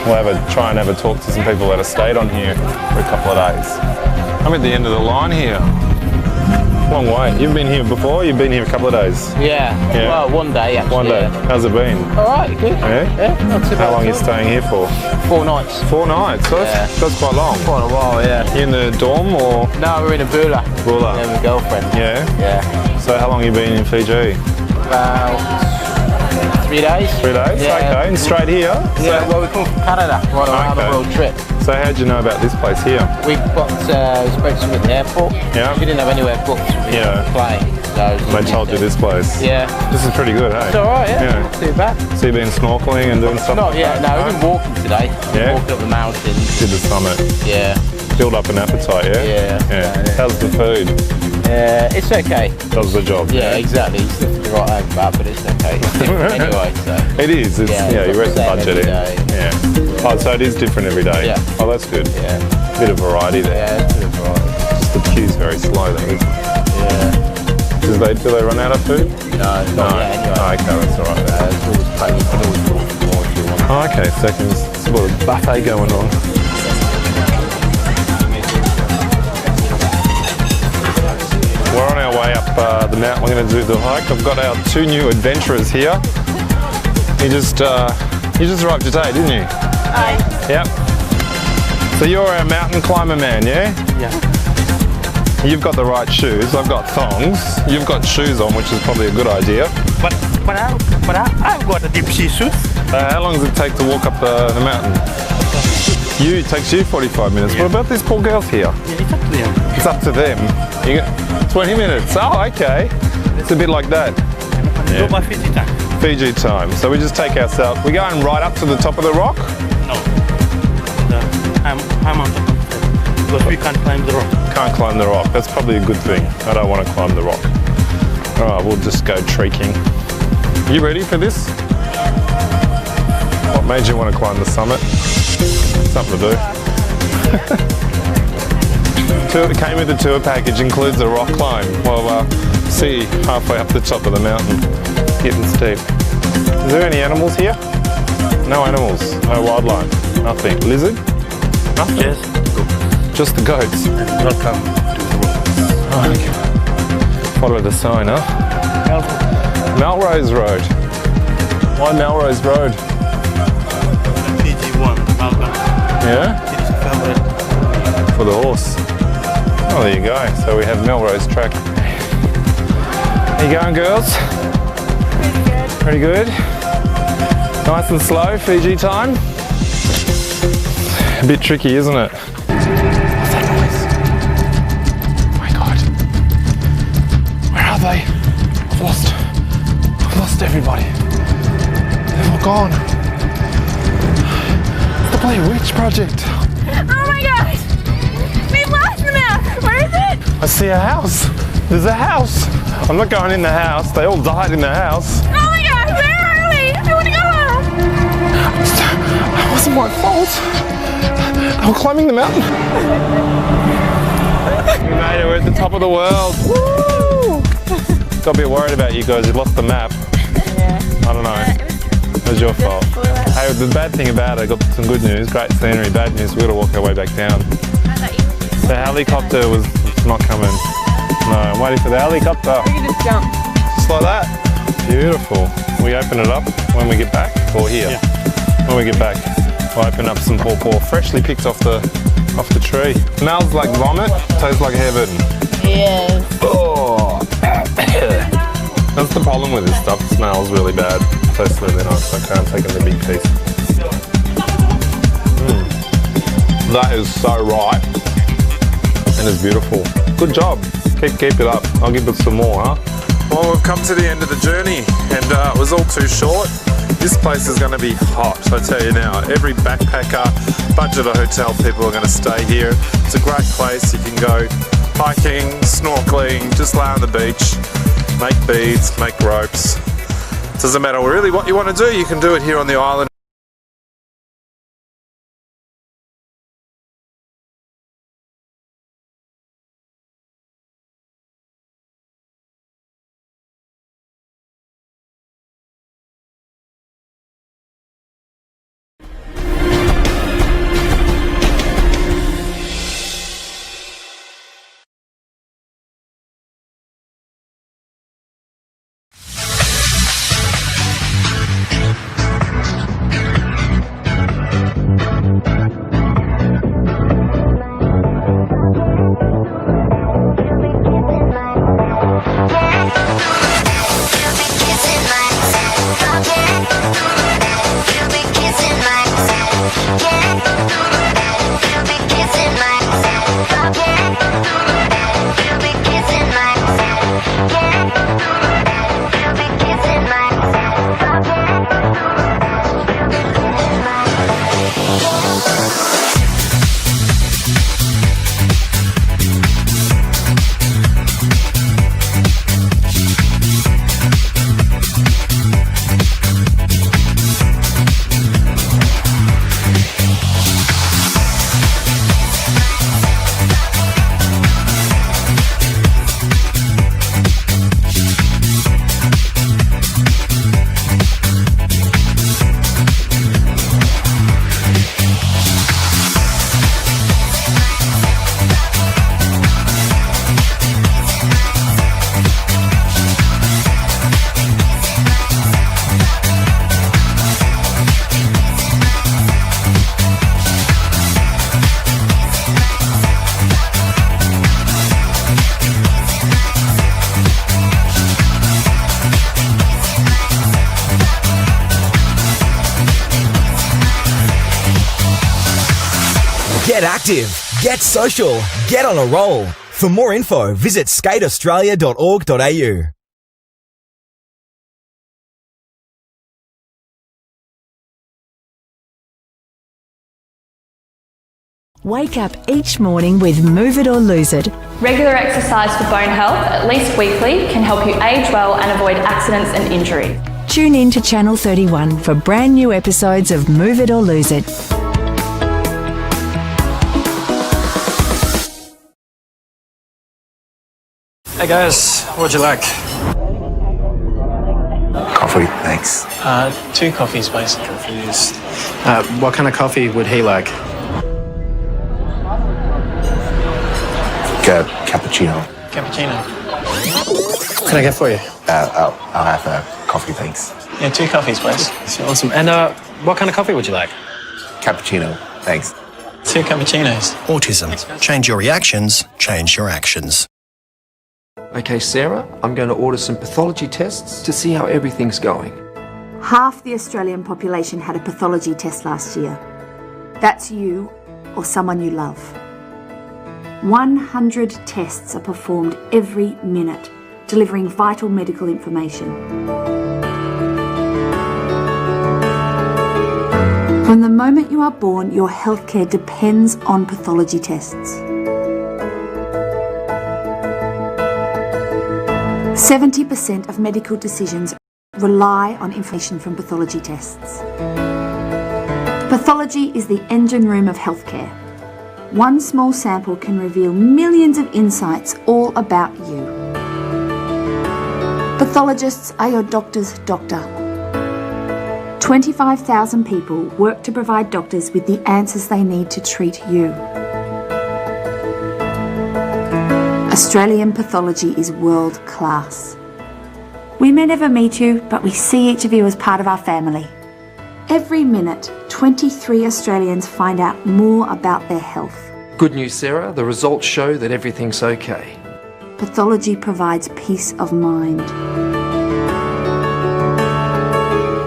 We'll try and have a talk to some people that have stayed on here for a couple of days. I'm at the end of the line here. Long way. You've been here before? You've been here a couple of days? Yeah. Well, one day actually. One day. Yeah. How's it been? Alright, good. Yeah? Not too bad. How long are you staying here for? 4 nights. 4 nights? So that's quite long. Quite a while, yeah. You in the dorm or? No, we're in a bula. Bula. Yeah, with a girlfriend. Yeah? Yeah. So how long have you been in Fiji? About 3 days. 3 days? Yeah. Okay. And straight here? Yeah, well, we come from Canada. Right on the world trip. So how did you know about this place here? We spoke to someone at the airport. Yeah. We didn't have anywhere booked. Plane. So they told you this place? Yeah. This is pretty good, hey? It's alright, yeah. Not too bad. So you've been snorkeling and doing stuff? Not yet, no. We've been walking today. Yeah? Walking up the mountains. Did the summit? Yeah. Build up an appetite, yeah? Yeah. How's the food? It's okay. Does the job? Yeah, exactly. It's not the right over that, but it's okay. It's different anyway, so. It is. It's, you rest the budget in. Yeah. Oh, so it is different every day? Yeah. Oh, that's good. Yeah. Bit of variety there. Yeah, it's a bit of variety. Just the queue's very slow though, isn't it? Yeah. Do they run out of food? No, not yet anyway. Oh, okay, that's alright. It's always plenty. You can always walk more if you want. Oh, okay, so there's a lot of buffet going on. We're on our way up the mountain. We're going to do the hike. I've got our 2 new adventurers here. You just arrived today, didn't you? Aye. Yep. So you're our mountain climber man, yeah? Yeah. You've got the right shoes. I've got thongs. You've got shoes on, which is probably a good idea. But I've got a deep sea suit. How long does it take to walk up the mountain? It takes you 45 minutes. What about these poor girls here? Yeah, it's up to them. It's up to them. You get 20 minutes. Oh, okay. It's a bit like that. Go by Fiji time. Fiji time. So we just take ourselves. We're going right up to the top of the rock? No. I'm on top of the because we can't climb the rock. Can't climb the rock. That's probably a good thing. I don't want to climb the rock. All right, we'll just go trekking. You ready for this? What made you want to climb the summit? Something to do. It came with the tour package, includes a rock climb. Well, see halfway up the top of the mountain, getting steep. Is there any animals here? No animals, no wildlife, nothing. Lizard? Nothing? Yes. Just the goats. Welcome to the road. Oh, okay. Follow the sign, huh? Melrose Road. Why Melrose Road? PG1, Melbourne. Yeah? For the horse. Oh, there you go. So we have Melrose track. How you going, girls? Pretty good. Nice and slow, Fiji time. A bit tricky, isn't it? What's that noise? Oh my God. Where are they? I've lost everybody. They've all gone. It's the Blair Witch Project. Oh my gosh! We lost the map! Where is it? I see a house. There's a house. I'm not going in the house. They all died in the house. Oh my gosh, where are we? I want to go home! It wasn't my fault. They were climbing the mountain. We made it. We're at the top of the world. Woo! Got a bit worried about you guys. You lost the map. Yeah. I don't know. It was your fault. Hey, the bad thing about it, I got some good news, great scenery. Bad news, we've got to walk our way back down. The helicopter was not coming. No, I'm waiting for the helicopter. We can just jump. Just like that. Beautiful. We open it up when we get back, or here? Yeah. When we get back, we'll open up some pawpaw, freshly picked off the tree. Smells like vomit, tastes like heaven. Yes. Oh. That's the problem with this stuff. It smells really bad. Tastes really nice. I can't take it in a big piece. That is so ripe and it's beautiful. Good job. Keep it up. I'll give it some more, huh? Well, we've come to the end of the journey and it was all too short. This place is going to be hot, I tell you now. Every backpacker, budget or hotel people are going to stay here. It's a great place. You can go hiking, snorkeling, just lay on the beach, make beads, make ropes. Doesn't matter really what you want to do, you can do it here on the island. Get active, get social, get on a roll. For more info, visit skateaustralia.org.au. Wake up each morning with Move It or Lose It. Regular exercise for bone health, at least weekly, can help you age well and avoid accidents and injury. Tune in to Channel 31 for brand new episodes of Move It or Lose It. Hey guys, what'd you like? Coffee, thanks. 2 coffees, please. What kind of coffee would he like? Cappuccino. Cappuccino. What can I get for you? I'll have a coffee, thanks. Yeah, 2 coffees, please. Awesome. And what kind of coffee would you like? Cappuccino, thanks. 2 cappuccinos. Autism. Change your reactions, change your actions. Okay, Sarah, I'm going to order some pathology tests to see how everything's going. Half the Australian population had a pathology test last year. That's you or someone you love. 100 tests are performed every minute, delivering vital medical information. From the moment you are born, your healthcare depends on pathology tests. 70% of medical decisions rely on information from pathology tests. Pathology is the engine room of healthcare. One small sample can reveal millions of insights all about you. Pathologists are your doctor's doctor. 25,000 people work to provide doctors with the answers they need to treat you. Australian pathology is world class. We may never meet you, but we see each of you as part of our family. Every minute, 23 Australians find out more about their health. Good news, Sarah. The results show that everything's okay. Pathology provides peace of mind.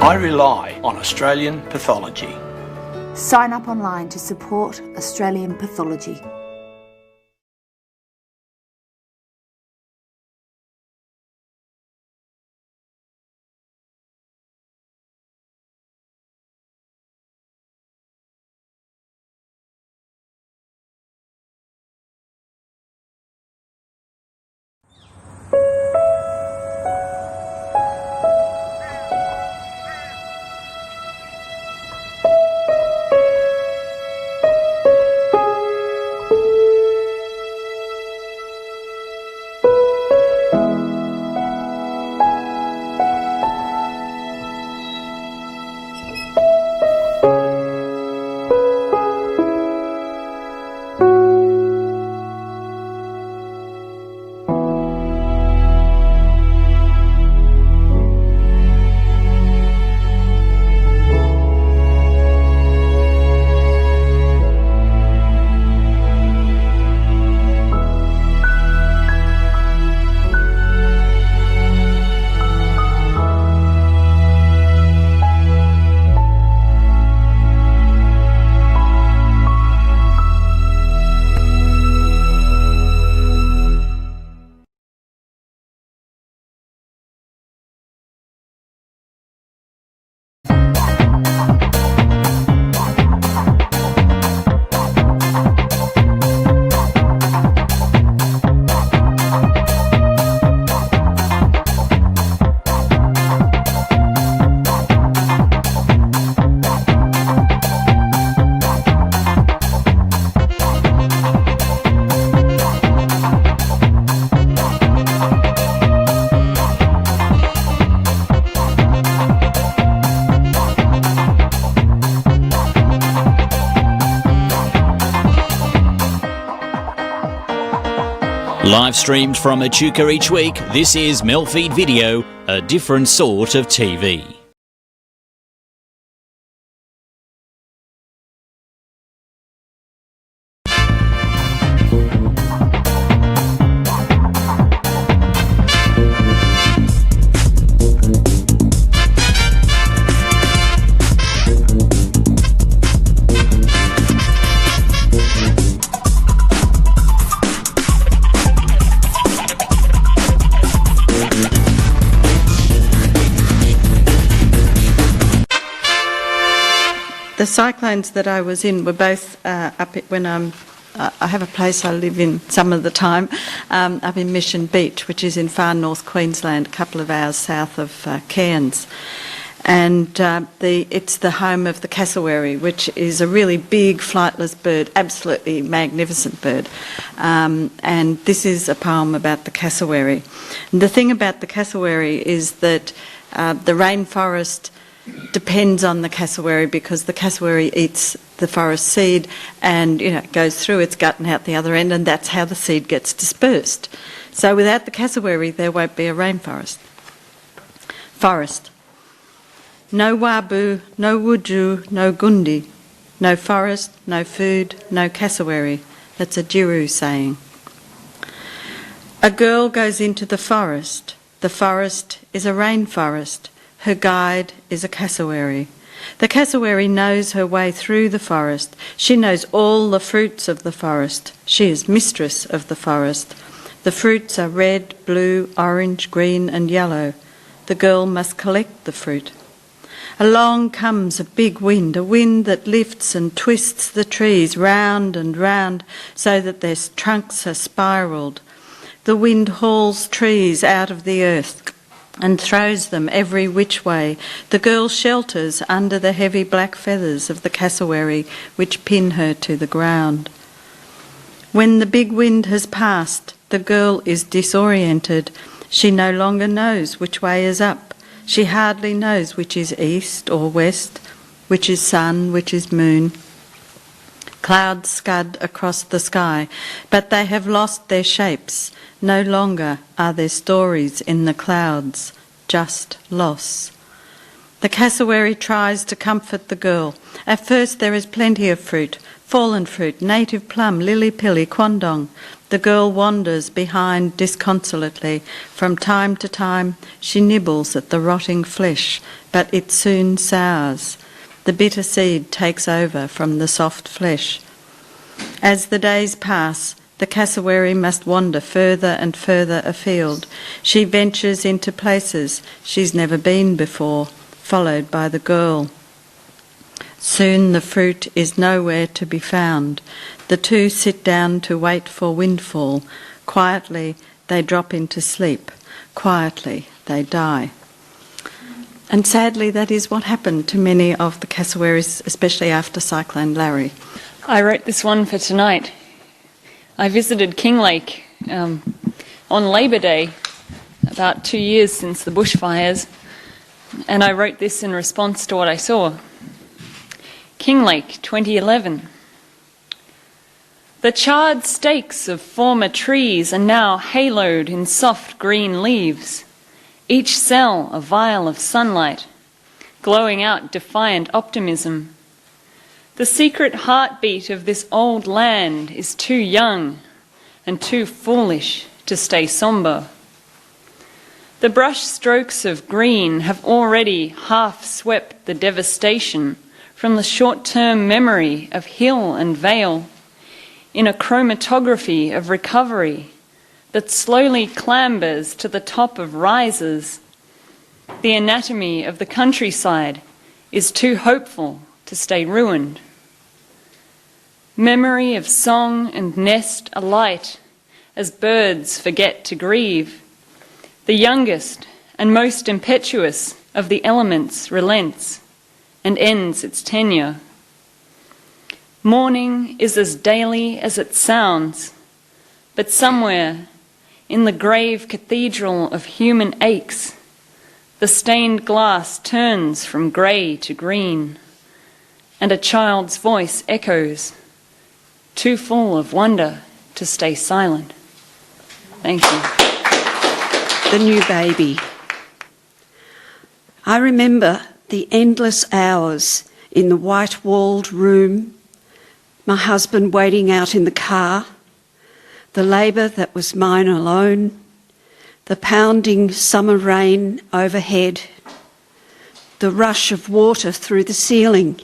I rely on Australian pathology. Sign up online to support Australian pathology. Live streamed from Echuca each week, this is MELfeed.video, a different sort of TV. The cyclones that I was in were both up when I have a place I live in some of the time, up in Mission Beach, which is in far north Queensland, a couple of hours south of Cairns. And it's the home of the cassowary, which is a really big flightless bird, absolutely magnificent bird. And this is a poem about the cassowary. And the thing about the cassowary is that the rainforest depends on the cassowary, because the cassowary eats the forest seed and it goes through its gut and out the other end, and that's how the seed gets dispersed. So without the cassowary there won't be a rainforest. Forest. No wabu, no wuju, no gundi, no forest, no food, no cassowary. That's a Jiru saying. A girl goes into the forest. The forest is a rainforest. Her guide is a cassowary. The cassowary knows her way through the forest. She knows all the fruits of the forest. She is mistress of the forest. The fruits are red, blue, orange, green and yellow. The girl must collect the fruit. Along comes a big wind, a wind that lifts and twists the trees round and round so that their trunks are spiralled. The wind hauls trees out of the earth and throws them every which way. The girl shelters under the heavy black feathers of the cassowary which pin her to the ground. When the big wind has passed, the girl is disoriented. She no longer knows which way is up. She hardly knows which is east or west, which is sun, which is moon. Clouds scud across the sky, but they have lost their shapes. No longer are there stories in the clouds, just loss. The cassowary tries to comfort the girl. At first there is plenty of fruit, fallen fruit, native plum, lily-pilly, quandong. The girl wanders behind disconsolately. From time to time she nibbles at the rotting flesh, but it soon sours. The bitter seed takes over from the soft flesh. As the days pass, the cassowary must wander further and further afield. She ventures into places she's never been before, followed by the girl. Soon the fruit is nowhere to be found. The two sit down to wait for windfall. Quietly they drop into sleep. Quietly they die. And sadly that is what happened to many of the cassowaries, especially after Cyclone Larry. I wrote this one for tonight. I visited Kinglake on Labour Day, about 2 years since the bushfires, and I wrote this in response to what I saw. Kinglake, 2011. The charred stakes of former trees are now haloed in soft green leaves, each cell a vial of sunlight, glowing out defiant optimism. The secret heartbeat of this old land is too young and too foolish to stay sombre. The brush strokes of green have already half swept the devastation from the short-term memory of hill and vale in a chromatography of recovery that slowly clambers to the top of rises. The anatomy of the countryside is too hopeful to stay ruined. Memory of song and nest alight as birds forget to grieve. The youngest and most impetuous of the elements relents and ends its tenure. Morning is as daily as it sounds, but somewhere in the grave cathedral of human aches, the stained glass turns from grey to green, and a child's voice echoes, too full of wonder to stay silent. Thank you. The new baby. I remember the endless hours in the white-walled room, my husband waiting out in the car, the labour that was mine alone, the pounding summer rain overhead, the rush of water through the ceiling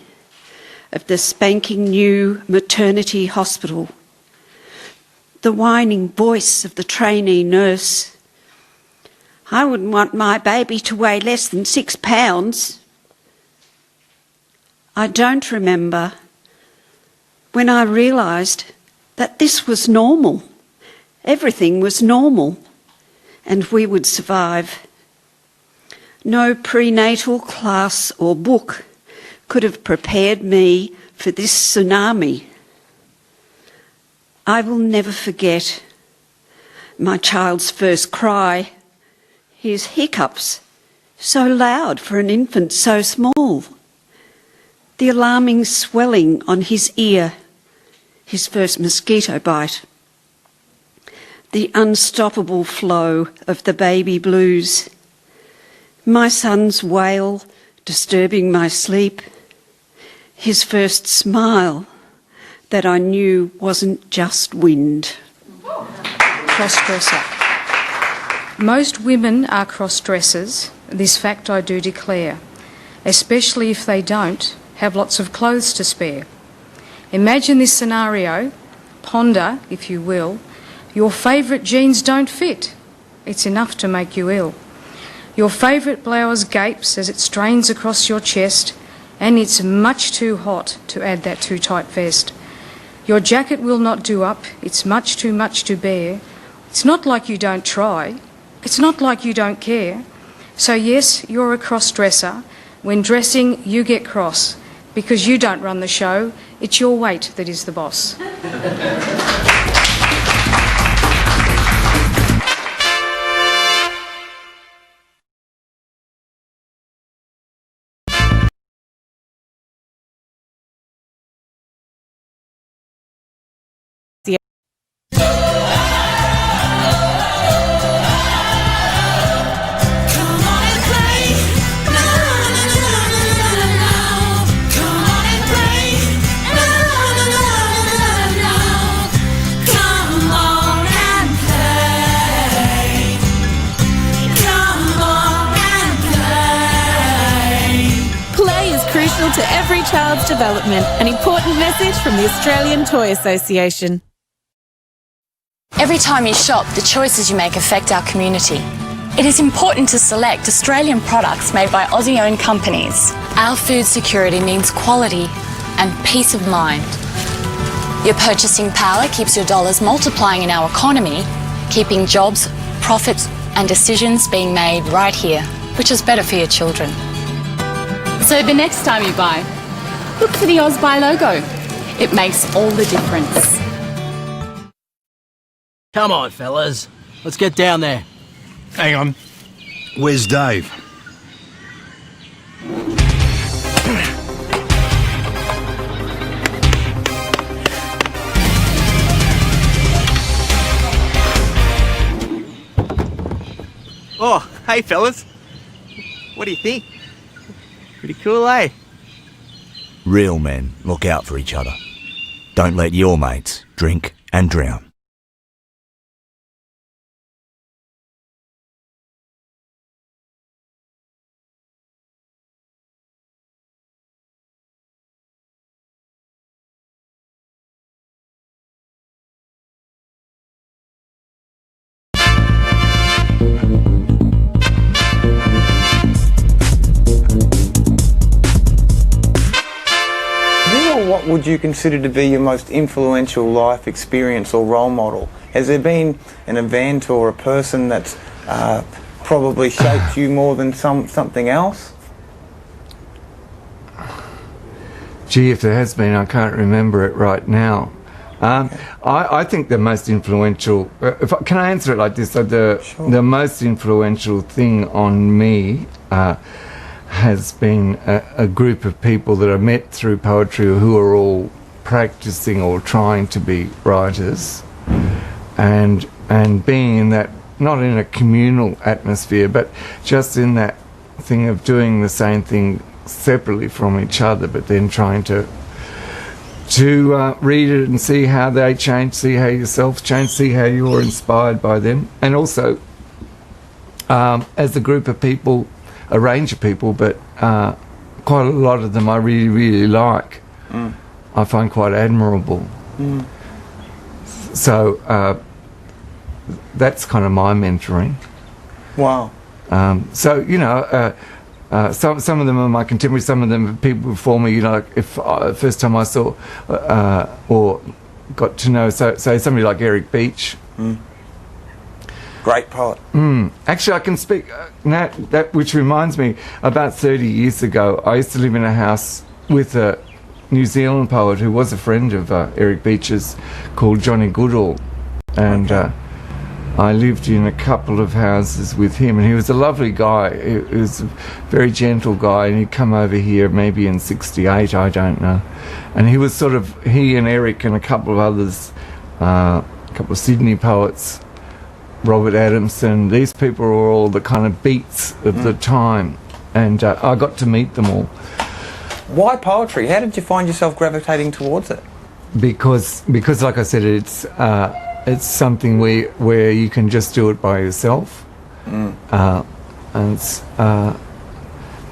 of the spanking new maternity hospital, the whining voice of the trainee nurse. I wouldn't want my baby to weigh less than 6 pounds. I don't remember when I realised that this was normal. Everything was normal, and we would survive. No prenatal class or book could have prepared me for this tsunami. I will never forget my child's first cry, his hiccups, so loud for an infant so small, the alarming swelling on his ear, his first mosquito bite, the unstoppable flow of the baby blues, my son's wail disturbing my sleep, his first smile that I knew wasn't just wind. Cross-dresser. Most women are cross-dressers. This fact I do declare, especially if they don't have lots of clothes to spare. Imagine this scenario, ponder, if you will, your favourite jeans don't fit. It's enough to make you ill. Your favourite blouse gapes as it strains across your chest, and it's much too hot to add that too tight vest. Your jacket will not do up, it's much to bear. It's not like you don't try, it's not like you don't care. So yes, you're a cross-dresser. When dressing, you get cross, because you don't run the show, it's your weight that is the boss. To every child's development, an important message from the Australian Toy Association. Every time you shop, the choices you make affect our community. It is important to select Australian products made by Aussie-owned companies. Our food security means quality and peace of mind. Your purchasing power keeps your dollars multiplying in our economy, keeping jobs, profits and decisions being made right here, which is better for your children. So the next time you buy, look for the AusBuy logo. It makes all the difference. Come on, fellas. Let's get down there. Hang on. Where's Dave? Oh, hey fellas. What do you think? Pretty cool, eh? Real men look out for each other. Don't let your mates drink and drown. What would you consider to be your most influential life experience or role model? Has there been an event or a person that's probably shaped you more than something else? Gee, if there has been, I can't remember it right now. I think the most influential... can I answer it like this? The most influential thing on me has been a group of people that I met through poetry who are all practicing or trying to be writers, and being in that, not in a communal atmosphere, but just in that thing of doing the same thing separately from each other, but then trying to read it and see how they change, see how yourself change, see how you're inspired by them, and also as a group of people, a range of people, but quite a lot of them I really, really like. I find quite admirable. So that's kind of my mentoring. Wow. So, you know, Some of them are my contemporaries, some of them are people before me. You know, like if first time I saw or got to know, say somebody like Eric Beach. Great poet. Actually, I can speak that, which reminds me. About 30 years ago, I used to live in a house with a New Zealand poet who was a friend of Eric Beach's, called Johnny Goodall, and I lived in a couple of houses with him, and he was a lovely guy. He was a very gentle guy, and he'd come over here maybe in '68, I don't know. And he was sort of, he and Eric and a couple of others, a couple of Sydney poets, Robert Adamson, these people were all the kind of beats of the time, and I got to meet them all. Why poetry? How did you find yourself gravitating towards it? Because like I said, it's something where you can just do it by yourself, and it's,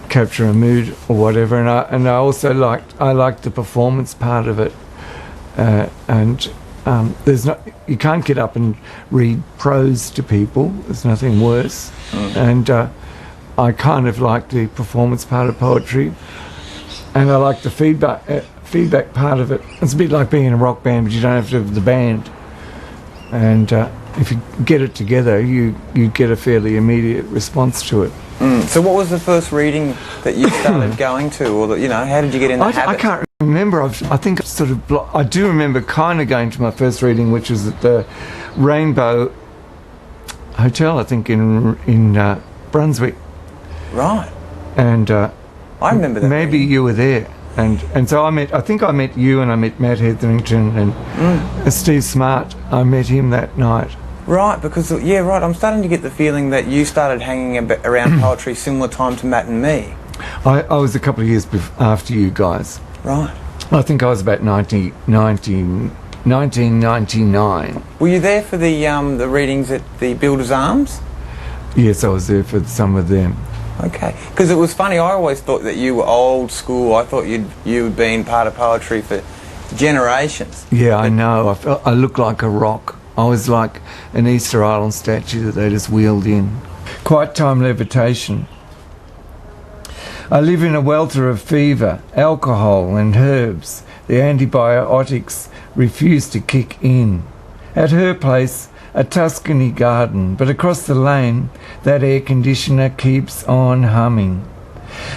capture a mood or whatever. And I also liked the performance part of it, and you can't get up and read prose to people. There's nothing worse, and I kind of like the performance part of poetry, and I like the feedback part of it. It's a bit like being in a rock band, but you don't have to have the band. And if you get it together, you get a fairly immediate response to it. So what was the first reading that you started going to, or that, how did you get in the habit? I can't remember. I think I do remember kind of going to my first reading, which was at the Rainbow Hotel, I think, in Brunswick. Right. And I remember that. Maybe you were there. And so I think I met you, and I met Matt Hetherington and Steve Smart. I met him that night. Right, because, right, I'm starting to get the feeling that you started hanging around poetry similar time to Matt and me. I was a couple of years after you guys. Right. I think I was about 1999. Were you there for the readings at the Builders Arms? Yes, I was there for some of them. Okay, because it was funny, I always thought that you were old school. I thought you'd been part of poetry for generations. Yeah, I know. I look like a rock. I was like an Easter Island statue that they just wheeled in. Quiet time levitation. I live in a welter of fever, alcohol and herbs. The antibiotics refuse to kick in. At her place, a Tuscany garden, but across the lane, that air conditioner keeps on humming.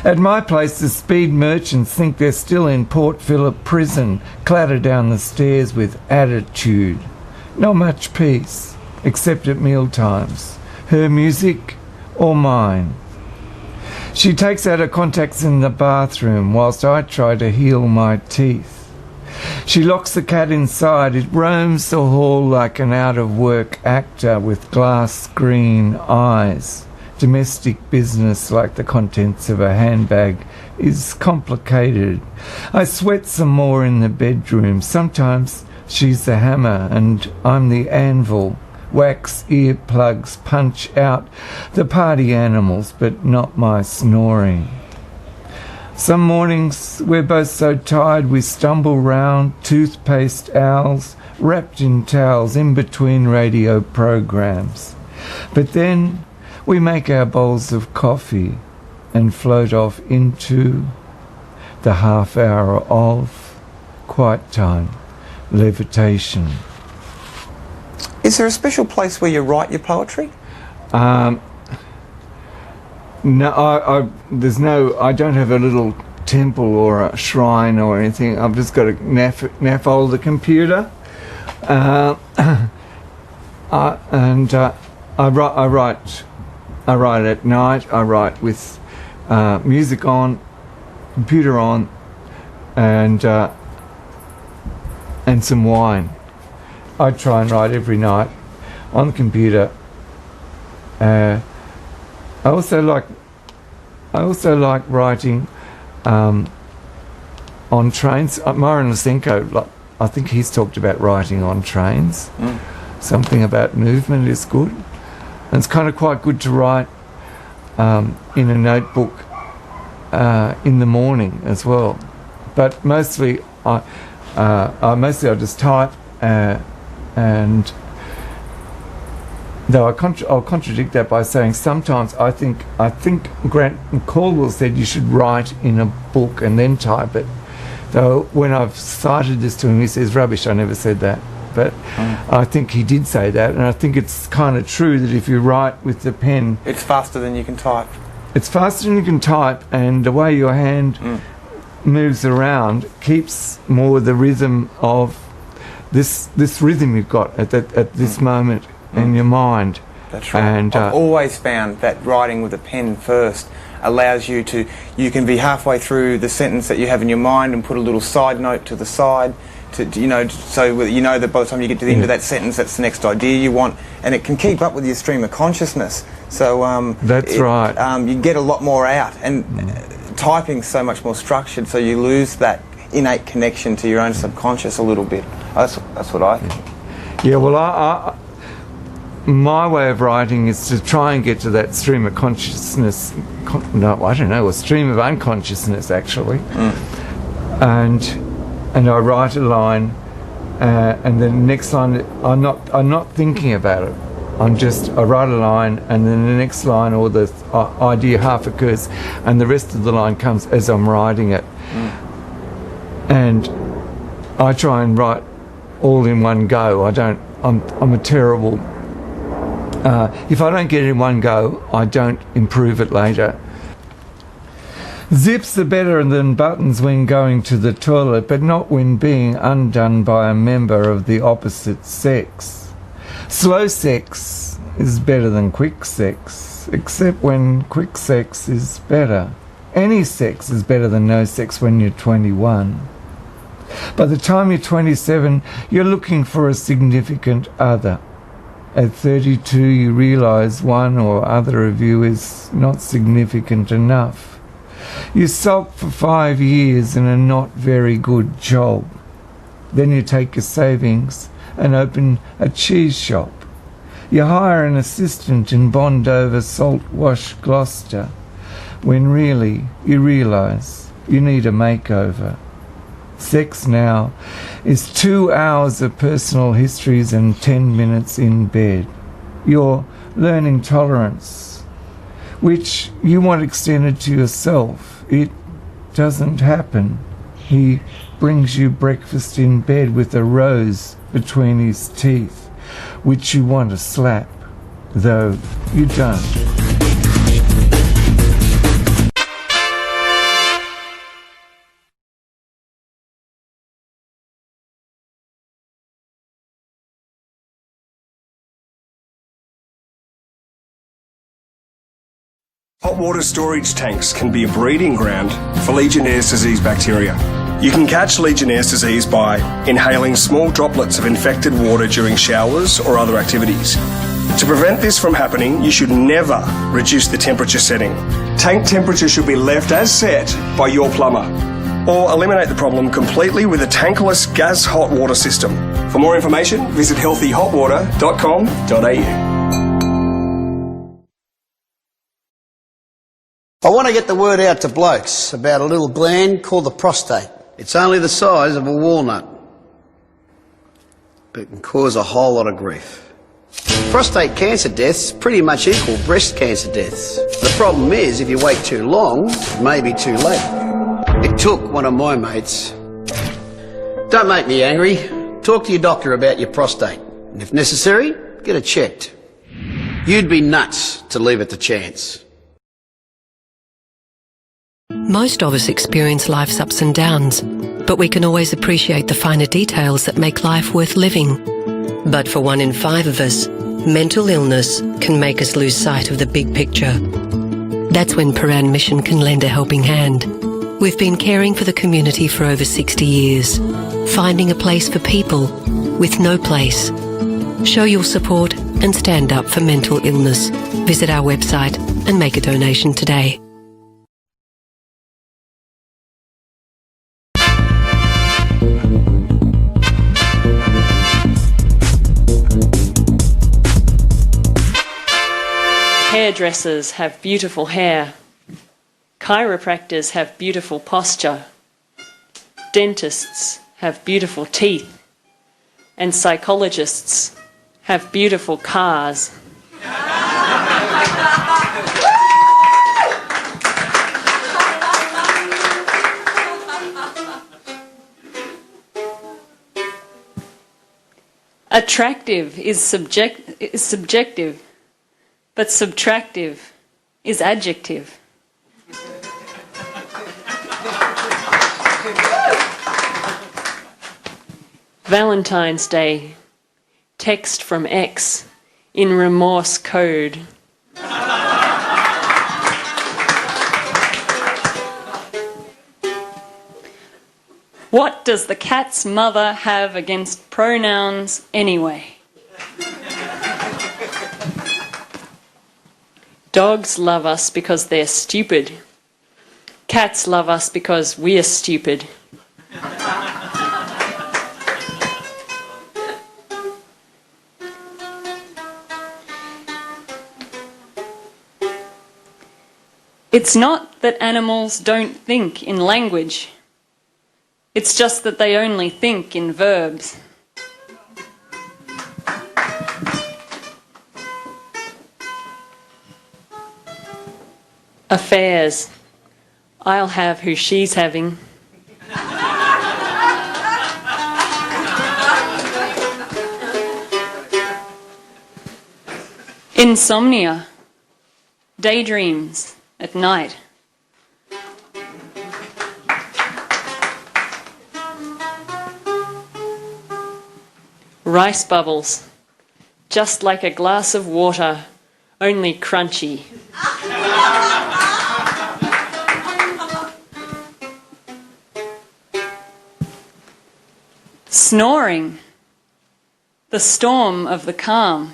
At my place, the speed merchants think they're still in Port Phillip prison, clatter down the stairs with attitude. Not much peace, except at mealtimes. Her music or mine. She takes out her contacts in the bathroom whilst I try to heal my teeth. She locks the cat inside. It roams the hall like an out-of-work actor with glass green eyes. Domestic business, like the contents of a handbag, is complicated. I sweat some more in the bedroom. Sometimes she's the hammer and I'm the anvil. Wax earplugs punch out the party animals, but not my snoring. Some mornings we're both so tired we stumble round, toothpaste owls, wrapped in towels in between radio programs. But then we make our bowls of coffee and float off into the half hour of quiet time, levitation. Is there a special place where you write your poetry? No, I don't have a little temple or a shrine or anything. I've just got a naff older computer, and I write at night. I write with music on, computer on, and some wine. I try and write every night on the computer. I also like writing on trains. Myron Lysenko, I think he's talked about writing on trains. Something about movement is good. And it's kind of quite good to write in a notebook in the morning as well. But mostly I just type and though I'll contradict that by saying sometimes I think Grant Caldwell said you should write in a book and then type it. Though when I've cited this to him, he says, rubbish, I never said that. But I think he did say that, and I think it's kind of true that if you write with the pen... It's faster than you can type. It's faster than you can type, and the way your hand moves around keeps more the rhythm of this rhythm you've got at this moment in your mind. That's right. And I've always found that writing with a pen first allows you can be halfway through the sentence that you have in your mind and put a little side note to the side, so that by the time you get to the end of that sentence, that's the next idea you want, and it can keep up with your stream of consciousness. So that's right. You get a lot more out, and typing's so much more structured, so you lose that innate connection to your own subconscious a little bit. That's what I think. Yeah, well, my way of writing is to try and get to that stream of consciousness. A stream of unconsciousness, actually. And I write a line, and then the next line, I'm not thinking about it. I write a line, and then the next line or the idea half occurs, and the rest of the line comes as I'm writing it. And I try and write all in one go. I'm a terrible... if I don't get it in one go, I don't improve it later. Zips are better than buttons when going to the toilet, but not when being undone by a member of the opposite sex. Slow sex is better than quick sex, except when quick sex is better. Any sex is better than no sex when you're 21. By the time you're 27, you're looking for a significant other. At 32, you realise one or other of you is not significant enough. You sulk for 5 years in a not very good job. Then you take your savings and open a cheese shop. You hire an assistant in Bondover, Saltwash, Gloucester, when really you realise you need a makeover. Sex now is 2 hours of personal histories and 10 minutes in bed. You're learning tolerance, which you want extended to yourself. It doesn't happen. He brings you breakfast in bed with a rose between his teeth, which you want to slap, though you don't. Hot water storage tanks can be a breeding ground for Legionnaire's disease bacteria. You can catch Legionnaire's disease by inhaling small droplets of infected water during showers or other activities. To prevent this from happening, you should never reduce the temperature setting. Tank temperature should be left as set by your plumber. Or eliminate the problem completely with a tankless gas hot water system. For more information, visit healthyhotwater.com.au. I want to get the word out to blokes about a little gland called the prostate. It's only the size of a walnut, but it can cause a whole lot of grief. Prostate cancer deaths pretty much equal breast cancer deaths. The problem is, if you wait too long, it may be too late. It took one of my mates. Don't make me angry. Talk to your doctor about your prostate, and if necessary, get it checked. You'd be nuts to leave it to chance. Most of us experience life's ups and downs, but we can always appreciate the finer details that make life worth living. But for 1 in 5 of us, mental illness can make us lose sight of the big picture. That's when Paran Mission can lend a helping hand. We've been caring for the community for over 60 years, finding a place for people with no place. Show your support and stand up for mental illness. Visit our website and make a donation today. Hairdressers have beautiful hair. Chiropractors have beautiful posture. Dentists have beautiful teeth. And psychologists have beautiful cars. Attractive is subjective, but subtractive is adjective. Valentine's Day. Text from X in remorse code. What does the cat's mother have against pronouns anyway? Dogs love us because they're stupid. Cats love us because we're stupid. It's not that animals don't think in language. It's just that they only think in verbs. Affairs. I'll have who she's having. Insomnia. Daydreams at night. Rice bubbles, just like a glass of water, only crunchy. Snoring, the storm of the calm.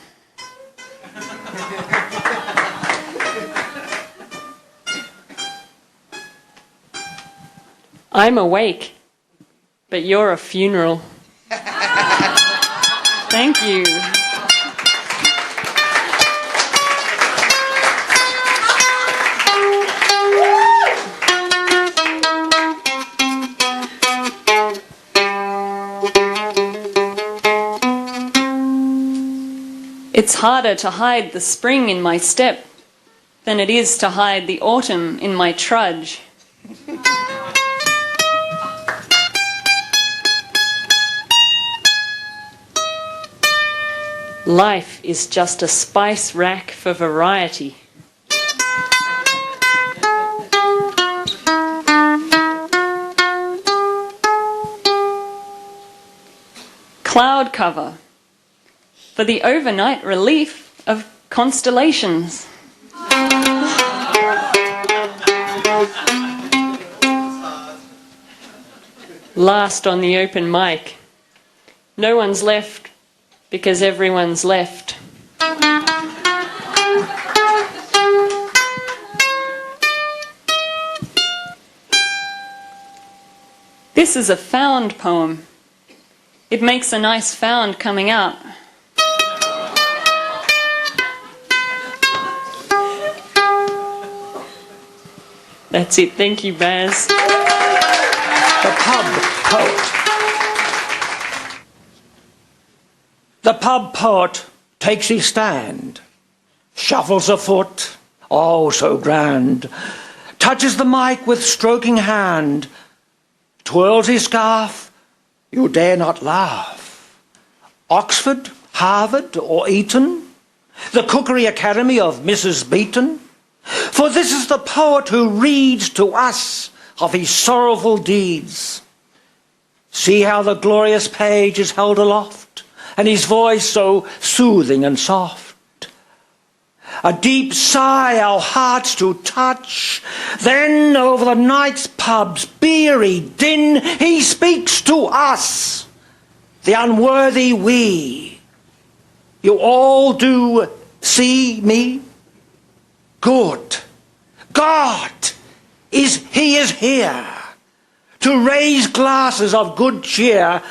I'm awake, but you're a funeral. Thank you. It's harder to hide the spring in my step than it is to hide the autumn in my trudge. Life is just a spice rack for variety. Cloud cover for the overnight relief of constellations. Last on the open mic. No one's left because everyone's left. This is a found poem. It makes a nice found coming out. That's it. Thank you, Baz. The Pub Poet. The pub poet takes his stand, shuffles a foot, oh so grand, touches the mic with stroking hand, twirls his scarf, you dare not laugh. Oxford, Harvard or Eton, the Cookery Academy of Mrs. Beeton, for this is the poet who reads to us of his sorrowful deeds. See how the glorious page is held aloft, and his voice so soothing and soft. A deep sigh our hearts to touch, then over the night's pub's beery din he speaks to us, the unworthy we. You all do see me? Good. God he is here to raise glasses of good cheer.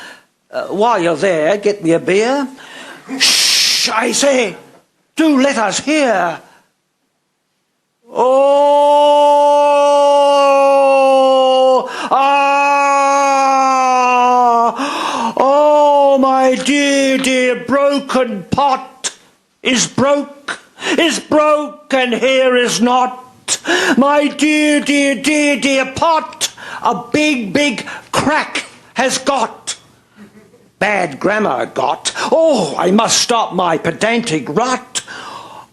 While you're there, get me a beer. Shh, I say, do let us hear. Oh, my dear, dear broken pot is broke. is broke and here is not. My dear, dear, dear, dear pot, a big, big crack has got. Bad grammar got. Oh, I must stop my pedantic rot.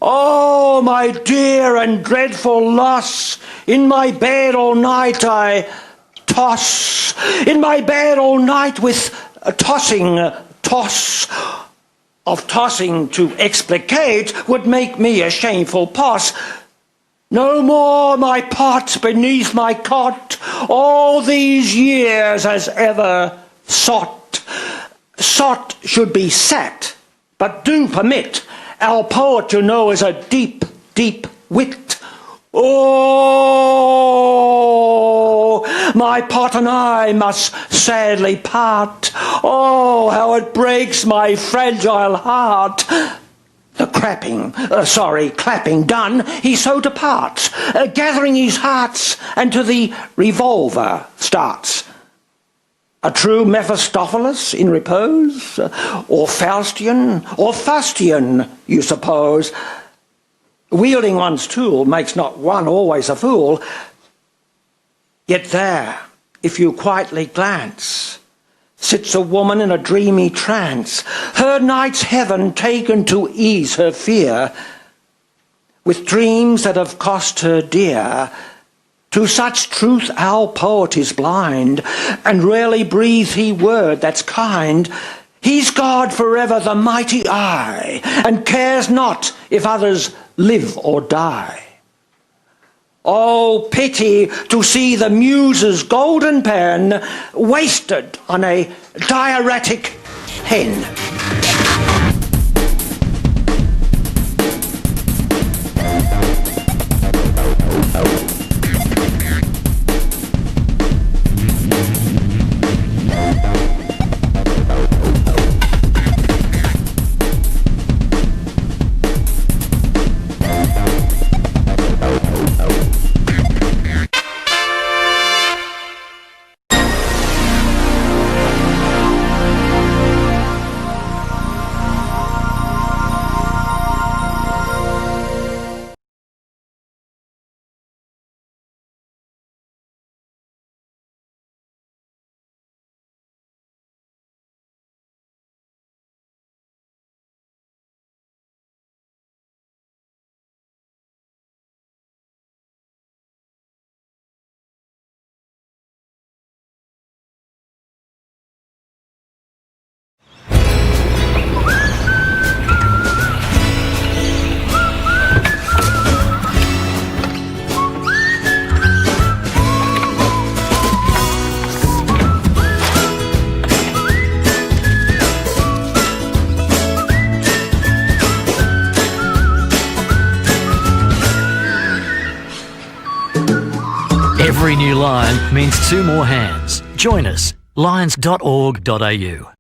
Oh, my dear and dreadful loss, in my bed all night I toss. In my bed all night with a toss of tossing to explicate would make me a shameful poss. No more my pot beneath my cot all these years as ever sought. Sought should be sat, but do permit our poet, you know, is a deep, deep wit. Oh, my pot and I must sadly part. Oh, how it breaks my fragile heart. The clapping done, he so departs, gathering his hearts, and to the revolver starts. A true Mephistopheles in repose, or Faustian, or Fustian, you suppose. Wielding one's tool makes not one always a fool. Yet there, if you quietly glance, sits a woman in a dreamy trance, her night's heaven taken to ease her fear, with dreams that have cost her dear. To such truth our poet is blind, and rarely breathes he word that's kind. He's God forever, the mighty eye, and cares not if others live or die. Oh, pity to see the muse's golden pen wasted on a diuretic hen. Every new line means 2 more hands. Join us, lions.org.au.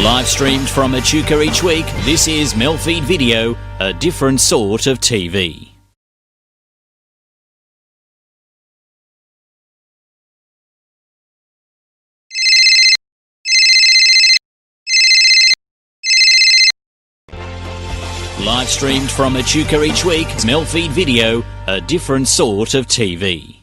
Live streamed from Echuca each week, this is MELfeed Video, a different sort of TV. Live streamed from Echuca each week, MELfeed Video, a different sort of TV.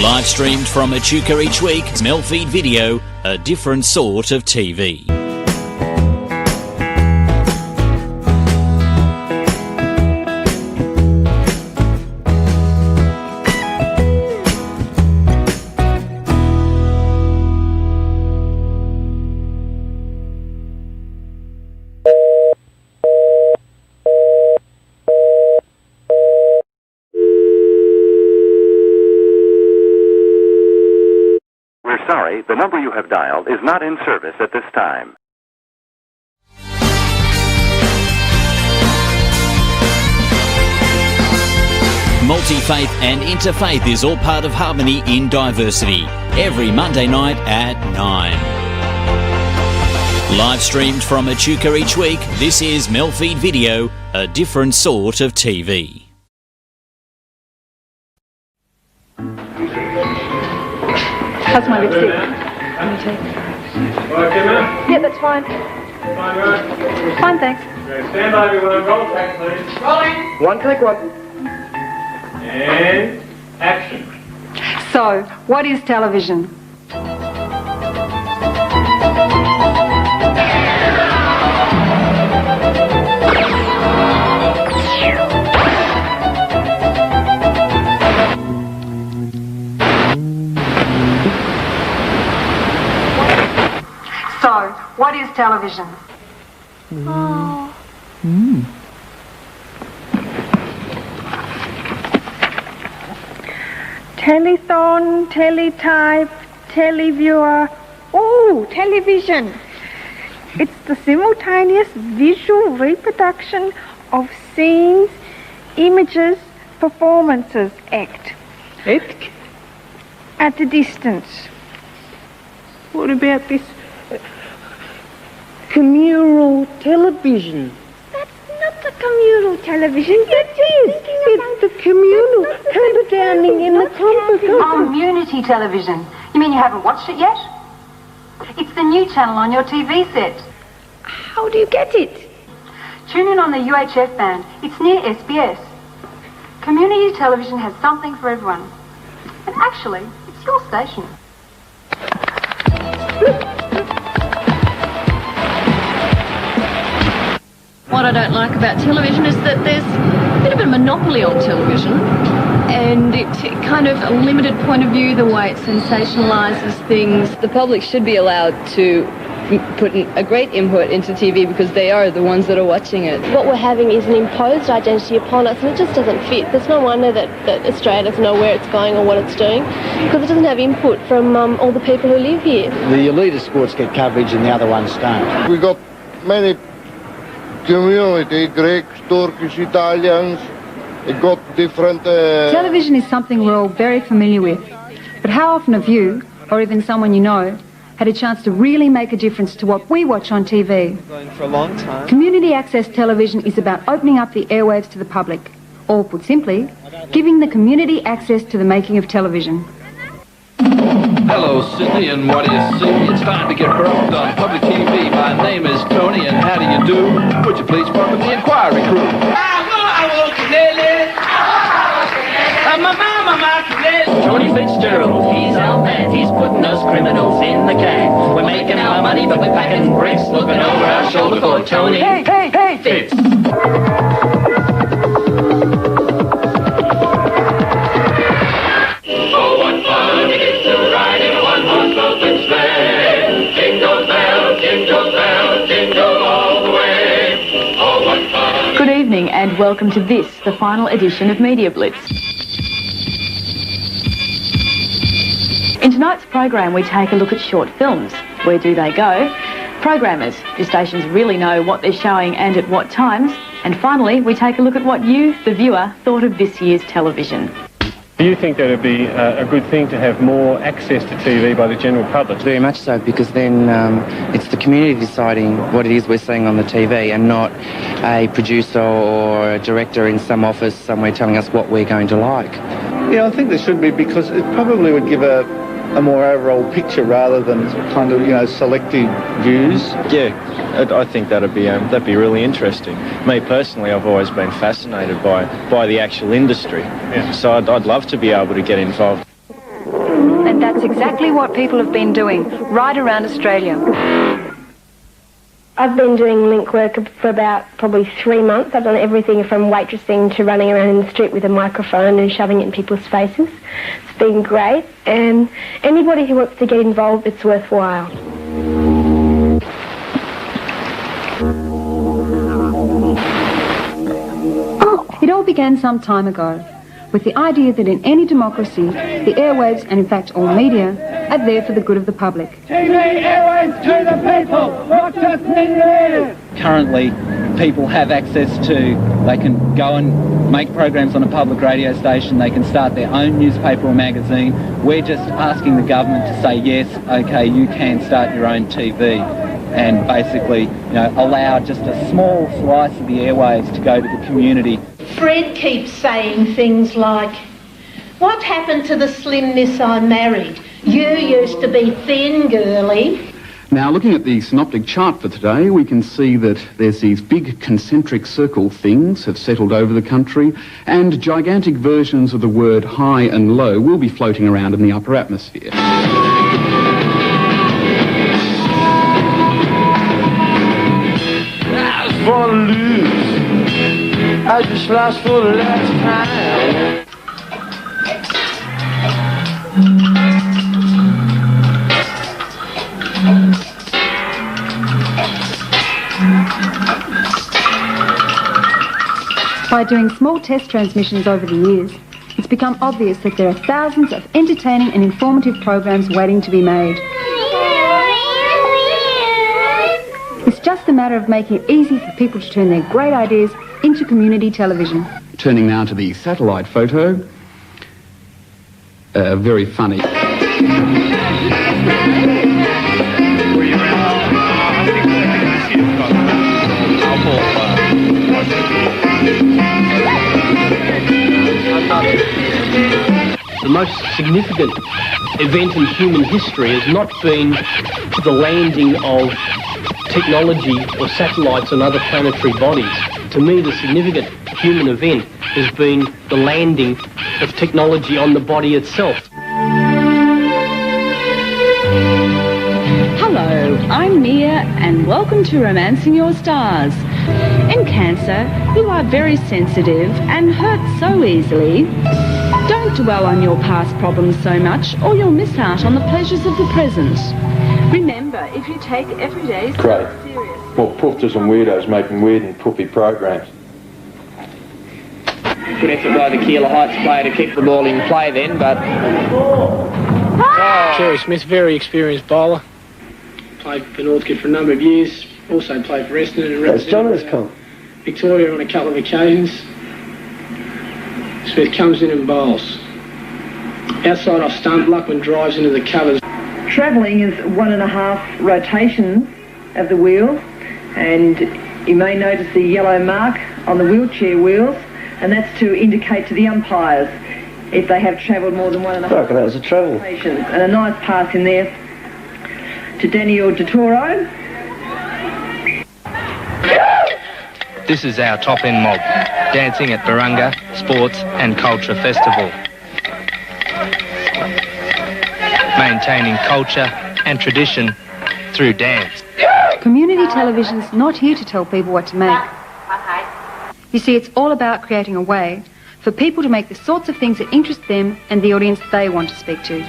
Live streamed from Echuca each week, MELfeed.video, a different sort of TV. Sorry, the number you have dialed is not in service at this time. Multi-faith and interfaith is all part of harmony in diversity. Every Monday night at 9. Live streamed from Echuca each week, this is MELfeed.video, a different sort of TV. How's my lipstick? Yeah, that's fine. Fine, thanks. Stand by, everyone. Roll back, please. Rolling. One, take one. And action. So, what is television? So, what is television? Oh. Telethon, teletype, televiewer. Oh, television. It's the simultaneous visual reproduction of scenes, images, performances, act. Act? At a distance. What about this communal television? Not the communal television. It is. It's the communal counter-downing in the Community television. You mean you haven't watched it yet? It's the new channel on your TV set. How do you get it? Tune in on the UHF band. It's near SBS. Community television has something for everyone. And actually, it's your station. What I don't like about television is that there's a bit of a monopoly on television, and it kind of a limited point of view, the way it sensationalises things. The public should be allowed to put a great input into TV because they are the ones that are watching it. What we're having is an imposed identity upon us, and it just doesn't fit. There's no wonder that Australia doesn't know where it's going or what it's doing, because it doesn't have input from all the people who live here. The elitist sports get coverage and the other ones don't. We got many community, Greeks, Turkish, Italians. It got different... Television is something we're all very familiar with. But how often have you, or even someone you know, had a chance to really make a difference to what we watch on TV? Going for a long time. Community access television is about opening up the airwaves to the public. Or put simply, giving the community access to the making of television. Hello, Sydney, and what do you see? It's time to get corrupt on public TV. My name is Tony, and how do you do? Would you please welcome the inquiry crew? Tony Fitzgerald, he's our man. He's putting us criminals in the can. We're making our money, but we're packing bricks, looking over our shoulder for Tony. Hey, Fitz. Oh, what fun it is to ride in a one-horse open sleigh. Jingle bells, jingle bells, jingle all the way. Oh, what fun. Good evening and welcome to this, the final edition of Media Blitz. In tonight's program, we take a look at short films. Where do they go? Programmers. Do stations really know what they're showing and at what times? And finally, we take a look at what you, the viewer, thought of this year's television. Do you think that it would be a good thing to have more access to TV by the general public? Very much so, because then it's the community deciding what it is we're seeing on the TV and not a producer or a director in some office somewhere telling us what we're going to like. Yeah, I think there should be, because it probably would give a more overall picture rather than kind of, selective views. Yeah, I think that'd be really interesting. Me personally, I've always been fascinated by the actual industry, so I'd love to be able to get involved. And that's exactly what people have been doing right around Australia. I've been doing link work for about probably 3 months. I've done everything from waitressing to running around in the street with a microphone and shoving it in people's faces. It's been great, and anybody who wants to get involved, it's worthwhile. It all began some time ago with the idea that in any democracy, the airwaves, and in fact all media, are there for the good of the public. TV airwaves to the people, not just media. Currently, people have access to, they can go and make programs on a public radio station, they can start their own newspaper or magazine. We're just asking the government to say, yes, okay, you can start your own TV, and basically, allow just a small slice of the airwaves to go to the community. Fred keeps saying things like, what happened to the slimness I married? You used to be thin, girlie. Now, looking at the synoptic chart for today, we can see that there's these big concentric circle things have settled over the country, and gigantic versions of the word high and low will be floating around in the upper atmosphere. I just wanna lose. I just lost for the last time. By doing small test transmissions over the years, it's become obvious that there are thousands of entertaining and informative programs waiting to be made. It's just a matter of making it easy for people to turn their great ideas into community television. Turning now to the satellite photo. Very funny. The most significant event in human history has not been the landing of technology or satellites on other planetary bodies. To me, the significant human event has been the landing of technology on the body itself. Hello, I'm Mia, and welcome to Romancing Your Stars. In Cancer, you are very sensitive and hurt so easily. Don't dwell on your past problems so much, or you'll miss out on the pleasures of the present. Remember, if you take every day Great. Well, poofters and weirdos making weird and poofy programs. Good effort by the Keilor Heights player to keep the ball in play then, but... Jerry Smith, very experienced bowler. Played for Northcote for a number of years. Also played for Essendon and represented Victoria on a couple of occasions. Smith comes in and bowls. Outside off stump, Luckman drives into the covers. Travelling is 1.5 rotations of the wheel, and you may notice the yellow mark on the wheelchair wheels, and that's to indicate to the umpires if they have travelled more than 1.5 I reckon that was a travel. rotations. And a nice pass in there to Daniel DeToro. This is our top-end mob, dancing at Barunga Sports and Culture Festival. Maintaining culture and tradition through dance. Community television's not here to tell people what to make. You see, it's all about creating a way for people to make the sorts of things that interest them and the audience they want to speak to.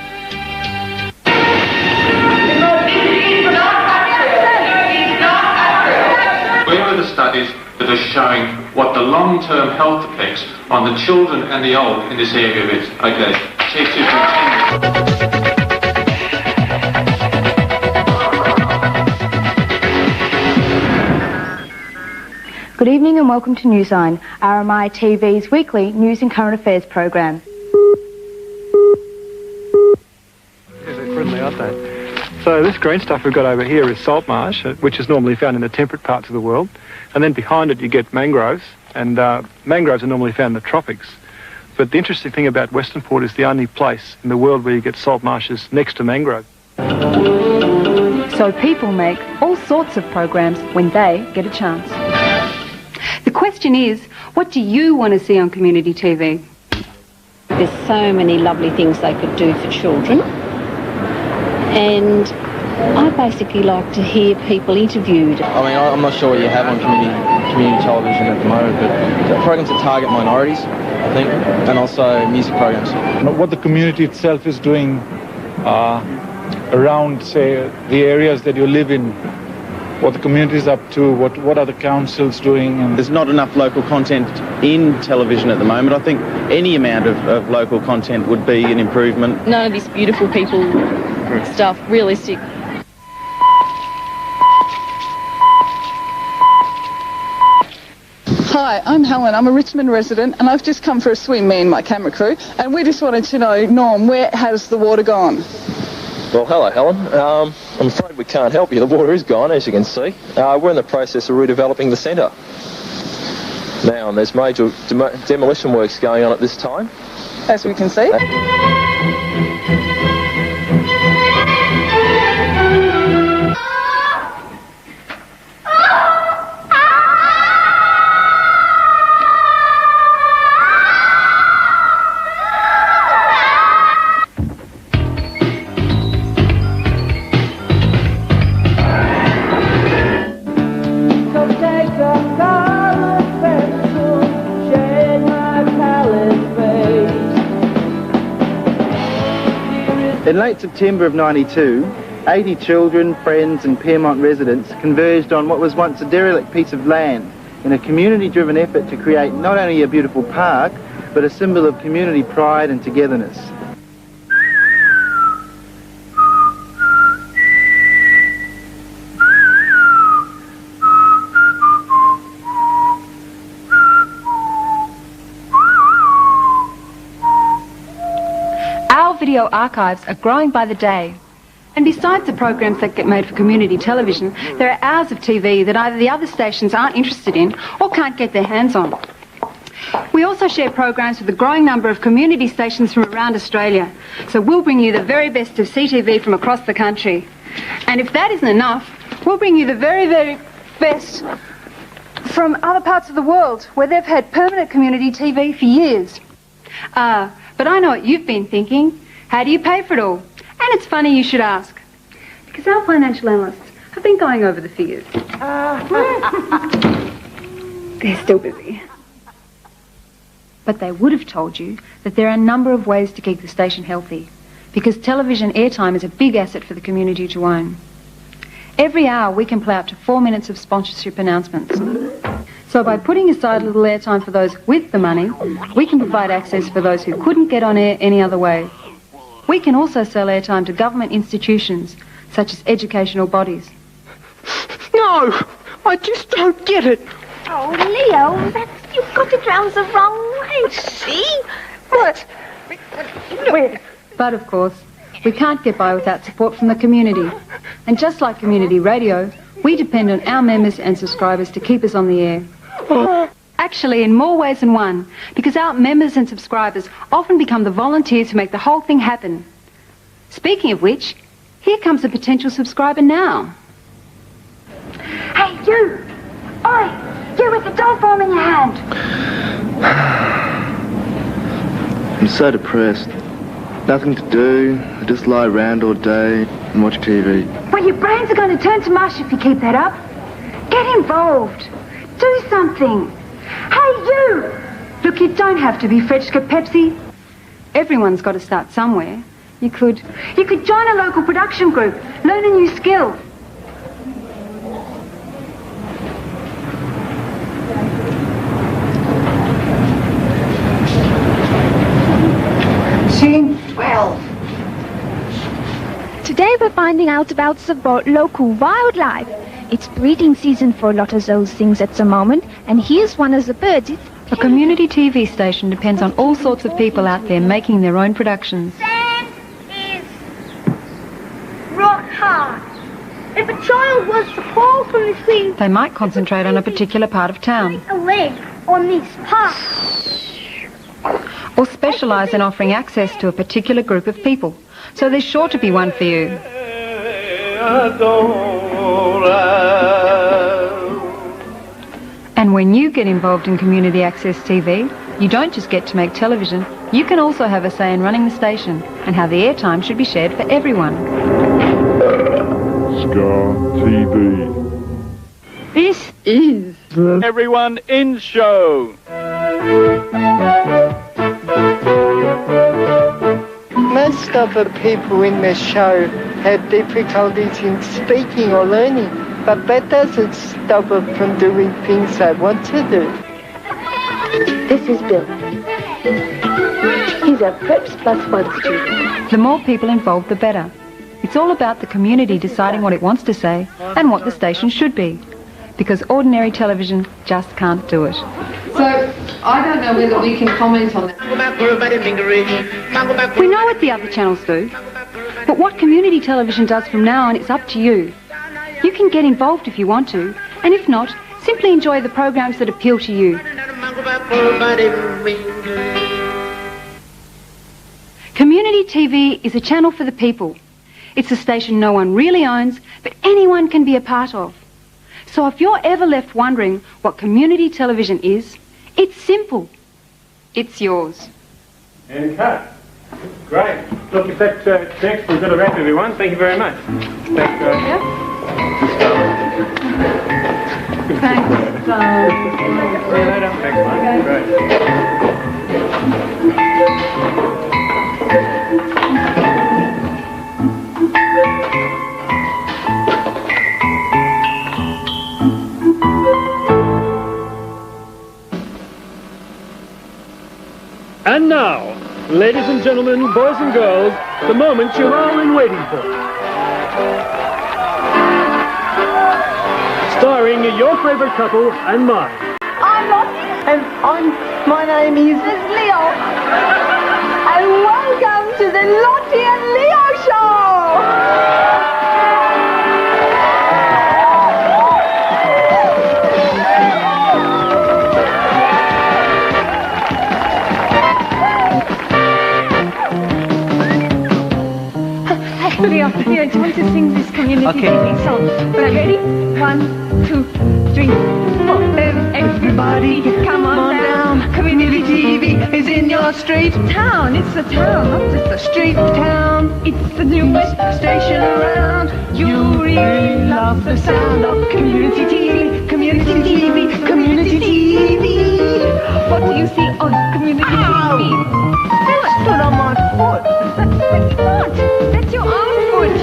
Where are the studies that are showing what the long-term health effects on the children and the old in this area is? Okay, Chief Superintendent. Good evening and welcome to Newsline, RMI TV's weekly news and current affairs program. They're friendly, aren't they? So this green stuff we've got over here is salt marsh, which is normally found in the temperate parts of the world. And then behind it you get mangroves, and mangroves are normally found in the tropics. But the interesting thing about Western Port is the only place in the world where you get salt marshes next to mangrove. So people make all sorts of programs when they get a chance. The question is, what do you want to see on community TV? There's so many lovely things they could do for children. and I basically like to hear people interviewed. I mean, I'm not sure what you have on community television at the moment, but programs that target minorities, I think, and also music programs. What the community itself is doing around, say, the areas that you live in, what the community is up to, what are the councils doing. And there's not enough local content in television at the moment. I think any amount of local content would be an improvement. None of this beautiful people stuff, realistic. Hi, I'm Helen. I'm a Richmond resident and I've just come for a swim, me and my camera crew, and we just wanted to know, Norm, where has the water gone? Well, hello, Helen. I'm afraid we can't help you. The water is gone, as you can see. We're in the process of redeveloping the centre now, and there's major demolition works going on at this time. As we can see. In late September of '92, 80 children, friends and Piermont residents converged on what was once a derelict piece of land in a community-driven effort to create not only a beautiful park, but a symbol of community pride and togetherness. Our video archives are growing by the day. And besides the programs that get made for community television, there are hours of TV that either the other stations aren't interested in or can't get their hands on. We also share programs with a growing number of community stations from around Australia. So we'll bring you the very best of CTV from across the country. And if that isn't enough, we'll bring you the very, very best from other parts of the world where they've had permanent community TV for years. But I know what you've been thinking. How do you pay for it all? And it's funny you should ask, because our financial analysts have been going over the figures. They're still busy. But they would have told you that there are a number of ways to keep the station healthy, because television airtime is a big asset for the community to own. Every hour we can play up to 4 minutes of sponsorship announcements. So by putting aside a little airtime for those with the money, we can provide access for those who couldn't get on air any other way. We can also sell airtime to government institutions, such as educational bodies. No, I just don't get it. Oh, Leo, you've got it round the wrong way, see? What? Where? But of course, we can't get by without support from the community. And just like community radio, we depend on our members and subscribers to keep us on the air. Actually, in more ways than one, because our members and subscribers often become the volunteers who make the whole thing happen. Speaking of which, here comes a potential subscriber now. Hey, you! Oi! You with the dog form in your hand! I'm so depressed. Nothing to do. I just lie around all day and watch TV. Well, your brains are going to turn to mush if you keep that up. Get involved. Do something. Hey, you! Look, you don't have to be Fretchka Pepsi. Everyone's got to start somewhere. You could join a local production group, learn a new skill. Scene 12. Today we're finding out about the local wildlife. It's breeding season for a lot of those things at the moment, and here's one of the birds. A community TV station depends on all sorts of people out there making their own productions. Sand is rock hard. If a child was to fall from the tree, they might concentrate on a particular part of town. A leg on this part. Or specialise in offering access to a particular group of people. So there's sure to be one for you. And when you get involved in community access TV, you don't just get to make television, you can also have a say in running the station and how the airtime should be shared for everyone. Scar TV. This is Everyone in show. Most of the people in the show have difficulties in speaking or learning, but that doesn't stop them from doing things they want to do. This is Bill. He's a Preps Plus One student. The more people involved, the better. It's all about the community deciding what it wants to say and what the station should be. Because ordinary television just can't do it. So, I don't know whether we can comment on that. We know what the other channels do, but what community television does from now on, it's up to you. You can get involved if you want to, and if not, simply enjoy the programs that appeal to you. Community TV is a channel for the people. It's a station no one really owns, but anyone can be a part of. So if you're ever left wondering what community television is, it's simple. It's yours. And cut. Great. Look, if that checks, we've got a wrap, everyone. Thank you very much. Thanks, Thanks. See you later. Thanks, mate. Great. And now, ladies and gentlemen, boys and girls, the moment you've all been waiting for. Starring your favorite couple and mine. I'm Lottie, and my name is Leo. And welcome to the Lottie and Leo Show! Leo, do you want to sing this community TV song? Right, ready? 1, 2, 3, 4. Everybody, come on down. Community TV is in your street. Town, it's a town, not just a street town. It's the newest station around. You really love the sound of community TV, community TV, community TV. What do you see on community TV? That's put on my foot. That's not. That's your own foot.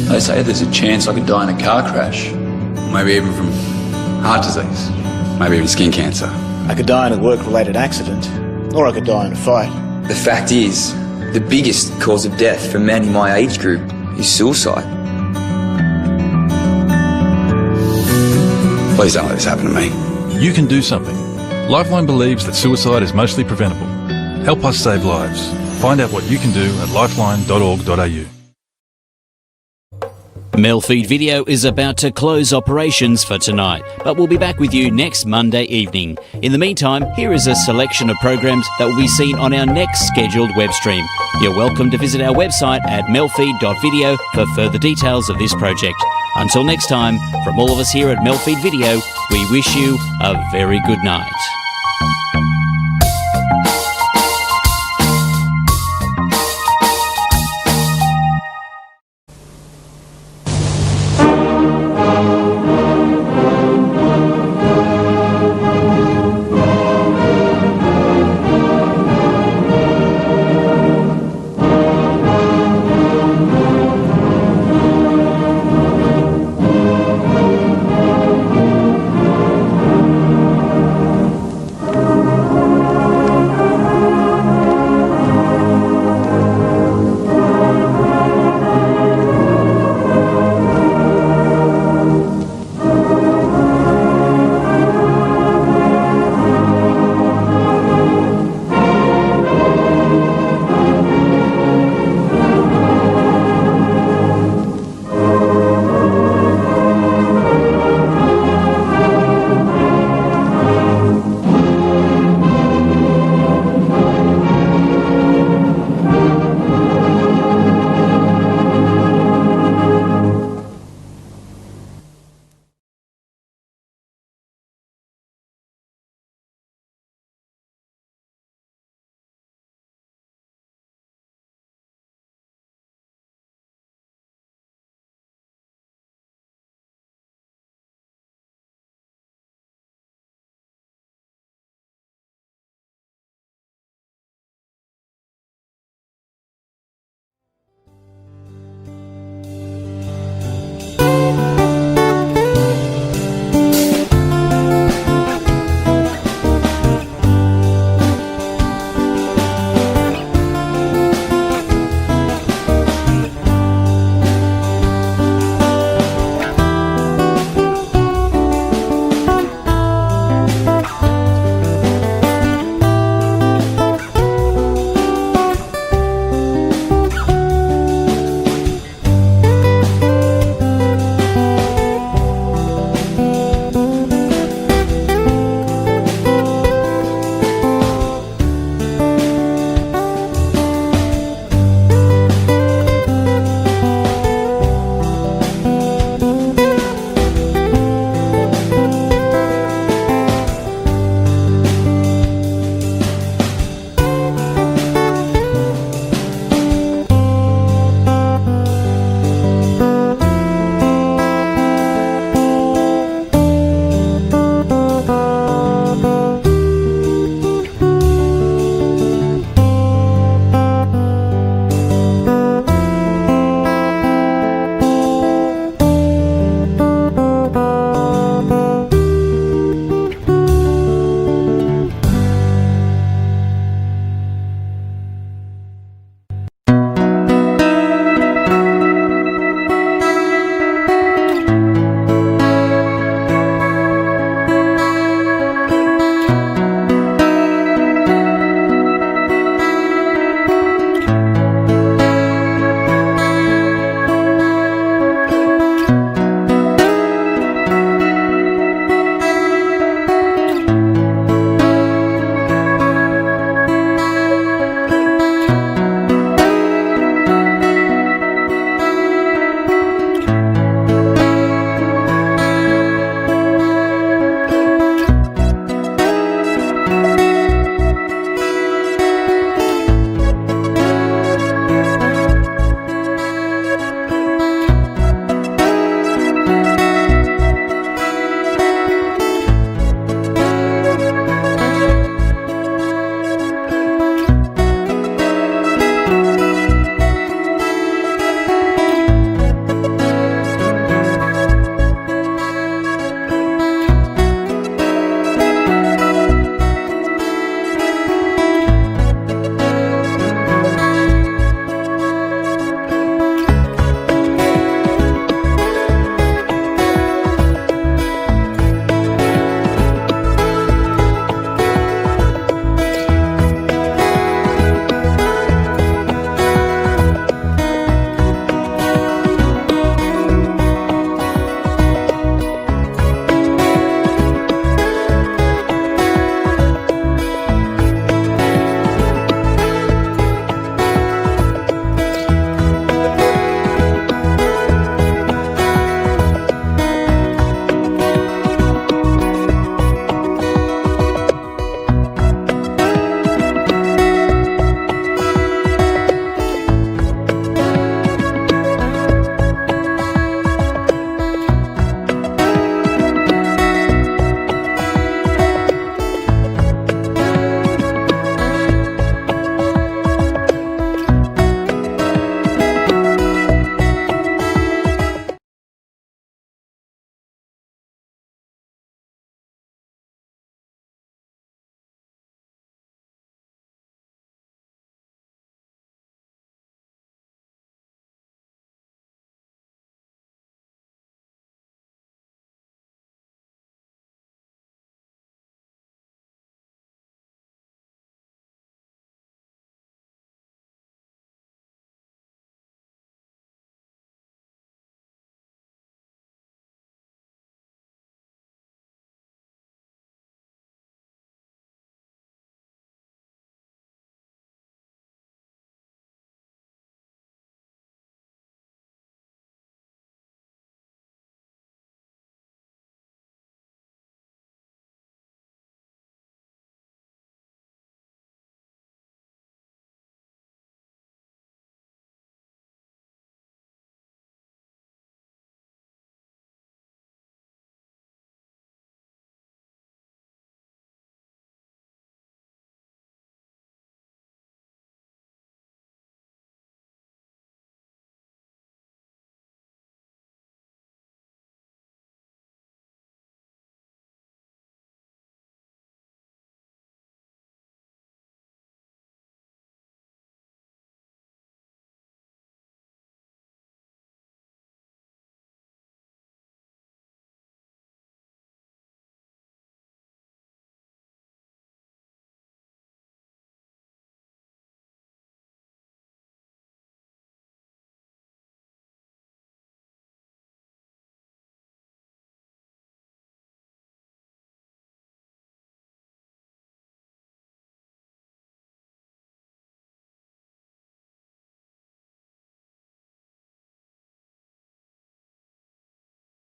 They say there's a chance I could die in a car crash. Maybe even from heart disease. Maybe even skin cancer. I could die in a work-related accident, or I could die in a fight. The fact is, the biggest cause of death for men in my age group is suicide. Please don't let this happen to me. You can do something. Lifeline believes that suicide is mostly preventable. Help us save lives. Find out what you can do at lifeline.org.au. MELfeed Video is about to close operations for tonight, but we'll be back with you next Monday evening. In the meantime, here is a selection of programs that will be seen on our next scheduled web stream. You're welcome to visit our website at MELfeed.video for further details of this project. Until next time, from all of us here at MELfeed Video, we wish you a very good night.